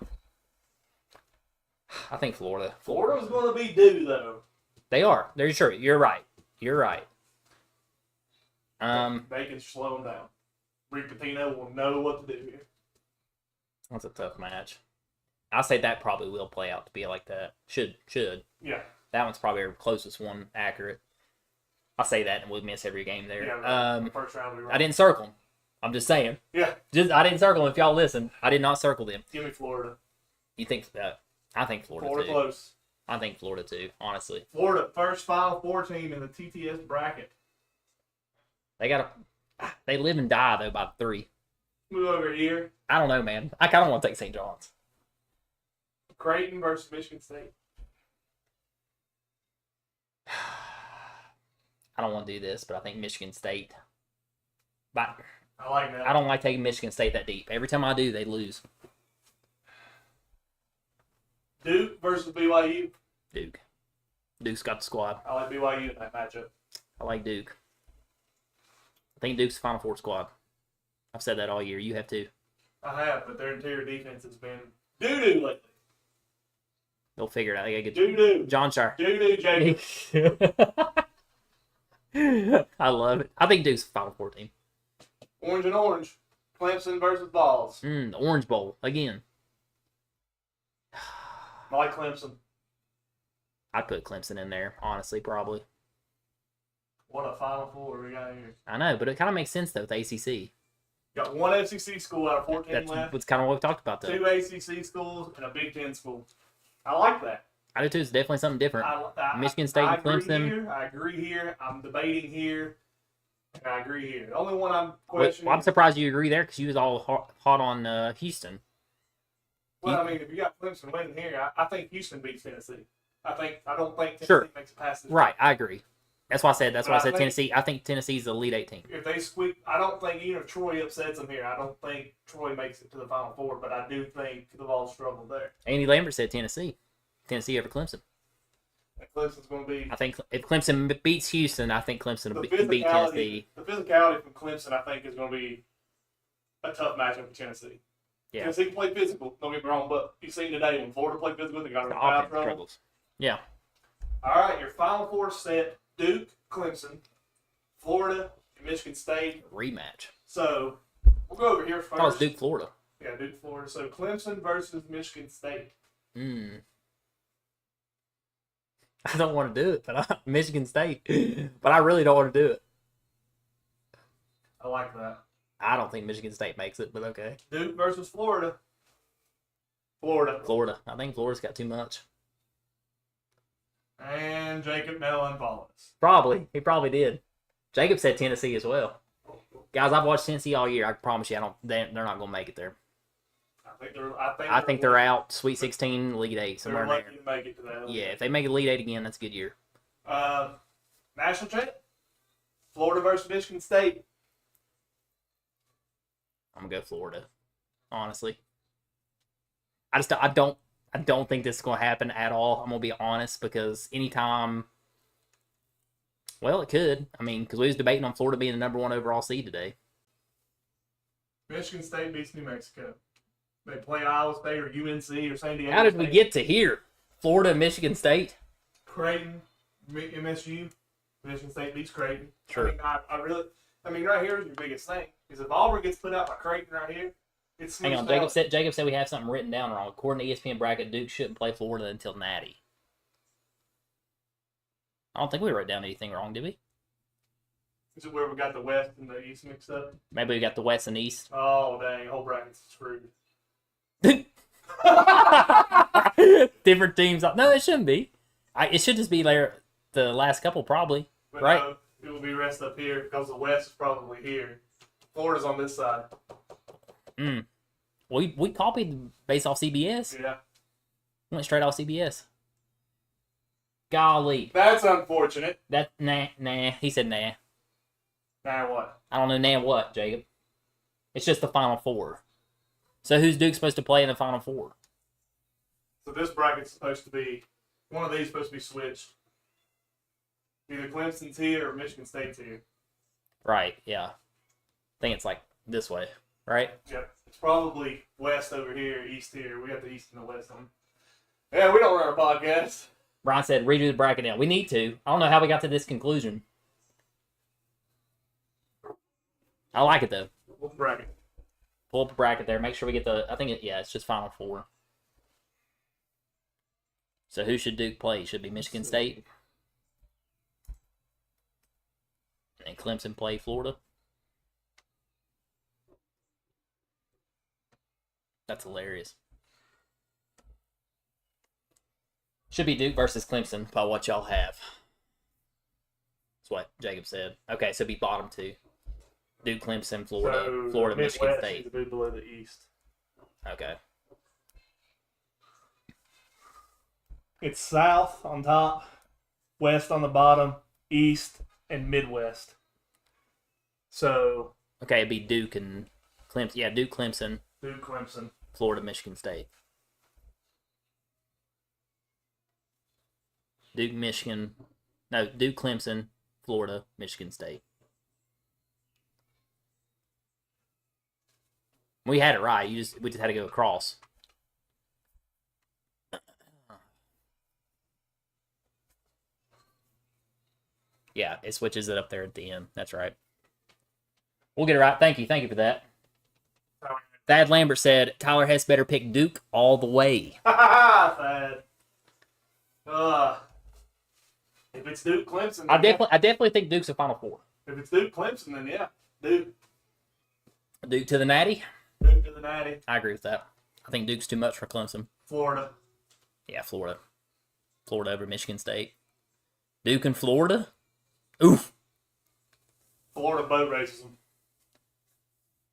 think Florida. Florida's going to be due, though. They are. They're sure. You're right. They can slow them down. Rick Pitino will know what to do here. That's a tough match. I'll say that probably will play out to be like that. Should. Yeah. That one's probably our closest one accurate. I'll say that, and we'll miss every game there. Yeah, the first round will be right. I didn't circle them. I'm just saying. Yeah. I didn't circle them. If y'all listen, I did not circle them. Give me Florida. You think that? I think Florida too. Close. I think Florida too, honestly. Florida, first Final Four team in the TTS bracket. They live and die, though, by 3. Move over here. I don't know, man. I kind of want to take St. John's. Creighton versus Michigan State. I don't want to do this, but I think Michigan State. But I like that. I don't like taking Michigan State that deep. Every time I do, they lose. Duke versus BYU. Duke. Duke's got the squad. I like BYU in that matchup. I like Duke. I think Duke's the Final Four squad. I've said that all year. You have too. I have, but their interior defense has been doo-doo lately. They'll figure it out. They gotta get Doo-doo. John Shire. Doo-doo, Jacob. I love it. I think Duke's the Final Four team. Orange and orange. Clemson versus Vols. The Orange Bowl again. I like Clemson. I'd put Clemson in there, honestly, probably. What a Final Four we got here. I know, but it kind of makes sense, though, with ACC. Got one SEC school out of 14 left. That's kind of what we talked about, though. 2 ACC schools and a Big Ten school. I like that. I do, too. It's definitely something different. Michigan State and Clemson. I agree here. I'm debating here. And I agree here. The only one I'm questioning... Well, I'm surprised you agree there, because you was all hot on Houston. Well, I mean, if you got Clemson winning here, I think Houston beats Tennessee. I don't think Tennessee Sure. makes it past this. Right, I agree. That's why I said. But Tennessee. I think Tennessee's the Elite Eight team. If they squeak, I don't think even if Troy upsets them here, I don't think Troy makes it to the Final Four. But I do think the Vols struggle there. Andy Lambert said Tennessee. Tennessee over Clemson. And Clemson's going to be. I think if Clemson beats Houston, I think Clemson will beat Tennessee. The physicality from Clemson, I think, is going to be a tough matchup for Tennessee. Yeah. Tennessee can play physical. Don't get me wrong, but you've seen today when Florida played physical, they got The in foul offense trouble. struggles. Yeah. All right, your Final Four set: Duke, Clemson, Florida, and Michigan State. Rematch. So we'll go over here I thought it was first. Duke, Florida. Yeah, Duke, Florida. So Clemson versus Michigan State. I don't want to do it, but Michigan State. But I really don't want to do it. I like that. I don't think Michigan State makes it, but okay. Duke versus Florida. Florida. Florida. I think Florida's got too much. And Jacob now unfollows. Probably. He probably did. Jacob said Tennessee as well. Guys, I've watched Tennessee all year. I promise you, they're not going to make it there. I think they're out. Sweet 16, Elite 8, somewhere in they're there. lucky to make it to that. Yeah, if they make Elite 8 again, that's a good year. National champ. Florida versus Michigan State. I'm gonna go Florida. Honestly, I don't think this is gonna happen at all. I'm gonna be honest because anytime, well, it could. I mean, because we was debating on Florida being the #1 overall seed today. Michigan State beats New Mexico. They play Iowa State or UNC or San Diego. How did we State. get to here? Florida, Michigan State. Creighton, MSU. Michigan State beats Creighton. Sure. I mean, right here is your biggest thing. Because if Auburn gets put out by Creighton right here, it's Hang on, Jacob said we have something written down wrong. According to ESPN bracket, Duke shouldn't play Florida until Natty. I don't think we wrote down anything wrong, did we? Is it where we got the West and the East mixed up? Maybe we got the West and East. Oh, dang. Whole bracket's screwed. Different teams. No, it shouldn't be. It should just be there the last couple, probably. But right? No, it will be rest up here because the West is probably here. Florida's on this side. We copied based off CBS. Yeah. Went straight off CBS. Golly. That's unfortunate. Nah. He said nah. Now what? I don't know nah what, Jacob. It's just the Final Four. So who's Duke supposed to play in the Final Four? So this bracket's supposed to be, one of these is supposed to be switched. Either Clemson's here or Michigan State's here. Right, yeah. I think it's like this way, right? Yep. It's probably West over here, East here. We got the East and the West on. Yeah, we don't run our podcast. Brian said redo the bracket now. We need to. I don't know how we got to this conclusion. I like it, though. What bracket? Pull up a bracket there. Make sure we get I think, it's just Final Four. So who should Duke play? Should be Michigan State. And Clemson play Florida. That's hilarious. Should be Duke versus Clemson by what y'all have. That's what Jacob said. Okay, so be bottom two. Duke, Clemson, Florida, So Florida, Michigan Midwest State. is below the East. Okay. It's South on top, West on the bottom, East, and Midwest. So Okay, it'd be Duke and Clemson. Yeah, Duke, Clemson, Duke, Clemson. Florida, Michigan State. Duke, Michigan. No, Duke, Clemson, Florida, Michigan State. We had it right. We just had to go across. Yeah, it switches it up there at the end. That's right. We'll get it right. Thank you for that. Thad Lambert said Tyler Hess better pick Duke all the way. Thad. If it's Duke, Clemson, I definitely think Duke's a Final Four. If it's Duke, Clemson, then yeah, Duke. Duke to the Natty. Duke to the Natty. I agree with that. I think Duke's too much for Clemson. Florida. Yeah, Florida. Florida over Michigan State. Duke and Florida. Oof. Florida boat races them.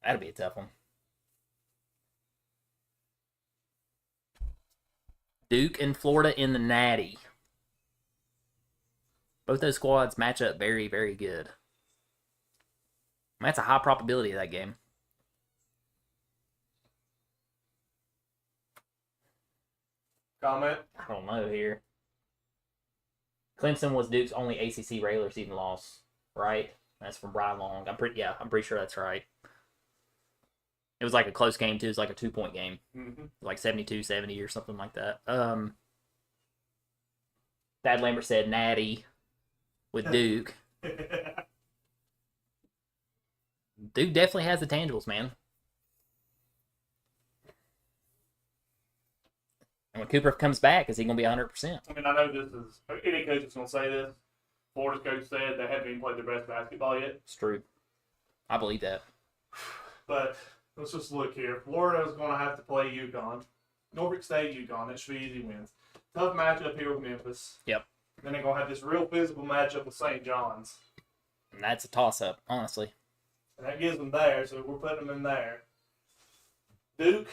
That'd be a tough one. Duke and Florida in the Natty. Both those squads match up very, very good. That's a high probability of that game. Comment? I don't know here. Clemson was Duke's only ACC regular season loss, right? That's from Brian Long. I'm pretty sure that's right. It was like a close game too. It was like a 2-point game, like 72-70 or something like that. Thad Lambert said Natty with Duke. Duke definitely has the tangibles, man. And when Cooper comes back, is he going to be 100%? I mean, I know this is, any coach is going to say this. Florida's coach said they haven't even played their best basketball yet. It's true. I believe that. But let's just look here. Florida's going to have to play UConn. Norfolk State, UConn. That should be easy wins. Tough matchup here with Memphis. Yep. Then they're going to have this real physical matchup with St. John's. And that's a toss-up, honestly. And that gives them there, so we're putting them in there. Duke,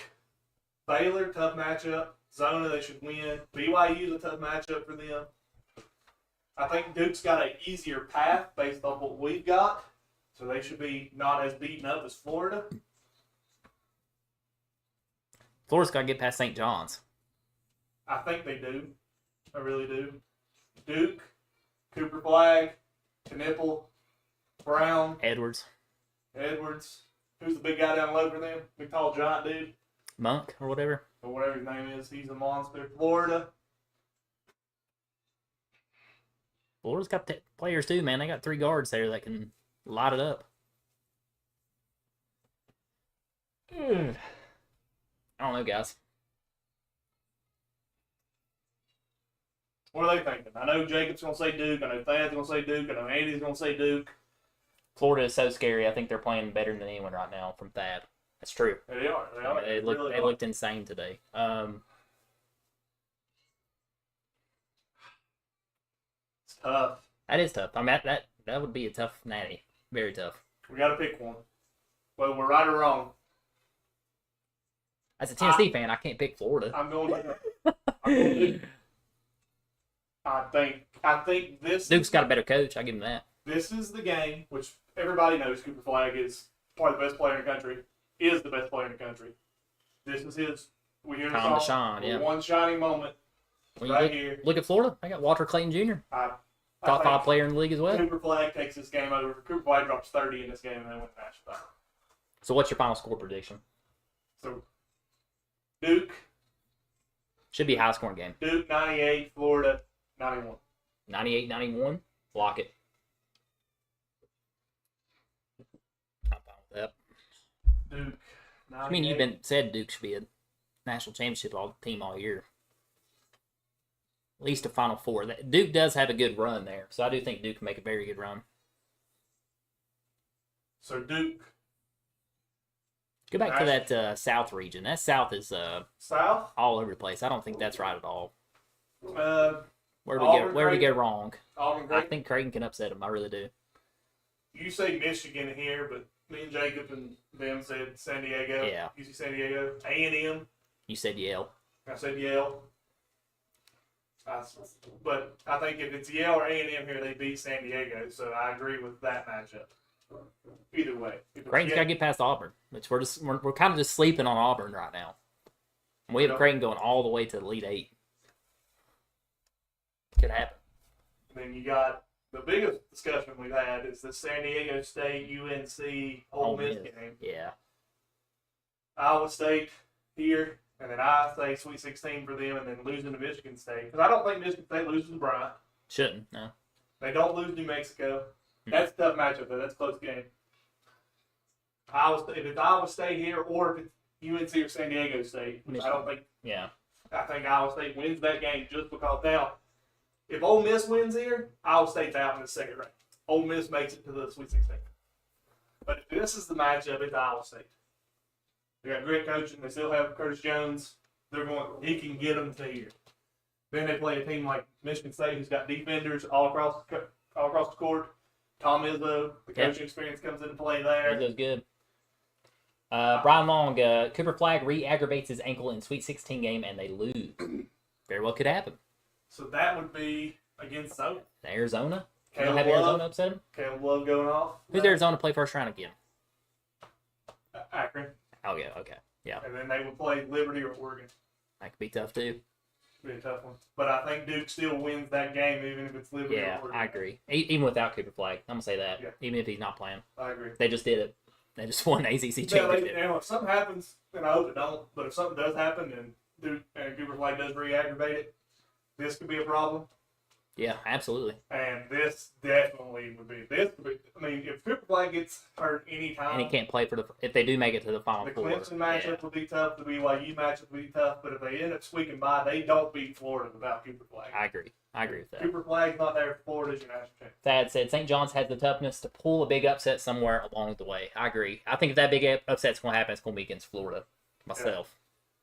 Baylor, tough matchup. Zona, they should win. BYU's a tough matchup for them. I think Duke's got an easier path based on what we've got, so they should be not as beaten up as Florida. Florida's got to get past St. John's. I think they do. I really do. Duke, Cooper Flag, Knipple, Brown, Edwards. Who's the big guy down low for them? Big tall giant dude. Monk or whatever. Or whatever his name is. He's a monster. Florida. Florida's got players too, man. They got 3 guards there that can light it up. I don't know, guys. What are they thinking? I know Jacob's going to say Duke. I know Thad's going to say Duke. I know Andy's going to say Duke. Florida is so scary. I think they're playing better than anyone right now from Thad. That's true. They are. They I are. mean, they looked insane today. It's tough. That is tough. I mean, that would be a tough natty. Very tough. We got to pick one. Whether we're right or wrong. As a Tennessee fan, I can't pick Florida. I'm going to. I think this. Duke's got a better coach. I give him that. This is the game, which everybody knows Cooper Flagg is probably the best player in the country. Is the best player in the country. This is his. We hear Time to shine. Yeah. One shining moment. When you look at Florida, I got Walter Clayton Jr. Top 5 player in the league as well. Cooper Flagg takes this game over. Cooper Flagg drops 30 in this game and they win the national title. So what's your final score prediction? So Duke. Should be a high scoring game. Duke 98, Florida 91. 98-91. Lock it. I'm fine with that. Duke 98. I mean, you've said Duke should be a national championship team all year. At least a Final Four. Duke does have a good run there, so I do think Duke can make a very good run. So Duke. Go back to that South region. That South is South all over the place. I don't think that's right at all. Where do we go wrong? Auburn, I think Creighton can upset them. I really do. You say Michigan here, but me and Jacob and them said San Diego. Yeah. You see San Diego. A&M. You said Yale. I said Yale. But I think if it's Yale or A&M here, they beat San Diego. So I agree with that matchup. Either way. Creighton's got to get past Auburn. Which we're kind of just sleeping on Auburn right now. We have Creighton going all the way to the Elite Eight. Could happen. Then you got the biggest discussion we've had is the San Diego State UNC Ole Miss game. Yeah. Iowa State here, and then I say Sweet 16 for them, and then losing to Michigan State. Because I don't think Michigan State loses to Bryant. Shouldn't, no. They don't lose New Mexico. That's a tough matchup, though. That's a close game. If it's Iowa State here, or if it's UNC or San Diego State, which I don't think. Yeah. I think Iowa State wins that game just because now, if Ole Miss wins here, Iowa State's out in the second round. Ole Miss makes it to the Sweet 16. But if this is the matchup, it's Iowa State. They got great coaching. They still have Curtis Jones. He can get them to here. Then they play a team like Michigan State, who's got defenders all across the court. Tom Izzo, the coaching experience comes into play there. Izzo's good. Brian Long, Cooper Flagg re-aggravates his ankle in Sweet 16 game, and they lose. Very well could happen. So that would be against Zona. Arizona? You Caleb don't have Love. Arizona upset him? Caleb Love going off. Who's Arizona play first round again? Akron. Oh, yeah, okay. Yeah, And then they would play Liberty or Oregon. that could be tough, too. Be a tough one. But I think Duke still wins that game, even if it's Liberty Yeah, or Oregon. I agree. Even without Cooper Flagg. I'm going to say that. Yeah. Even if he's not playing. I agree. They just did it. They just won the ACC Yeah, championship. if something happens, and I hope it don't, but if something does happen and Duke and Cooper Flagg does re-aggravate it, this could be a problem. Yeah, absolutely. And this definitely would be. I mean, if Cooper Flagg gets hurt anytime, And he can't play if they do make it to the Final the Four. Clemson matchup would be tough. The BYU matchup would be tough. But if they end up squeaking by, they don't beat Florida without Cooper Flagg. I agree with that. Cooper Flagg's not there for Florida's your national champion. Thad said St. John's has the toughness to pull a big upset somewhere along the way. I agree. I think if that big upset's going to happen, it's going to be against Florida myself.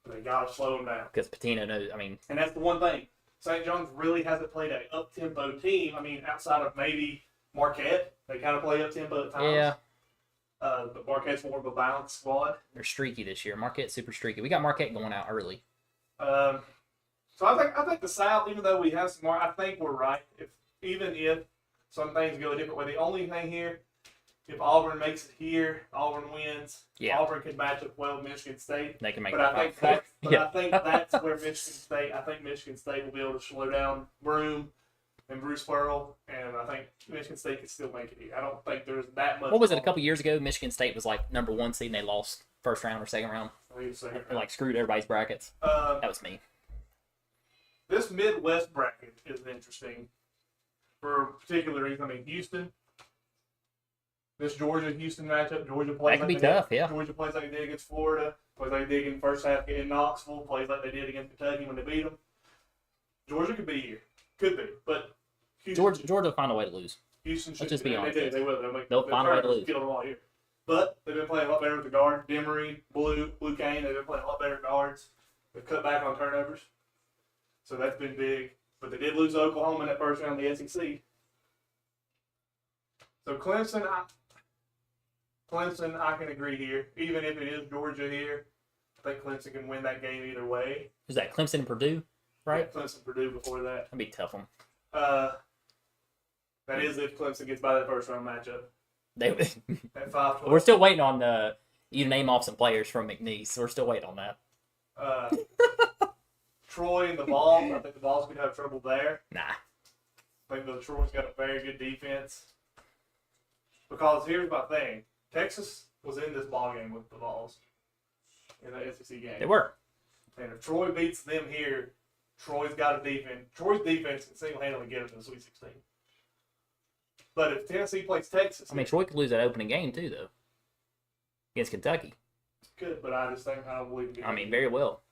Yeah. They got to slow them down. Because Patino knows, And that's the one thing. St. John's really hasn't played an up-tempo team. I mean, outside of maybe Marquette. They kind of play up-tempo at times. Yeah. But Marquette's more of a balanced squad. They're streaky this year. Marquette's super streaky. We got Marquette going out early. So I think the South, even though we have some more, I think we're right. Even if some things go a different way, the only thing here, if Auburn makes it here, Auburn wins. Yeah. Auburn can match up well with Michigan State. They can make But it I think Final Four. I think that's where Michigan State will be able to slow down Broome and Bruce Pearl, and I think Michigan State can still make it here. I don't think there's that much. What was it, a couple years ago? Michigan State was like number 1 seed and they lost first round or second round. They like screwed everybody's brackets. That was me. This Midwest bracket is interesting for a particular reason. I mean, Houston. This Georgia-Houston matchup, Georgia plays That could be tough, yeah. Georgia plays like they did against Florida, plays like they did in the first half in Knoxville, plays like they did against Kentucky when they beat them. Georgia could be here. Could be, but Houston, Georgia will find a way to lose. Houston should. Let's just be honest. They will. They'll find a way to lose. Kill them all year. But they've been playing a lot better with the guard. Demery, Blue Kane. They've been playing a lot better guards. They've cut back on turnovers, so that's been big. But they did lose to Oklahoma in that first round of the SEC. So Clemson, I can agree here. Even if it is Georgia here, I think Clemson can win that game either way. Is that Clemson and Purdue, right? Yeah, Clemson, Purdue before that. That'd be a tough one. That is if Clemson gets by that first round matchup. They, At 5-12. we're still waiting on you to name off some players from McNeese. We're still waiting on that. Troy and the Vols. I think the Vols could have trouble there. Nah. I think the Troy's got a very good defense. Because here's my thing. Texas was in this ballgame with the Vols in the SEC game. They were. And if Troy beats them here, Troy's got a defense. Troy's defense can single-handedly get them to the Sweet 16. But if Tennessee plays Texas, I mean, Troy could lose that opening game too, though, against Kentucky. good. But I just think I don't believe. I mean, very well.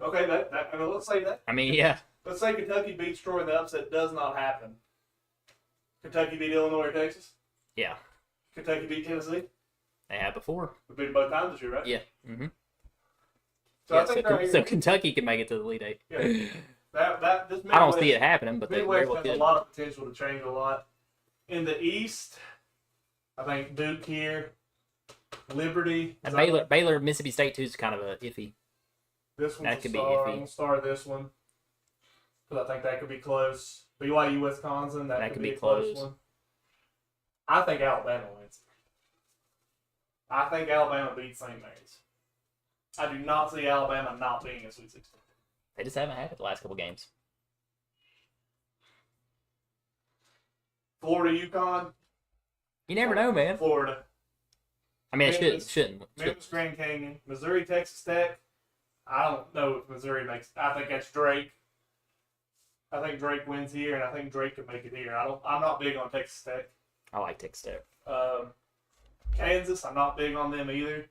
Okay, let's say that. I mean, yeah. Let's say Kentucky beats Troy and the upset does not happen. Kentucky beat Illinois or Texas? Yeah. Kentucky beat Tennessee? They have before. We beat both times this year, right? Yeah. Mm-hmm. So I think so Kentucky can make it to the Elite Eight. Yeah. This I don't see it happening, but they very Midwest well has could. a lot of potential to change a lot. In the East, I think Duke here, Liberty. And Baylor, Mississippi State too is kind of a iffy. This one's that could be star. iffy. I'm gonna star this one because I think that could be close. BYU, Wisconsin, that could be a close one. I think Alabama wins. I think Alabama beats St. Mary's. I do not see Alabama not being a Sweet 16. They just haven't had it the last couple games. Florida, UConn. You never know, man. Florida. I mean, it Memphis, shouldn't. Memphis, Grand Canyon, Missouri, Texas Tech. I don't know if Missouri makes. I think that's Drake. I think Drake wins here, and I think Drake can make it here. I'm not big on Texas Tech. I like Texas Tech. Kansas, I'm not big on them either,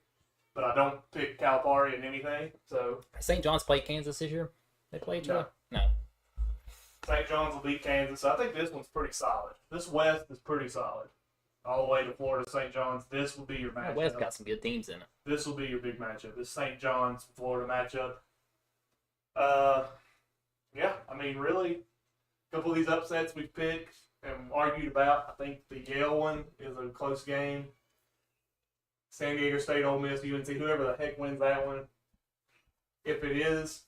but I don't pick Calipari in anything. So St. John's played Kansas this year. They played each other. No. St. John's will beat Kansas. So I think this one's pretty solid. This West is pretty solid. All the way to Florida, St. John's. This will be your matchup. West got some good teams in it. This will be your big matchup. This St. John's Florida matchup. Yeah, I mean, really, a couple of these upsets we've picked and argued about. I think the Yale one is a close game. San Diego State, Ole Miss, UNC, whoever the heck wins that one. If it is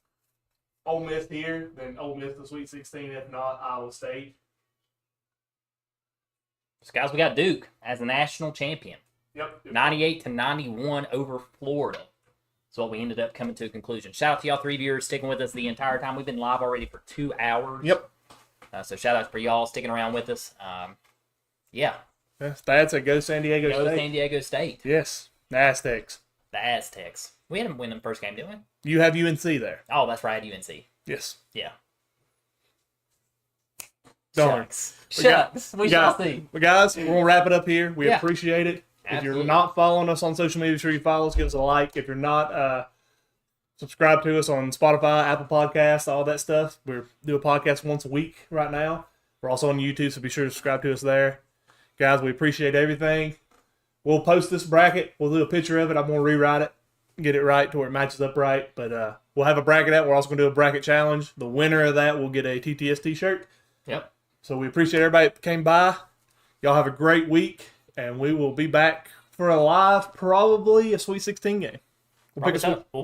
Ole Miss here, then Ole Miss the Sweet 16. If not, Iowa State. So guys, we got Duke as the national champion. Yep. 98-91 over Florida. That's what we ended up coming to a conclusion. Shout out to y'all 3 viewers sticking with us the entire time. We've been live already for 2 hours. Yep. So shout out for y'all sticking around with us. Yeah. That's a go San Diego Go State. San Diego State. Yes. The Aztecs. The Aztecs. We had them win the first game, didn't we? You have UNC there. Oh, that's right, UNC. Yes. Yeah. Darn. Shucks. We shall see. Well, guys, we're going to wrap it up here. We Yeah. appreciate it. If Absolutely. you're not following us on social media, be sure you follow us. Give us a like. If you're not, subscribe to us on Spotify, Apple Podcasts, all that stuff. We do a podcast once a week right now. We're also on YouTube, so be sure to subscribe to us there. Guys, we appreciate everything. We'll post this bracket. We'll do a picture of it. I'm going to rewrite it, get it right to where it matches up right. But we'll have a bracket out. We're also going to do a bracket challenge. The winner of that will get a TTS t-shirt. Yep. So we appreciate everybody that came by. Y'all have a great week, and we will be back for a live, probably a Sweet 16 game. We'll pick a We'll